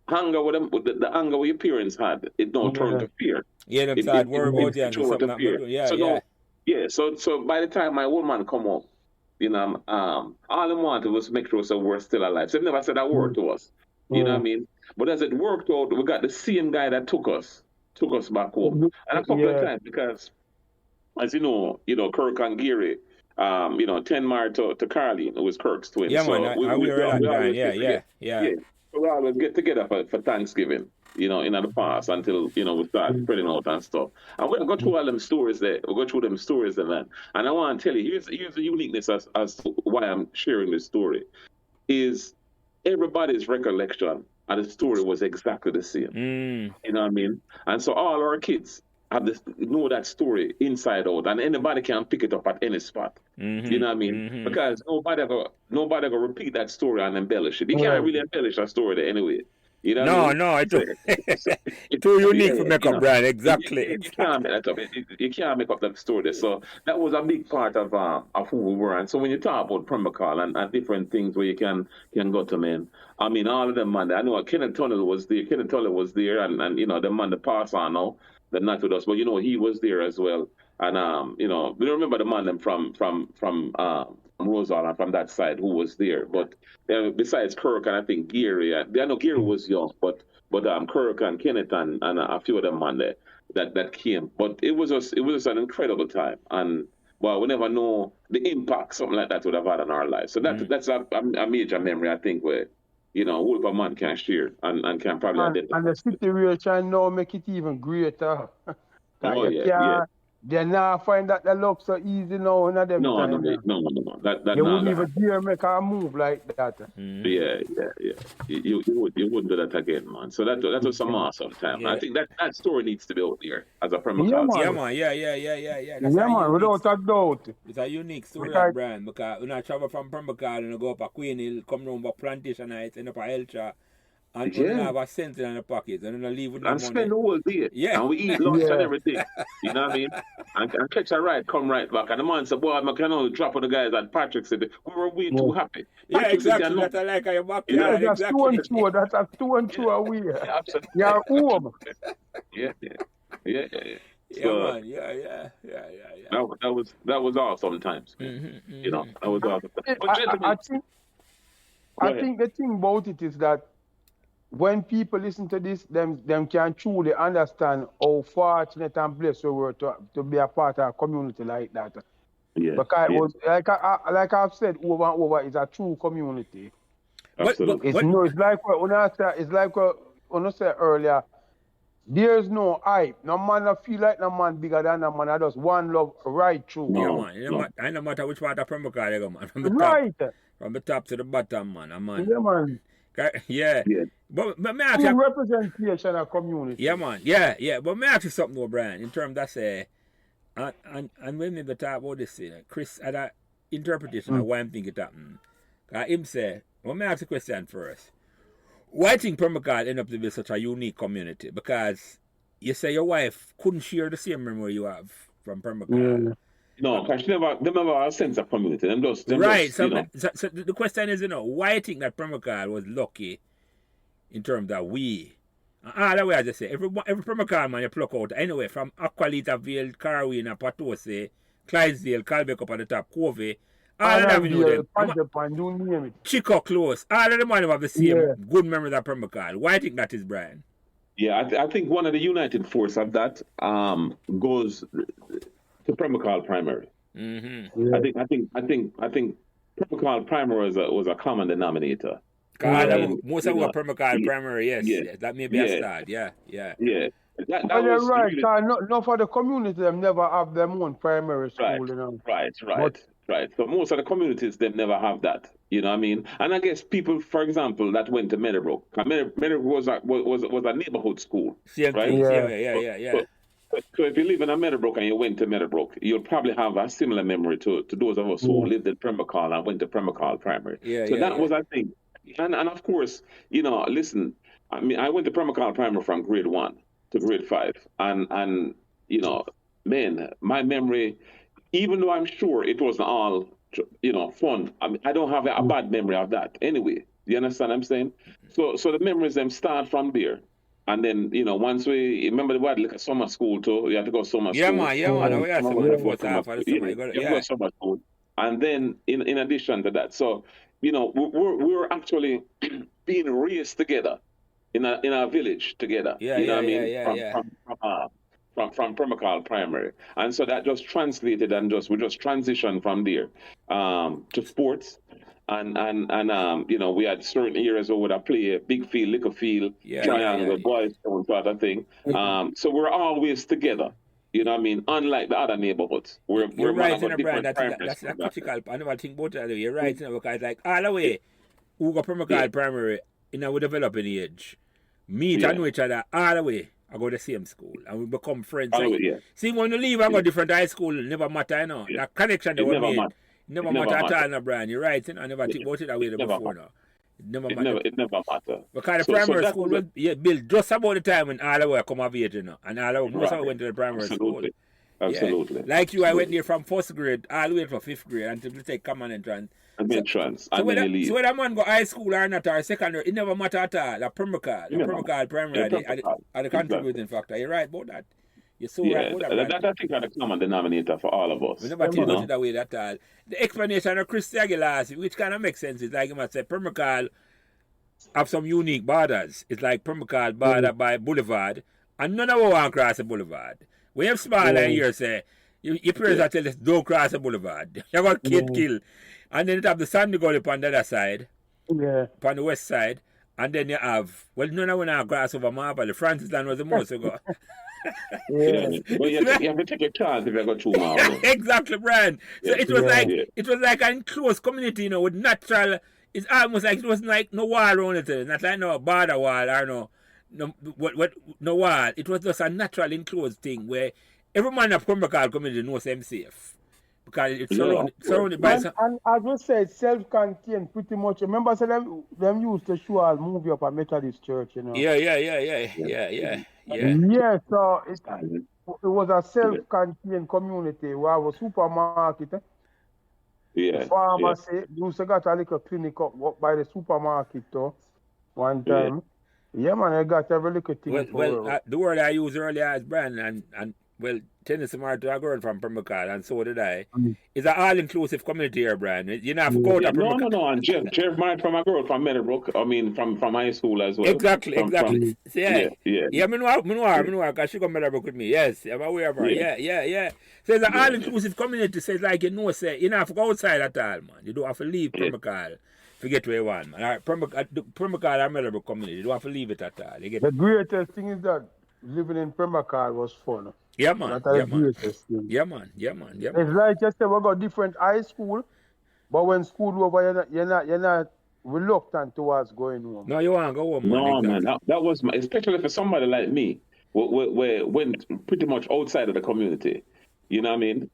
hunger with them, the anger with your parents had, it now turned to fear. Yeah, them start worry about you and something to fear. So by the time my old man come home, you know, all they wanted was make sure so we're still alive. So they never said a word to us. You know what I mean? But as it worked out, we got the same guy that took us back home. And a couple of times, because as you know, Kirk and Gary, 10 mile to Carleen, who was Kirk's twin. Yeah, so man, we So we always get together for Thanksgiving, in the past until, we start spreading out and stuff. And we'll go through all them stories there. We'll go through them stories and that. And I want to tell you, here's the uniqueness as to why I'm sharing this story, is everybody's recollection and the story was exactly the same. You know what I mean? And so all our kids know that story inside out, and anybody can pick it up at any spot. You know what I mean? Because nobody gonna repeat that story and embellish it. You can't really embellish that story there anyway. You know what I mean? No, it's too unique for make up, Brian. Exactly. You can't make that up. You can't make up that story there. So that was a big part of who we were. And so when you talk about Pembroke Hall and different things where you can go to, man, I mean, all of them, man. I know Kenneth Tunnell was there. And the man that passed on now, they're not with us, but he was there as well. And we don't remember the man from Rosal and from that side who was there. But besides Kirk and I think Gary, I know Gary was young, but Kirk and Kenneth and a few of them man there that came. But it was just an incredible time, and we never know the impact something like that would have had on our lives. So that's a major memory, I think, where what a man can share and can probably identify. And the situation now make it even greater. They now find that the look so easy now in them No. That you wouldn't even dare make a move like that. Yeah. You wouldn't do that again, man. So that was some awesome time. I think that story needs to be out there as a Pembroke Hall. Yeah, man. Without a doubt. It's a unique story, Brian, because when I travel from Pembroke Hall and go up a Queen Hill, come down by Plantation Heights, end up at Elcha, and we have a cent in the pocket, and then leave with no money. And spend the whole day. Yeah. And we eat lunch and everything. You know what I mean? And catch a ride, come right back. And the man said, boy, I can only drop on the guys. And Patrick said, we were way too happy. Yeah, exactly. That's I like your back. Yeah, that's exactly. 2 and 2. That's a 2 and 2 away. Absolutely. You're home. Yeah. So, yeah. That was awesome times. That was awesome. But I think the thing about it is that when people listen to this, them can truly understand how fortunate and blessed we were to be a part of a community like that. Yeah. Because it was like I've said over and over, it's a true community. Absolutely. It's like what I said earlier. There's no hype. No man feel like no man bigger than no man. I just one love right through. I no matter which part of Pembroke Hall you go, man. From the top to the bottom, man. Yeah, man. Yeah. But me ask you representation of community. Yeah, man. Yeah. But me ask you something, though, Brian, in terms that say, and when we talk about this, Chris had an interpretation of why I'm thinking it happened. Him say, well, me ask the question first. Why think Pembroke Hall end up to be such a unique community? Because you say your wife couldn't share the same memory you have from Pembroke Hall. No, because they never have a sense of community. So the question is, why I think that Pembroke Hall was lucky in terms that that way I just say, every Pembroke Hall man you pluck out, anyway, from Aqualita Vale, Carwin, Patose, Clydesdale, Calbeck up at the top, Covey, all of them know them. Chico Close, all of them have the same good memories of Pembroke Hall. Why I think that is, Brian? Yeah, I think one of the united force of that goes to Pembroke Hall Primary. Mm-hmm. I think Pembroke Hall Primary was a common denominator. Most of our Pembroke Hall Primary, yes, that may be a start. Yeah. That you're right. No, for the community, them never have their own primary school. Right. So most of the communities, they never have that. You know what I mean? And I guess people, for example, that went to Meadowbrook. Meadowbrook was a neighborhood school. Same right? Thing. Yeah. So if you live in a Meadowbrook and you went to Meadowbrook, you'll probably have a similar memory to those of us who lived in Pembroke Hall and went to Pembroke Hall Primary. That was, I think, and of course, listen, I mean, I went to Pembroke Hall Primary from grade 1. to grade 5. And you know, man, my memory, even though I'm sure it wasn't all, you know, fun, I mean, I don't have a bad memory of that anyway. You understand what I'm saying? So the memories them start from there. And then, you know, once we remember we had like a summer school too. You have to go summer school. Man. We have summer the first half of the summer. You have to go summer school. And then in addition to that, so you know, we're actually being raised together in our village together. You know what I mean? From Pembroke Hall Primary. And so that just translated and we just transitioned from there to sports. And you know, we had certain areas where we'd play big field, little field, triangle, boys, sort of thing. So we're always together. You know what I mean? Unlike the other neighborhoods. We're right in a brand. That's critical. I never think about it. You're right, you know, because like all the way, who go Pembroke Hall Primary in our developing age, meet and know each other all the way. I go to the same school and we become friends. See, when you leave and go different high school, it never matter, you know. That connection they were made. Never matter at all, no, Brian. You're right. I never think about it that way before now. It never matter. Because the primary school was built just about the time when all the way come of age, you know. And all the way, most of us went to the primary school. Absolutely. Like you, I went there from 1st grade all the way to 5th grade until we take common entrance. So whether a man go high school or not or secondary, it never matter at all. The Pembroke Hall primary are the contributing factor. You're right about that. You're so right about that. I think that's the common denominator for all of us. We never think about it that way at all. The explanation of Chris Aguilar, which kind of makes sense, is like you must say Pembroke Hall have some unique borders. It's like Pembroke Hall border by Boulevard, and none of us want to cross the Boulevard. When you have small line here, say, your parents are telling us, don't cross the Boulevard. You got kid kill. And then you have the Sandy Gully upon the other side, upon the west side, and then you have, well, none of us want to cross over Marble. The Francis Land was the most you go. But you have to take a chance if you go 2 miles. Exactly, Brian. So it was like an enclosed community, you know, with natural. It's almost like it was like no wall around it. Not like no border wall or no wall. It was just a natural enclosed thing where every man of Pembroke Hall community knows them safe. Because it's surrounded by some... And as we said, self-contained pretty much. Remember, so them used to show a movie up at Methodist Church, you know. Yeah. Yeah, so it was a self-contained community where was supermarket. The pharmacy used to got a little clinic up by the supermarket though, one time. Yeah, man, I got every little thing. The word I used earlier is brand and well, Tennessee married to a girl from Pembroke Hall, and so did I. It's an all-inclusive community here, Brian. You know, have to go to Pembroke Hall. No, and Jeff married from a girl from Meadowbrook. I mean, from high school as well. Exactly. Yeah, I know, because she got Meadowbrook with me. Yes, I'm aware of her. Yeah. So it's an all-inclusive community. So it's like, you know, say, you don't have to go outside at all, man. You don't have to leave Pembroke Hall. Forget where you want, man. All right, Pembroke Hall and Meadowbrook community. You don't have to leave it at all. The greatest thing is that living in Pembroke Hall was fun. Yeah, man. Yeah, man. It's like just we got different high school, but when school over, you're not reluctant towards going home. No, you want to go home. No, man. That was especially for somebody like me, where went pretty much outside of the community. You know what I mean?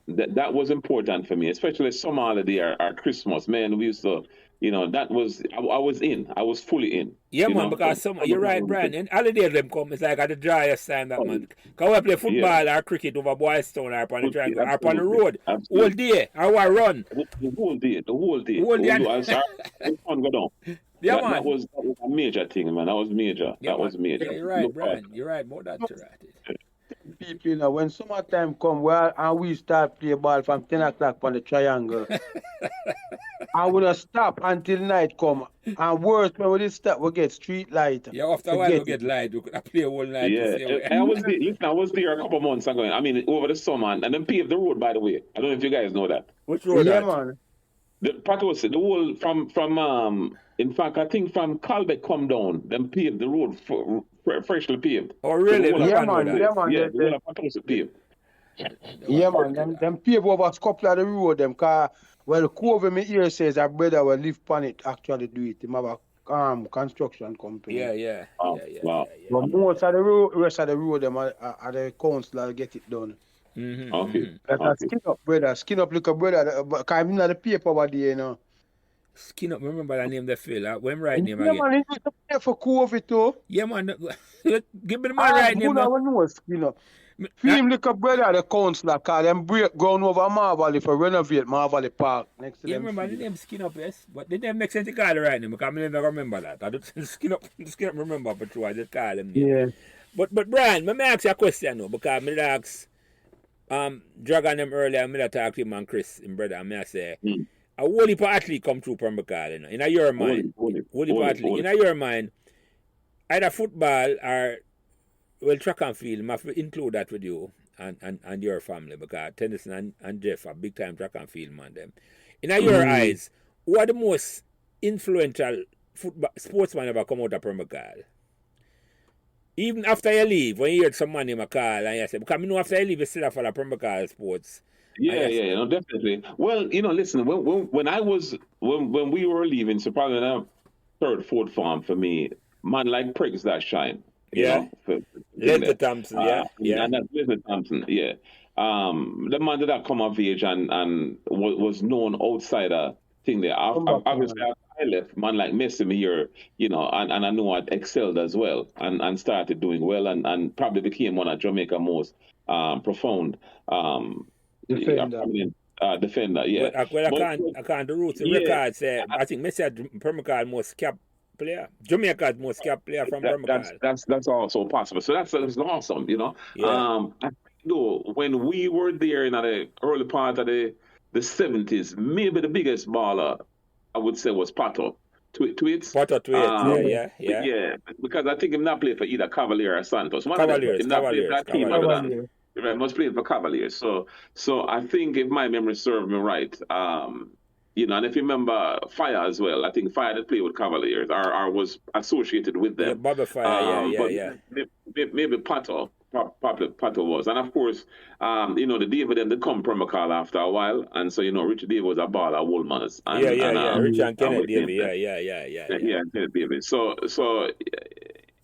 That was important for me, especially summer holiday or Christmas. Man, we used to. You know, that was, I was fully in. Yeah, man, because you're right, Brian. And holidays them come, it's like at the driest time that month. Because we play football or cricket over Boys Town or upon the triangle or upon the road. All day, or I run. The whole day. Yeah, man. That was a major thing, man. That was major. Yeah, that was major. Yeah, you're right, Brian. You're right about that, right. People, you know, when summertime come, and we start play ball from 10 o'clock on the triangle. I will stop until night come. And worse, when we stop, we get street light. Yeah, after a while we get light. We could play all night. Yeah, I was there a couple of months ago. I mean, over the summer, and then paved the road, by the way. I don't know if you guys know that. Which road? Yeah, man. The whole from in fact, I think from Calbeck come down, then paved the road freshly paved. Oh, really? Yeah, man. The whole paved. Yeah, man. Them pave over a couple of the road, them car. Well, Cove me here says our brother will live on it, actually do it. He have a construction company. Yeah. Wow. But most of the rest of the road, them are the council get it done. Okay. Skin up, brother. Skin up, look, brother. Because I'm not the paper over there, you know. Skin up, remember that name, the Phil. When right name Yeah, again? man, he used to play for COVID too. Yeah, man. Give me the man right name. I know Skin up. Film like a brother, the councillor, call them break ground over Marvally for renovate Marvally Park next to Yeah, them. remember the name Skin Up, yes. But the name makes sense to call the right name because I never remember that. I don't Skin Up remember for true. I just call him name. Yeah. But Brian, let me ask you a question now because I asked Dragon them earlier, I talk to him and Chris, him brother, and I say, a whole heap of athlete come through Pembroke Hall, you know. In your mind, whole heap of athlete. In your mind, either football or track and field, I have to include that with you and your family because Tennyson and Jeff are big time track and field man them. In your eyes, who are the most influential sportsman ever come out of Pembroke Hall? Even after you leave, when you heard some man in a call and you say, because I know after you leave, you still have to follow Pembroke Hall sports. Yeah, no, definitely. Well, listen, when we were leaving, so probably in our third, fourth farm for me, man like Priggs that shine. Leslie Thompson, And that's Leslie Thompson, yeah. The man that come of age and was known outsider thing there. Obviously, I left, man like Messi here, and I know I excelled as well and started doing well and probably became one of Jamaica's most profound defender, yeah. I can't the roots. The record say I think Messi had Pembroke Hall most cap player. Jamaica's most cap player from Pembroke Hall. That's also possible. So that's awesome, Yeah. When we were there in the early part of the 70s, maybe the biggest baller I would say was Pato Tweets. Pato Tweets, yeah. Yeah, because I think him not play for either Cavalier or Santos. Cavaliers. He must play for Cavaliers. So I think if my memory serves me right, and if you remember Fire as well, I think Fire that played with Cavaliers or was associated with them. Yeah, Bobby Fire, Maybe Pato was. And of course, the David and the come Pembroke Hall after a while. And so, Richard David was a baller at Woolman's. Richard and Kenneth David, Yeah, Kenneth David. So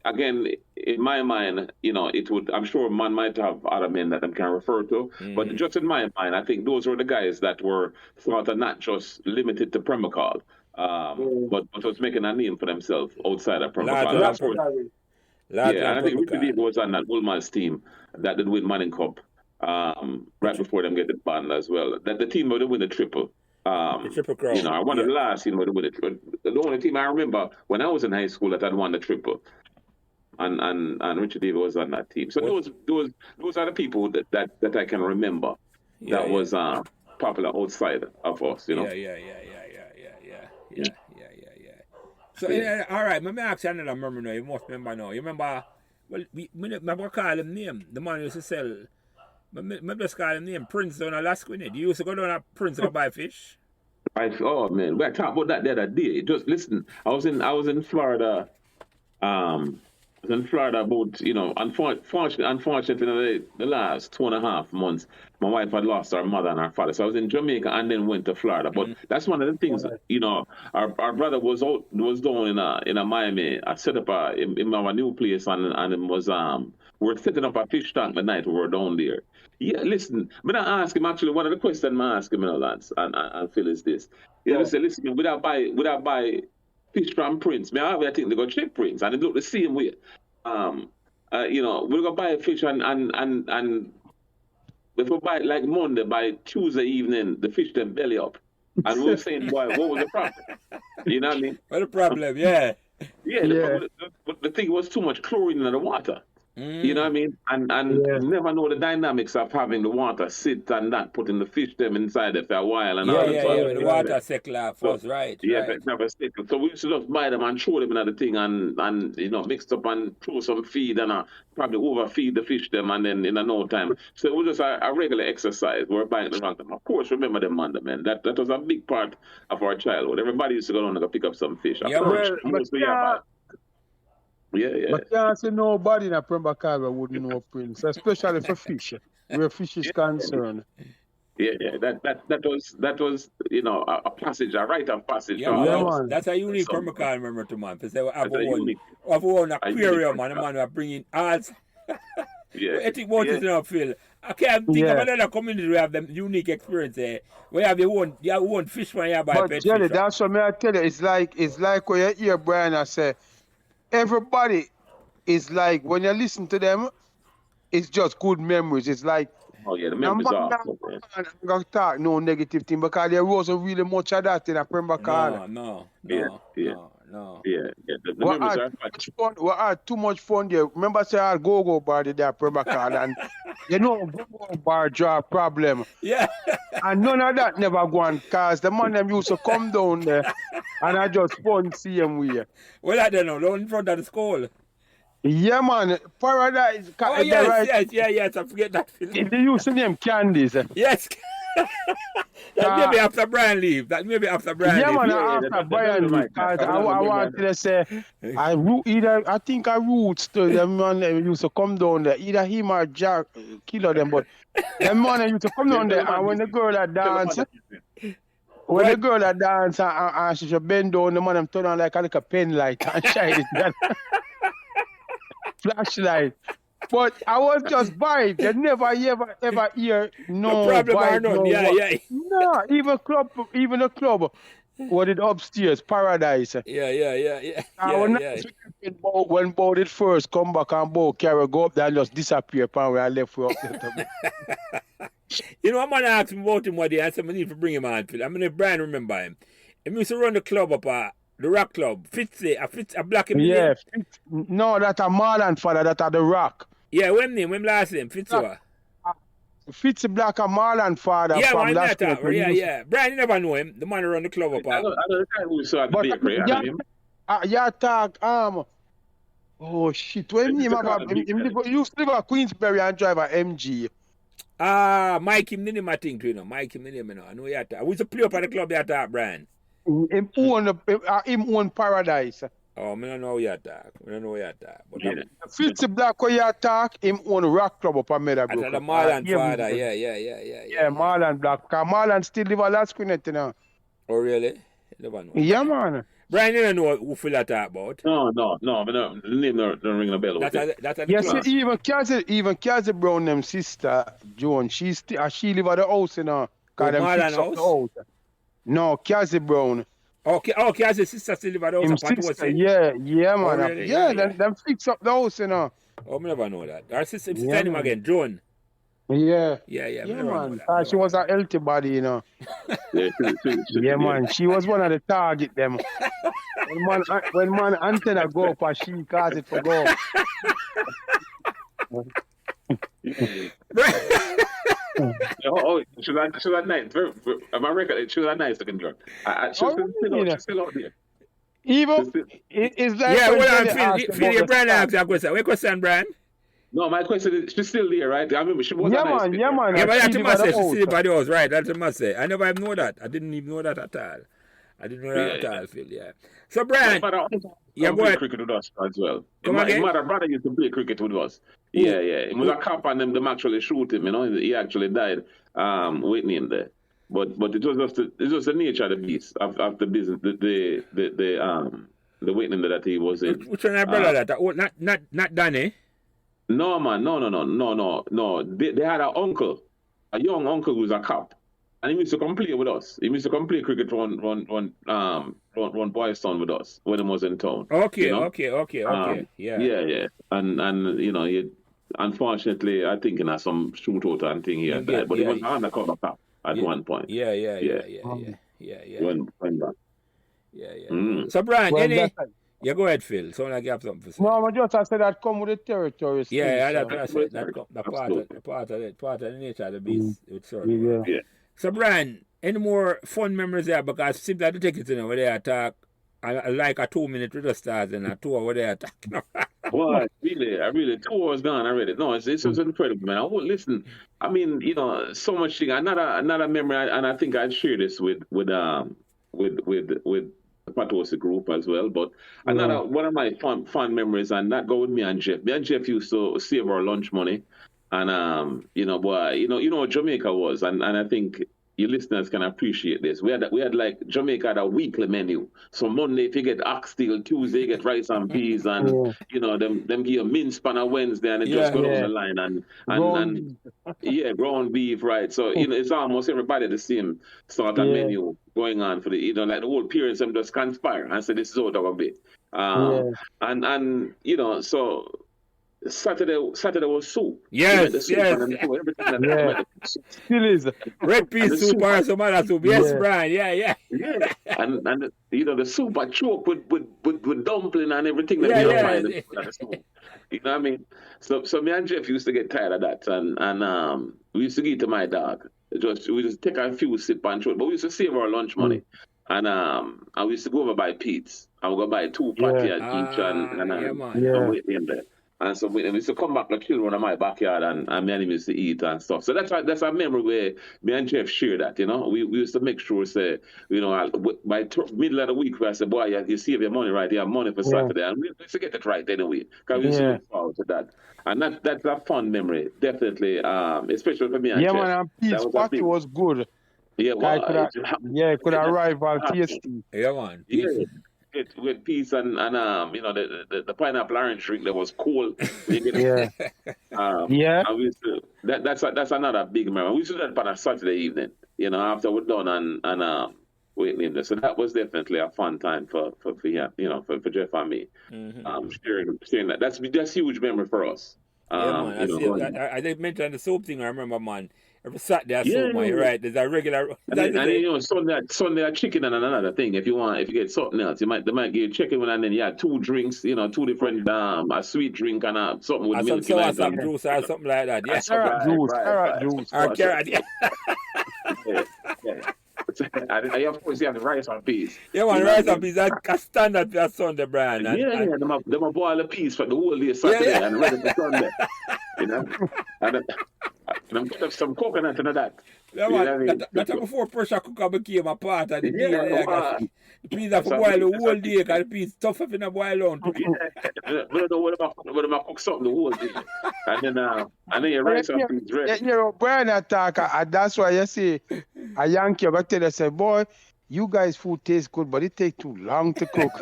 again, in my mind, it would, I'm sure man might have other men that I can refer to, but just in my mind, I think those were the guys that were sort of not just limited to Pembroke Hall, but was making a name for themselves outside of Pembroke Hall. And I think Richard David was on that Woolman's team that did win Manning Cup right before them get the band as well. That the team would win the triple. The Triple Crown. I won the last team would win it. The only team I remember when I was in high school that had won the triple. And Richard David was on that team. So those are the people that I can remember that was popular outside of us, Yeah. So all right, let me ask you another memory now. You must remember now. You remember? Well, I call him name. The man used to sell. I just call him name Prince down Alaska. You used to go down to Prince to buy fish. Oh man, we talked about that the other day. Just listen. I was in Florida. In Florida about, unfortunately, the last 2.5 months, my wife had lost her mother and her father. So I was in Jamaica and then went to Florida. But that's one of the things, our brother was down in a Miami. I set up in our new place and it was, we're setting up a fish tank the night we were down there. Yeah, listen, I'm going to ask him actually, one of the questions I ask him, Lance, and Phil is this. Listen, would I buy fish from Prince? I think they go check Prince, and it look the same way. We're gonna buy a fish and if we buy it like Monday, by Tuesday evening, the fish them belly up, and we were saying, boy, what was the problem? You know what I mean? What the problem? Yeah. The thing was too much chlorine in the water. You know what I mean? And never know the dynamics of having the water sit and not putting the fish them inside it for a while and all that. The water settle first, right? It never settle. So we used to just buy them and throw them in the thing and mixed up and throw some feed and probably overfeed the fish them and then in no time. So it was just a regular exercise. We're buying the wrong time. Of course, remember them Monday, man. That was a big part of our childhood. Everybody used to go down and go pick up some fish. But can't say nobody in a Pembroke Hall wouldn't know Prince, especially for fish, where fish is concerned. That was a passage, a rite of passage. That's a unique Pembroke Hall memory to man. Because they have one aquarium and the man were bringing ads. I think what is now, Phil. I can't think of another community where have them unique experience there. Where have your own fish when you buy But pet Jelly, fish. that's what I tell you. It's like when you hear Brian I say, everybody is like when you listen to them, it's just good memories. It's like the memories are. I'm gonna talk no negative thing because there wasn't really much of that in a Pembroke Hall. No. Yeah. The memories are fun. We had too much fun there. Remember, say I go bar there, Pembroke Hall, and go bar draw problem. Yeah. And none of that never go on, cause the man them used to come down there, and I just fun see him with. Well, I don't know. Down in front of the school. Yeah, man. Paradise. Oh, yes. I forget that film. They used to name Candies. Yes. That maybe after Brian leave. Yeah, man, after Brian leave. Because I wanted to say, I think I roots to them man that used to come down there. Either him or Jack kill them, but them man used to come down there, and when the girl that dance, and she should bend down, the man them turn on like a little pen light and shine it. Flashlight. But I was just vibe. You never ever hear no problem vibe. No, yeah. No, even the club. What it upstairs, Paradise. Yeah. When Bo did first come back and Bo carry go up there and just disappear upon where I left for up there. You know, I'm gonna ask him about him one day. I said I need to bring him on. I mean, if Brian remember him. He used to run the club up the Rock Club. A black him. Yeah, no, that's a Marlon father, that are the Rock. Yeah, when last name? Fitz Black and Marlon father. Yeah, from last yeah. Brian, you never know him. The man who run the club up. I know the guy who saw the bakery. Oh shit, when he used to live at Queensberry and drive a MG. Mike him name I think you know. Mike him name I know you talk. We used to play up at the club you talk, Brian. Him own Paradise. Oh, I don't know you talk. But Fitz Black where you talk, him own Rock Club up at Meadowbrook. At the Marlon father, yeah. Yeah, Marlon Black. Because Marlon still live at Last Queen, you know. Oh, really? Never know. Yeah, man. Brian, you don't know who Phil talk about? No, the name don't ring a bell. Yes, even Cassie Brown, them sister, Joan, she live at the house, you know. Marlon house? No, Cassie Brown. Okay, Cassie's sister still live at the house. Yeah, man. Oh, really? Yeah, them fix up the house, you know. Oh, I never know that. Our sister him again, Joan. Yeah, man. She was a healthy body, you know. Yeah, man. She was one of the target them. when man antenna go up, she cause it for go. She was nice. My record, she was a nice looking girl. She's still out there. Even it's like Phil, your brand asked that question. What question, Brian? No, my question is, she's still there, right? I remember she was man. Yeah, but that's a must say. She's still by the house, right? That's a must say. I never even know that. I didn't even know that at all. I didn't know that at all, Phil. Yeah. So, Brian, go ahead. Cricket with us as well. My brother used to play cricket with us. Yeah. He was a cop and them actually shoot him. You know, he actually died. Waiting him there. But it was just the nature of the beast of the business. The waiting that he was in. Which one, brother? That not Danny. No, man, no. They had an uncle, a young uncle who was a cop, and he used to come play with us. He used to come play cricket run Boys Town with us when he was in town. Okay, you know? Okay. Yeah. And you know, unfortunately, I think he had some shootout and thing here, but he was an undercover cop at one point. Yeah. When back. Yeah. So, Brian, yeah, go ahead, Phil. So I have something to say. No, I said that come with the territory. That's what I said. That part of the nature of the beast. Yeah. So, Brian, any more fun memories there? Because simply I take it, where they attack, like a 2-minute with the stars and a 2 hour where they attack. Well, I really, 2 hours gone already. No, it's incredible, man. I won't listen. I mean, you know, so much thing. Another memory, and I think I'd share this with Patosi group as well, but another one of my fun memories, and that go with me and Jeff. Me and Jeff used to save our lunch money, and you know what Jamaica was, and I think your listeners can appreciate this. We had like Jamaica had a weekly menu. So Monday if you get oxtail, Tuesday you get rice and peas, and them give you mince pan on Wednesday, and it just go down the line and ground beef, right? So it's almost everybody the same sort of menu going on for the like the whole parents them just conspire and say this is what I'm gonna be. And so Saturday was soup. Yes. Still is red pea soup or some other soup. Yes, Brian. Yeah. And the soup I choke with dumpling and everything that find in the soup. You know what I mean? So me and Jeff used to get tired of that, and we used to give it to my dog. We just take a few sip and throw it, but we used to save our lunch money. And we used to go over by Pete's and we go buy 2 patty each and wait them there. And so we used to come back to chill in my backyard, and me and him used to eat and stuff. So that's a memory where me and Jeff share that, We used to make sure, say, by middle of the week, I said, boy, you save your money, right? You have money for Saturday. And we used to get it right anyway, because we used to look forward to that. And that's a fun memory, definitely, especially for me and Jeff. Yeah, man, and Pete's patty was good. Yeah, well, it could arrive at tasty. Yeah, man. With peas and the pineapple orange drink that was cold. And we used to, that's another big memory. We used to do that on a Saturday evening, after we're done and waiting there. So that was definitely a fun time for Jeff and me. Sharing that. That's huge memory for us. I did mention the soap thing. I remember, man. Every Saturday I soap, man. You're right. There's a regular. Sunday chicken and another thing. If you get something else, they might give you chicken and then you had 2 drinks. 2 different a sweet drink and something with milk. Some juice or something like that. Yeah. Carrot juice. Or carrot. Yeah. And of course you have the rice and peas. Yeah, man, rice and peas. That's standard for Sunday, Brian. Them a boil the peas for the whole day Saturday and ready for Sunday. And put up some coconut into that. Yeah, man, that's before pressure cooker became a part of the deal. The peas have to boil the whole day because the peas tough if in a boil on. We don't know what am I cook something the whole day. And then your rice and peas ready. Brian attack, that's why you see a Yankee will tell you, say, boy, you guys' food tastes good, but it takes too long to cook.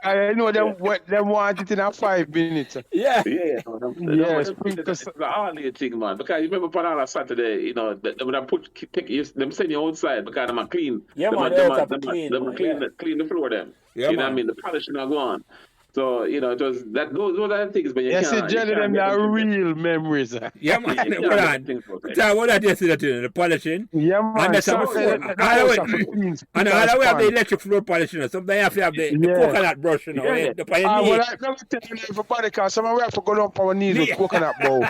I know them want it in 5 minutes. Yeah. It's the hardly thing, man. Because you remember on a Saturday, them send you outside because them are clean. Yeah, them clean the floor them. Yeah, what I mean? The polishing are gone. So, it was that those are the things, but you can't. Jelly them are real memories. Yeah, man. What I just said to you, the polishing. Yeah, man. And that's before. And all we have the electric floor polishing. Sometimes you have to have the coconut brush, the well, I never tell you everybody, because some we have to go down on our knees with coconut bowl.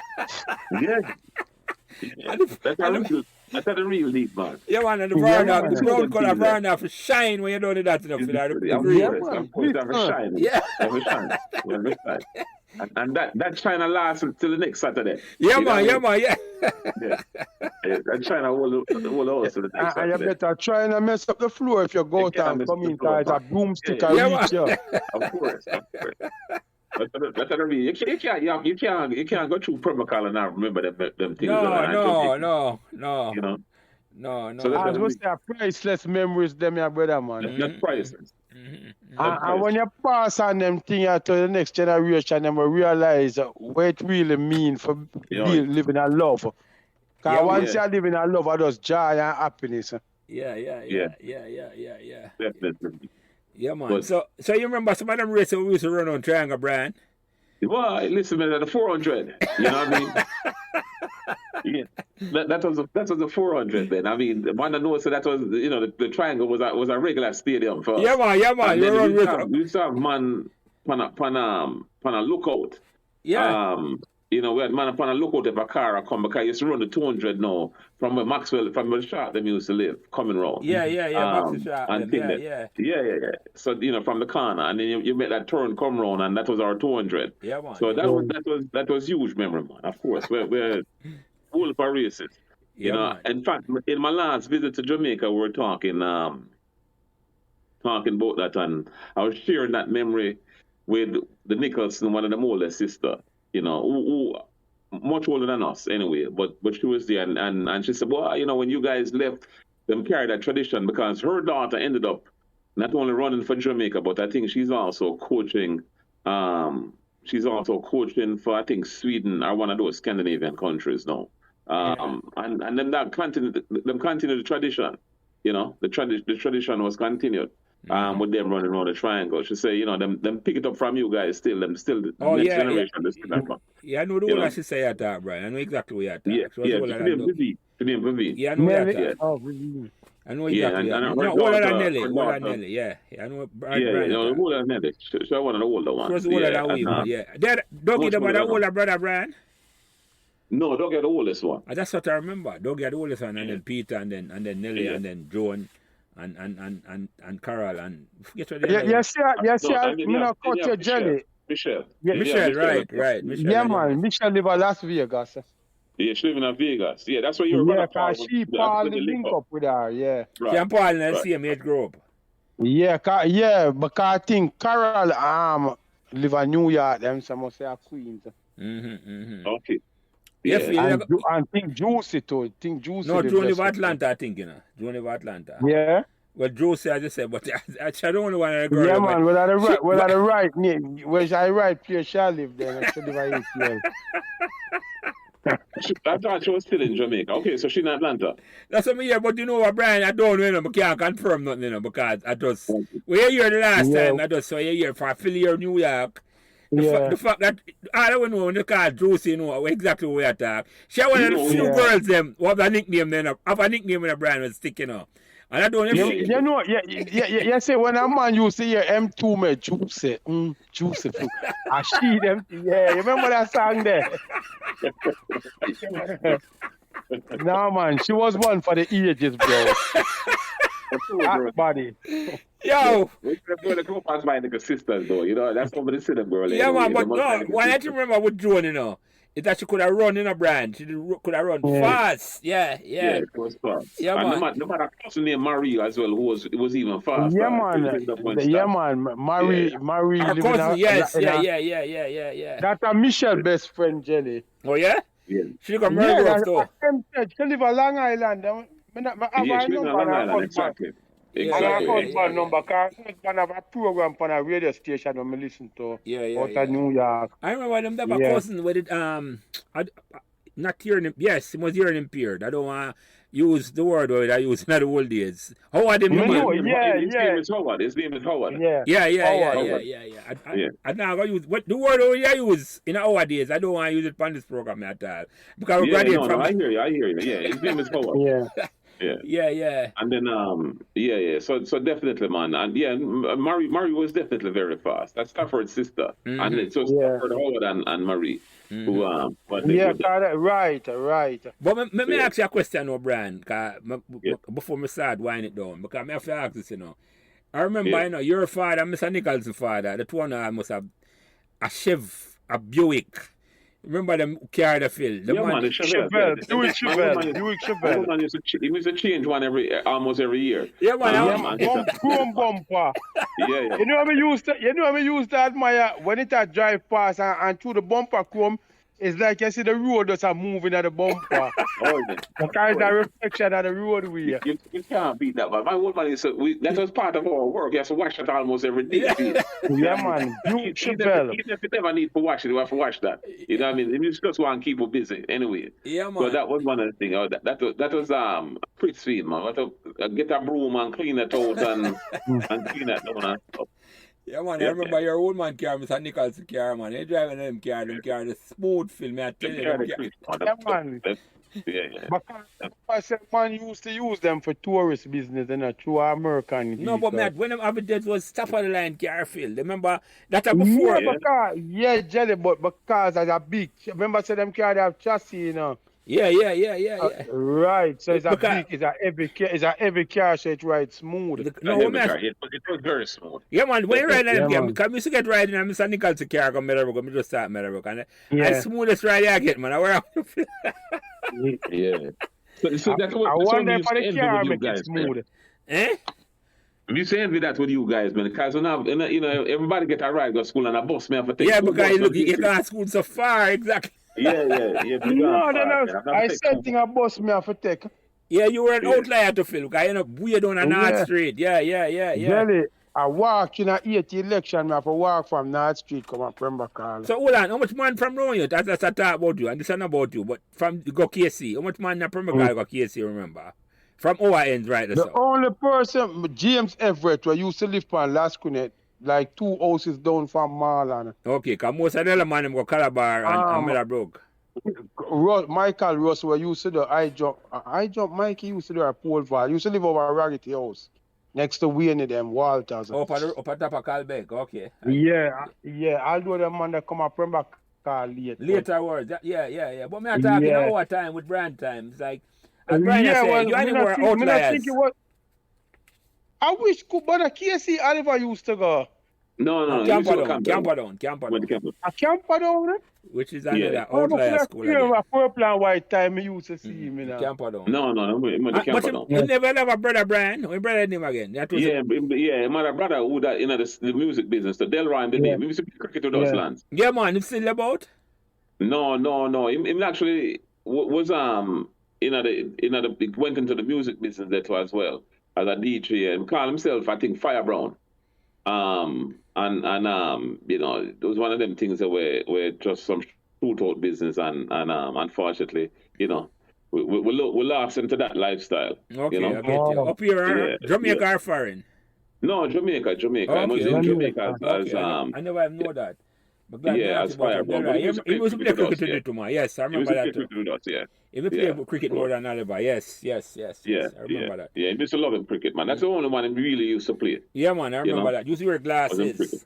That's a real deep, man. Yeah, man, and the brown color veranda for shine when you don't do that enough. And that China lasts until the next Saturday. Yeah, man. That China will house to the next Saturday. And you better try and mess up the floor if you go down and come in, because a broomstick will reach you. Of course. That's what I mean. You can't go through Pembroke Hall and not remember them things. No. So I was going to say, priceless memories, them, your brother, man. That's priceless. And when you pass on them things to the next generation, them will realize what it really means for living in love. Because once you live in love, there's joy and happiness. Yeah. Definitely. Yeah, man. But, so you remember some of them races we used to run on Triangle, Brian? Well, listen, man, the 400. You know what I mean? That was a 400, man. I mean, the one that knows that was, the Triangle was a regular stadium for us. Yeah, man. We used to have man on a lookout. Yeah. We had man upon a lookout if a car come, because you used to run the 200 now from where Maxwell, from where Sharp them used to live, coming round. Yeah, Maxwell Sharp. Yeah. So, from the corner, and then you made that turn come round, and that was our 200. Yeah, man. So that was huge memory, man. Of course, we're full for races. Man. In fact, in my last visit to Jamaica, we were talking about that, and I was sharing that memory with the Nicholson, one of the oldest sister. Who much older than us anyway, but she was there, and she said, well, when you guys left, them carried that tradition because her daughter ended up not only running for Jamaica, but I think she's also coaching. She's also coaching for, I think, Sweden or one of those Scandinavian countries now. And then that continued the tradition. The tradition was continued. With them running around the triangle. She say, them pick it up from you guys still. Them still the next generation. Yeah, I know the one she say at that, Brian. I know exactly where you're at. Yeah, she named Vivi. Yeah, I know where you're at. I know exactly. Older than Nelly. Yeah, I know Brian. Older than Nelly. She's one of the older ones. She was older than we, yeah. Don't get about the older brother, Brian. No, don't get the oldest one. That's what I remember. Don't get the oldest one, and then Peter, and then Nelly, and then Joan. And Carol and forget what I'm gonna cut your jelly. Michelle. Michelle, right. Michelle live in Las Vegas. Yeah, she live in Vegas. Yeah, that's where you're going. Yeah, because Paul link up with her, yeah. Right. She and Paul in the same age group. Yeah, because I think Carol live in New York, them some must say a Queens. Okay. Yeah, and think Juicy too. No, Joe live Atlanta, I think, Joe live Atlanta. Yeah. Well, Josie, I just said, but I don't want to want to go. Yeah, man, without the right name, where's I right place shall live there? I live 8 years. I thought she was still in Jamaica. Okay, so she's in Atlanta. That's what I hear, but you know what, Brian, I don't know, I can't confirm nothing, because I just, we were here the last time, I just saw you here for Philly or New York. The fact that I don't know when they call Josie, exactly where I talk. She one of the few girls them who have a nickname then have a nickname when a brand was sticking up. And I don't know. You say when a man used to hear M2 me juicy, juicy food. I see them. Yeah, you remember that song there? No man, she was one for the ages, bro. Hot body. Yo, the group has my sisters though, that's over the city girl. Yeah, man, but no, why don't you remember with Joan, is that she could have run in a brand. She could have run fast. Yeah. Yeah, it was fast. Yeah, and man. No matter cousin named Marie as well, it was even fast. Yeah, man. Marie. Her cousin, yes. Yeah. That's a Michelle best friend, Jelly. Oh, yeah? Yeah. She got married though. She live on Long Island. She live on Long Island, exactly. And I called my number because I have a program on a radio station when I listen to out of New York. I remember them that cousin with it not hearing yes, he was hearing impaired. I don't want to use the word that I used in the old days. Howard him His name is Howard. Yeah. I never use what the word I use in our days. I don't want to use it on this program at all. Because I hear you. Yeah, his name is Howard. Yeah. And then So definitely, man. And Marie was definitely very fast. That's Stafford's sister. And it's Stafford, Howard, and Marie. Who right. But let me ask you a question, O'Brien, before we start winding it down, because I have to ask this, I remember, your father, Mr. Nicholson's father, the two must have a Chev, a Buick. Remember them carried the field. Buick Chevelle. He used to change one almost every year. Yeah, man. Chrome bumper. Yeah. You know what I used to admire when it drive past and through the bumper chrome. It's like you see the road just moving at the bumper. Because it's a reflection of the roadway. You can't beat that, man. My old man that was part of our work. You have to wash that almost every day. Yeah, man. Even if you never need to wash it, you have to wash that. You know what I mean? You just want to keep you busy anyway. Yeah, man. So that was one of the things. That was pretty sweet, man. Get a broom and clean it out and clean that down and stuff. Yeah, man, I remember your old man car, Mr. Nicholson car, man. He driving them car, the smooth film, I tell you. Yeah, man. Because man used to use them for tourist business and through American. No, but man, when them evidence was top of the line car field, remember that before? Jelly, but because as a big, remember say them car they have chassis, Yeah. Right, so it's a heavy car, so it rides smooth. It was very smooth. Yeah, man, when you ride them car, because I used to get riding on Mr. Nicholson car, I just start Meadowbrook, and the smoothest ride I get, man, I wear Yeah. So that's what I wonder for the car make it smooth. You say envy that with you guys, man, because everybody get a ride go to school and a bus, man, for yeah, because you go to school so far, exactly. Yeah. No, I said thing I bust me off a take. Yeah, you were an outlier to Phil, because you know, we down on North Street. Yeah. Jelly, I walk in a 80 election, me have to walk from North Street come up Pembroke Hall. So hold on, how much man from around you? That's a talk about you, and this is not about you, but from you go KC. How much man in Pembroke Hall go KC, remember? From our ends, right? The only person, James Everett, who used to live on Lascunet, like 2 houses down from Marlon. Okay, because most of the other man go Calabar and Meadowbrook. Michael Ross, who used to do high jump. Mikey used to do a pole vault. He used to live over a Raggedy house next to Wayne them Walters. Up at top of Calbeck, okay. Yeah. I'll do them man that come up Pembroke Hall late. Later words, yeah. But me are talking our time with brand time. It's like, as Brian said, you only were outliers. I wish but KC Oliver used to go. No. Camperdown. A Camperdown? Which is another outlier school. A purple and white time you used to see him in Camperdown. No, Camperdown. You never have a brother Brian? We brother name again. My brother who that in the music business, the Delroy and the name. He used to play cricket to those lands. Yeah, man, it's still about? No. He actually was went into the music business that as well as a DJ and called himself, I think, Fire Brown. You know, it was one of them things that were just some shootout business, and unfortunately, you know, we lost into that lifestyle. Okay, you know? I get you. Up here, Jamaica or foreign? No, Jamaica. Okay, I was in Jamaica as I never have known that. As Fire Brown. He was play cricket to do more. Yes, I remember that. He was play cricket more than Oliver. Yes. I remember that. Yeah, he used to love him cricket, man. That's the only one he really used to play. Yeah, man, I remember that. He used to wear glasses.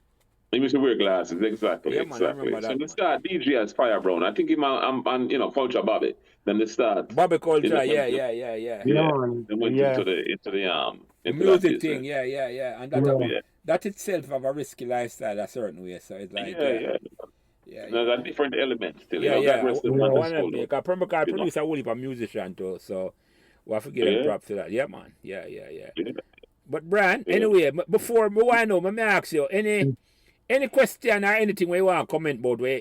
He used to wear glasses, exactly. Yeah, man, I remember that. So they start DJ as Fire Brown. I think him and you know, Culture Bobby. Then they start Bobby Culture, yeah. They went into the music thing, yeah. And that itself have a risky lifestyle a certain way. So it's like there's a different element still. Because Pembroke Hall produce a whole heap of musician too, so we have to give them props to that. Yeah, man. Yeah. But Brian, anyway, before I know, let me ask you, any question or anything where you want to comment about where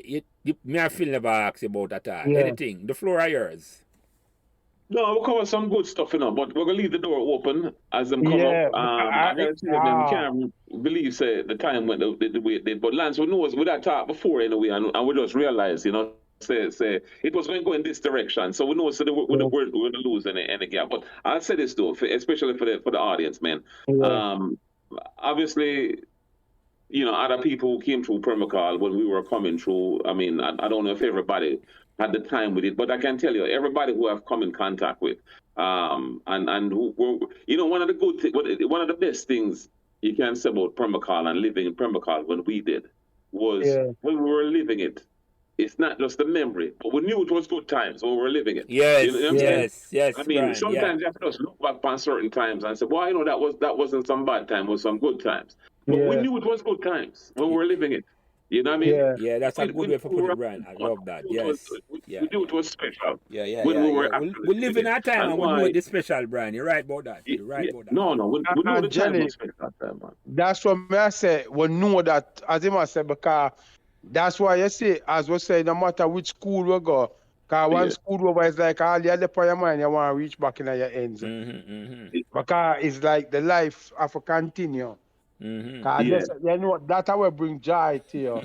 me I feel never ask you about at all. Anything. The floor is yours. No, we'll cover some good stuff, you know, but we're going to leave the door open as them come up. I gotta say, them can't believe the time went the way it did. But Lance, who knows, we had talked before anyway, and we just realized, you know, say it was going to go in this direction. So we know we're going to lose any gap. But I'll say this though, especially for the audience, man. Obviously, you know, other people who came through Pembroke Hall when we were coming through. I mean, I don't know if everybody had the time with it, but I can tell you, everybody who I've come in contact with, and who were, you know, one of the best things you can say about Pembroke Hall and living in Pembroke Hall when we did was when we were living it. It's not just a memory, but we knew it was good times when we were living it. Yes, you know yes. I mean, Brian, sometimes you have to just look back on certain times and say, well, you know, that wasn't some bad time, it was some good times. But we knew it was good times when we were living it. You know what I mean? Yeah, that's a good way for putting it, Brian. I love that. Yes. We knew it was special. Yeah. We live in our time and we know it is special, Brian. You're right about that. No, we know the time was special at that time, man. That's what I say. We know that, as I said, because that's why you say, as we say, no matter which school we go, because one school over is like all the other part of your mind, you want to reach back in your ends. Because it's like the life have to continue. You know, that's how we bring joy to you.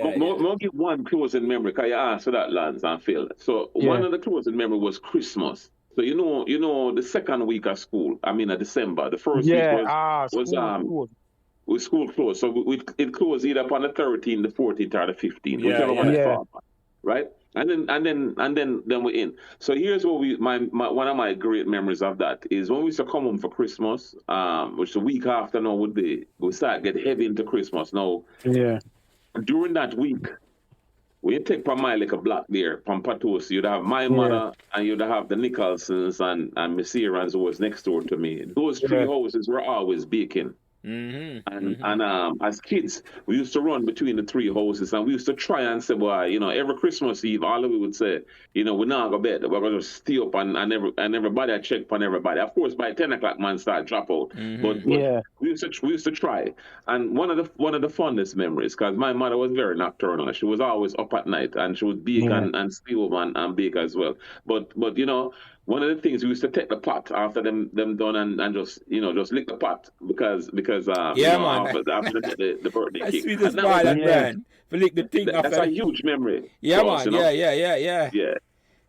I'll give one closing memory, because you asked for that, Lance and Phil. So one of the closing memory was Christmas. So you know the second week of school, I mean December, the first week was school closed. So it closed either upon the 13th, the 14th, or the 15th, whichever one it falls, right? And then we're in. So here's what one of my great memories of that is when we used to come home for Christmas, which the week after now would be, we start get heavy into Christmas now. During that week, when you take from my like a block there from Patos, you'd have my mother and you'd have the Nicholsons and Miss Irans who was next door to me. Those three houses were always baking. And as kids, we used to run between the three houses, and we used to try and say, boy, every Christmas Eve, all of we would say, we're not go bed. We're going to stay up and everybody I check on everybody. Of course, by 10 o'clock, man start drop out. But we used to try. And one of the fondest memories, because my mother was very nocturnal. She was always up at night, and she would bake and stay over and bake as well. But one of the things, we used to take the pot after them done and just lick the pot because after the birthday That's cake. sweetest part of that, man. For lick the thing That's a huge memory. Yeah, for us, man.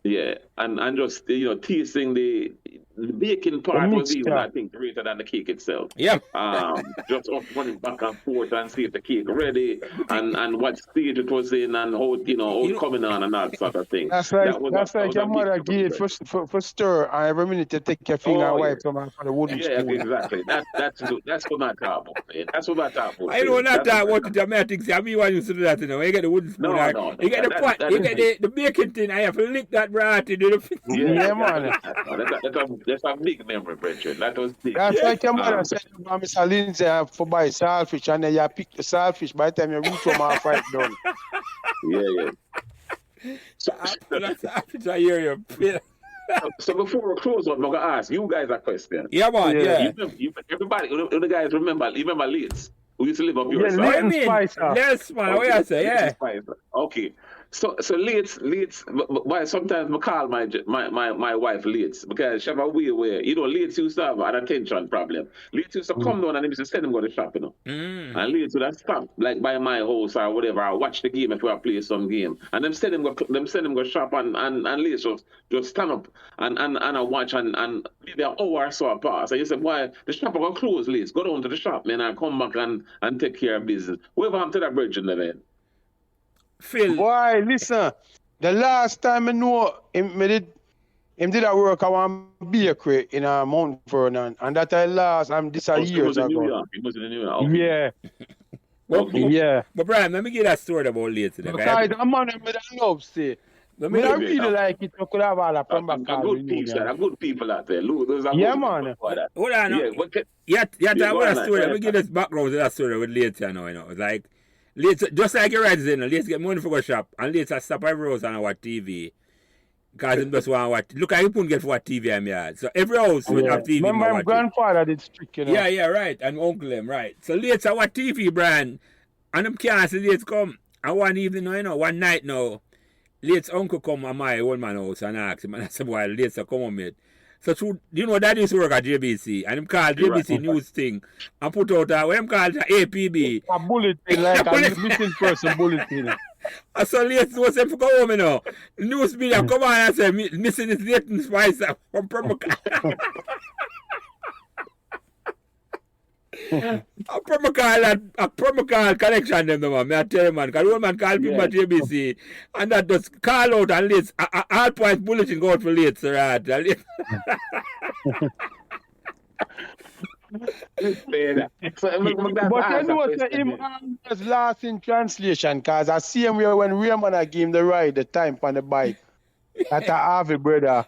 Yeah. And just tasting the baking part was even, I think, greater than the cake itself. Yeah. Just up running back and forth and see if the cake ready and what stage it was in and how it coming on and that sort of thing. That's like your mother gave for stir and every minute you take your finger and wipe them off on the wooden spoon. Yeah, exactly. That's what I talk about, man. That's what I talk about. I don't know that what the dramatics. I mean, why you to do that, You get the wooden spoon. No. You get the pot. You get the baking thing. I have to lick that right. Yeah, man. That's a big memory, Bridget. That was big. That's like your mother said about Mr. Lindsay for buy saltfish, and then you pick the saltfish by the time you reach home and fight done. Yeah. So I hear you. So before we close up, I'm gonna ask you guys a question. Yeah, man. Yeah. Everybody, the guys remember Leeds, who used to live up your side. Yes, man. What you say? Yeah. Okay. So Leeds, why sometimes I call my wife Leeds because she have a way where Leeds used to have an attention problem. Leeds used to come down and they used to send them go to shop, And Leeds would have stopped like by my house or whatever. I watch the game if we play some game, and them send them go shop and Leeds just stand up and I watch and maybe an hour or so pass. And you say, why the shop are gonna close, Leeds? Go down to the shop, man, and come back and take care of business. Whoever I'm to that bridge in the man. Phil. Boy, listen. The last time I know him did a work at one bakery in Mount Vernon, and that I last. This a years ago. It was in New York. Okay. Yeah. But Brian, let me get that story about later. Because a man with a love say. I really like it. You could have all a Pembroke Hall. Good people out there. Man. Hold on. Yeah, that story. Let me get this background to that story with later. It's like. Later, just like you right in, let's get money for go shop and later stop every house and watch TV. Because him just want to watch. Look at you couldn't get for what TV I'm here. So every house would have TV. Remember my grandfather did strict, Yeah, right. And uncle him, right. So later what TV brand and them can't see later come. And one evening one night now, later uncle come to my old man house and ask him and I said, boy, later come on mate. So that used to work at JBC and him called JBC news thing and put out what him called APB. A bulletin, like a missing person bulletin. So late was him for go home, News media come on and say missing is Leighton Spicer from Pembroke. A Pembroke Hall connection them man. Me I tell you man, because one man called people at JBC and that just call out and late all points bulletin go out for late, sir. But him was lost in translation because I see him when Raymond gave him the ride, the time on the bike. At a Harvey brother.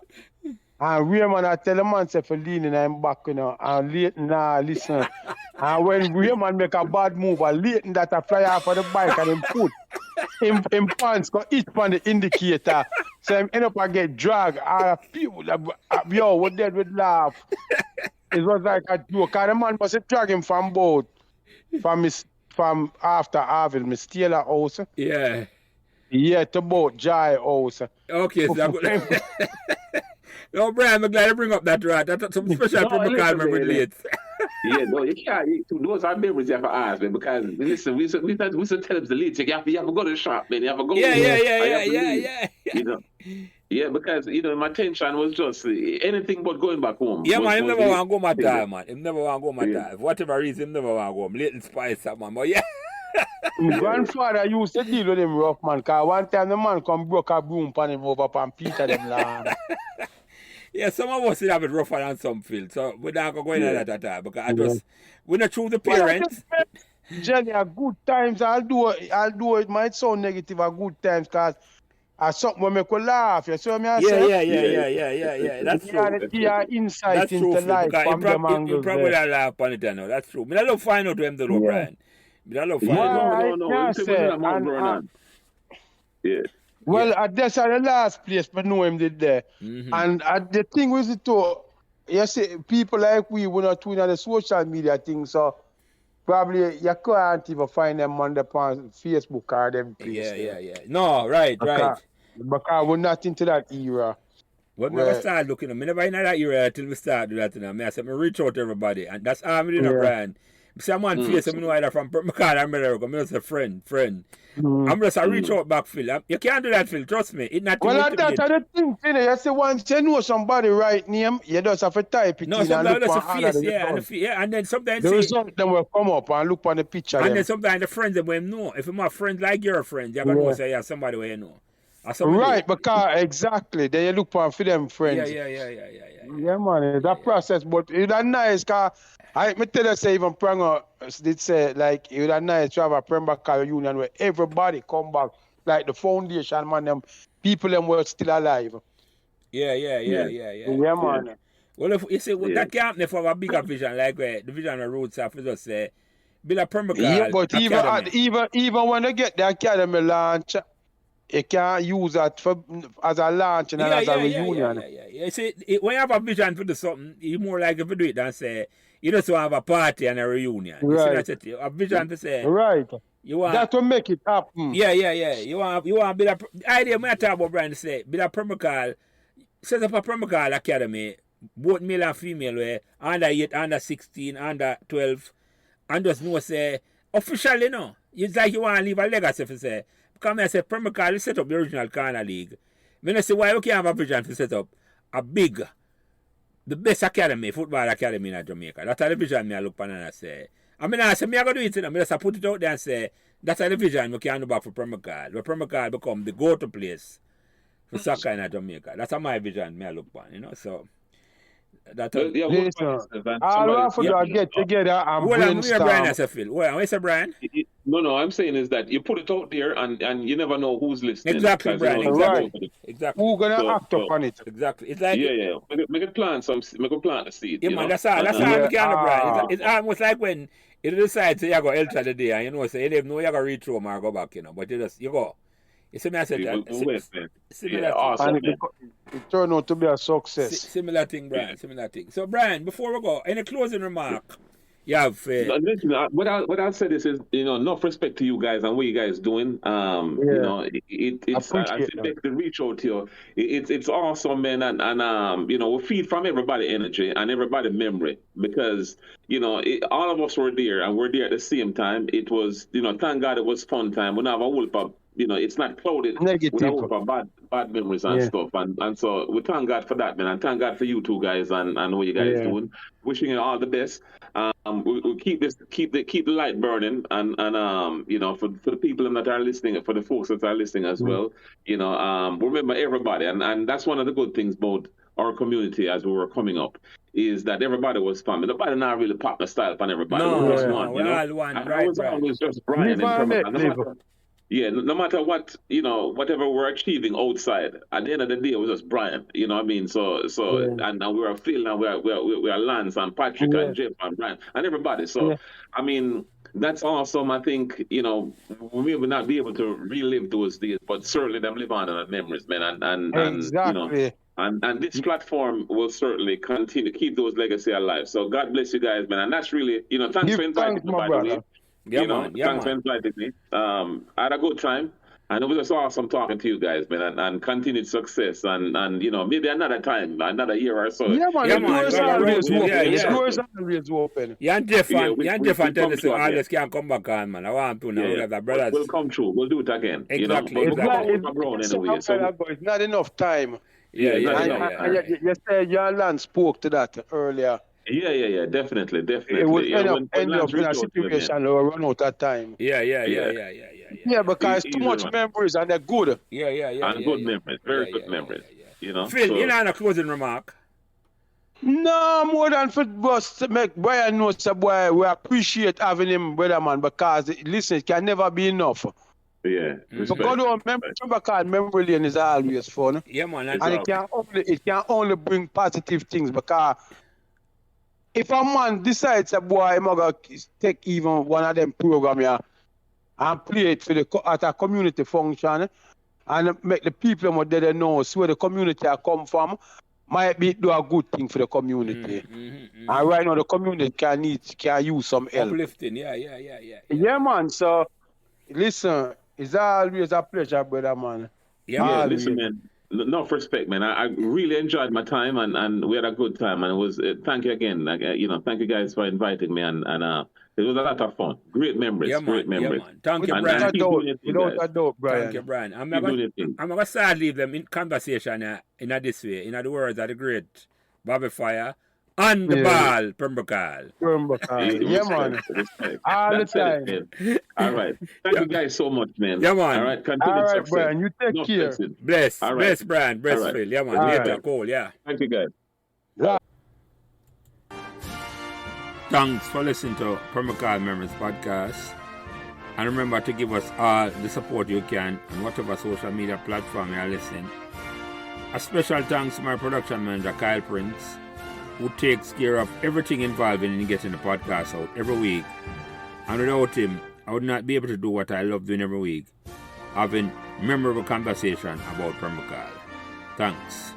And Raymond I tell the man say for leaning I'm back, and Leighton listen. And when Raymond make a bad move, Leighton that a fly off of the bike and him foot. Him pants go hit on the indicator. So him end up and get dragged. And people what dead would laugh. It was like a joke. And the man must drag him from both. From after Harvey, Miss Taylor house. Yeah. Yeah, to both Jai house. Okay, so no, Brian, I'm glad you bring up that right. That's some special Pembroke Hall memory late. Yeah, no, you can't. Those are memories you have to ask, man, because listen, we used to tell them the late. You have to go to the shop, man. You have to go. Yeah. Yeah, because my tension was just anything but going back home. Yeah, man, him never want to go my time, man. Him never want to go my time. For whatever reason, him never want to go home. Leighton Spicer, man. But yeah. My grandfather used to deal with him rough, man, because one time the man come broke a broom pan him over and Peter them land. Yeah, some of us have it rougher than some feel, so we're not going to go into that time because we're not through the parents. Jenny, at good times, I'll do it. It might sound negative at good times because something when me could laugh. You see what I say? Yeah. That's true. Yeah, insight That's into true, life because from them you angles probably there. laugh on it, I know. That's true. I love find out them the Lord, Brian. I love find out. No. I say, well, that's at the last place, but know him did there. And the thing with it too, you see, people like we not doing the social media thing, so probably you can't even find them on the Facebook or them place. Yeah. No, right. Because we're not into that era. Well, we never start looking. I never in that era till we start do that. I said, I reach out to everybody, and that's all we do, Brian. Someone face I know either from Pembroke America. I'm just a friend. I'm just a reach out back, Phil. You can't do that, Phil. Trust me. It's not. Well, that's the thing. You see, once you know somebody right name, you just have to type it. No, sometimes that's a face, and then sometimes the result them will come up and look on the picture. And then sometimes the friends that will know. If you're my friend like your friend, you're gonna say somebody where you know. Right, because exactly. Then you look for them friends. Yeah, man. That process, but it's nice because I tell you, say even Pranger did say like it was nice to have a Pembroke Hall reunion where everybody come back, like the foundation man, them people them were still alive. Yeah, man. Well, if you see that can't happen for a bigger vision, like the vision of Roots have just say, build a Pembroke Hall. Yeah, but even when they get the academy launch, you can't use that as a launch and as a reunion. Yeah. See, when you have a vision for do something, you more likely to do it than say you just want to have a party and a reunion. Right. You see, that's it. A vision to say. Right. You want that will make it happen. Yeah. You want to build a idea. When I talk about Brian say build a Pembroke Hall, set up a Pembroke Hall academy, both male and female, where under 8, under 16, under 12, and just know say officially, no. It's like you want to leave a legacy for say. Because I say Pembroke Hall set up the original Corner League. When I say why we can't have a vision to set up a big, the best academy, football academy in Jamaica. That's the vision I look upon and I say. I mean, I say, I'm going to do it, I just put it out there and say, that's the vision we can do back for Pembroke Hall. Where Pembroke Hall become the go-to place for soccer in Jamaica. That's my vision I look upon, you know, so. That's all. I'll have to get together and brainstorm. Well, what's Brian? No, I'm saying is that you put it out there and you never know who's listening. Exactly, Brian. Exactly. Who's gonna act upon it? Exactly. It's like Make it plant the seed. Yeah, man. That's all. That's all we can do, Brian. It's almost like when you decide to go Elcha the day, and you know, say you don't know you got to reach home or go back, you know, but you go. You see me, I said that. Awesome. And it turned out to be a success. Similar thing, Brian. Similar thing. So, Brian, before we go, any closing remark? You have. Listen, what I'll say this is, enough respect to you guys and what you guys doing. You know, it's I make the reach out to you. It's awesome, man, and we feed from everybody energy and everybody memory because all of us were there and we're there at the same time. It was thank God it was fun time. We don't have a whole up. It's not clouded with a whole of bad memories and stuff, and so we thank God for that, man, and thank God for you two guys and what you guys doing. Wishing you all the best. We'll keep the light burning, and for the people that are listening, for the folks that are listening as well, remember everybody, and that's one of the good things about our community as we were coming up is that everybody was family. Nobody not really pop the style on everybody. No, just one, I was always just Brian no matter what, whatever we're achieving outside, at the end of the day, it was just Brian. You know what I mean? So, and we were Phil, and we are Lance and Patrick and Jeff and Brian and everybody. So, I mean, that's awesome. I think, we may not be able to relive those days, but certainly them live on in our memories, man. And exactly. And this platform will certainly continue to keep those legacy alive. So God bless you guys, man. And that's really, thanks for inviting me, by the way. Thanks for inviting me. I had a good time, and it was just awesome talking to you guys, man, and continued success, and maybe another time, another year or so. Yeah, man. The doors are always open. Yeah, and Jeff and tell us all this can come back on, man. I want to know that brothers. We'll come true. We'll do it again. Exactly. It's not enough time. Yeah. You said your land spoke to that earlier. Yeah, definitely. It would end up in a situation where we run out of time. Yeah, because too much memories and they're good. Yeah. And good memories, very good memories. Phil, you know a closing remark? No, more than for us to make Brian know, boy, we appreciate having him, brother man, because listen, it can never be enough. Yeah. Because memory lane is always fun. Yeah, man. And it can only bring positive things, because if a man decides that boy I'm gonna take even one of them program here and play it for at a community function and make the people more they know where the community I come from, might be do a good thing for the community. And right now the community can use some help. Uplifting, yeah. Yeah, man. So listen, it's always a pleasure, brother, man. Yeah, listen, man. Enough respect, man. I really enjoyed my time, and we had a good time. And it was thank you again. Thank you guys for inviting me, and it was a lot of fun. Great memories. Yeah, man. Great memories. Yeah, man. Thank you, Brian. Without a doubt, Brian. Thank you, Brian. I'm gonna start leave them in conversation in this way. In other words, of the great Bobby Fire on the ball, Pembroke Hall. Yeah, man. All the time. All right. Thank you guys so much, man. Yeah, man. All right. Continue All right, success. Brian. You take care. Bless. All right. Bless, Brian. Bless, All right. Phil. Yeah, man. All Later. right. Cool. Yeah. Thank you, guys. Yeah. Thanks for listening to Pembroke Hall Memories podcast. And remember to give us all the support you can on whatever social media platform you are listening. A special thanks to my production manager, Kyle Prince, who takes care of everything involved in getting the podcast out every week. And without him, I would not be able to do what I love doing every week, having memorable conversation about Pembroke Hall. Thanks.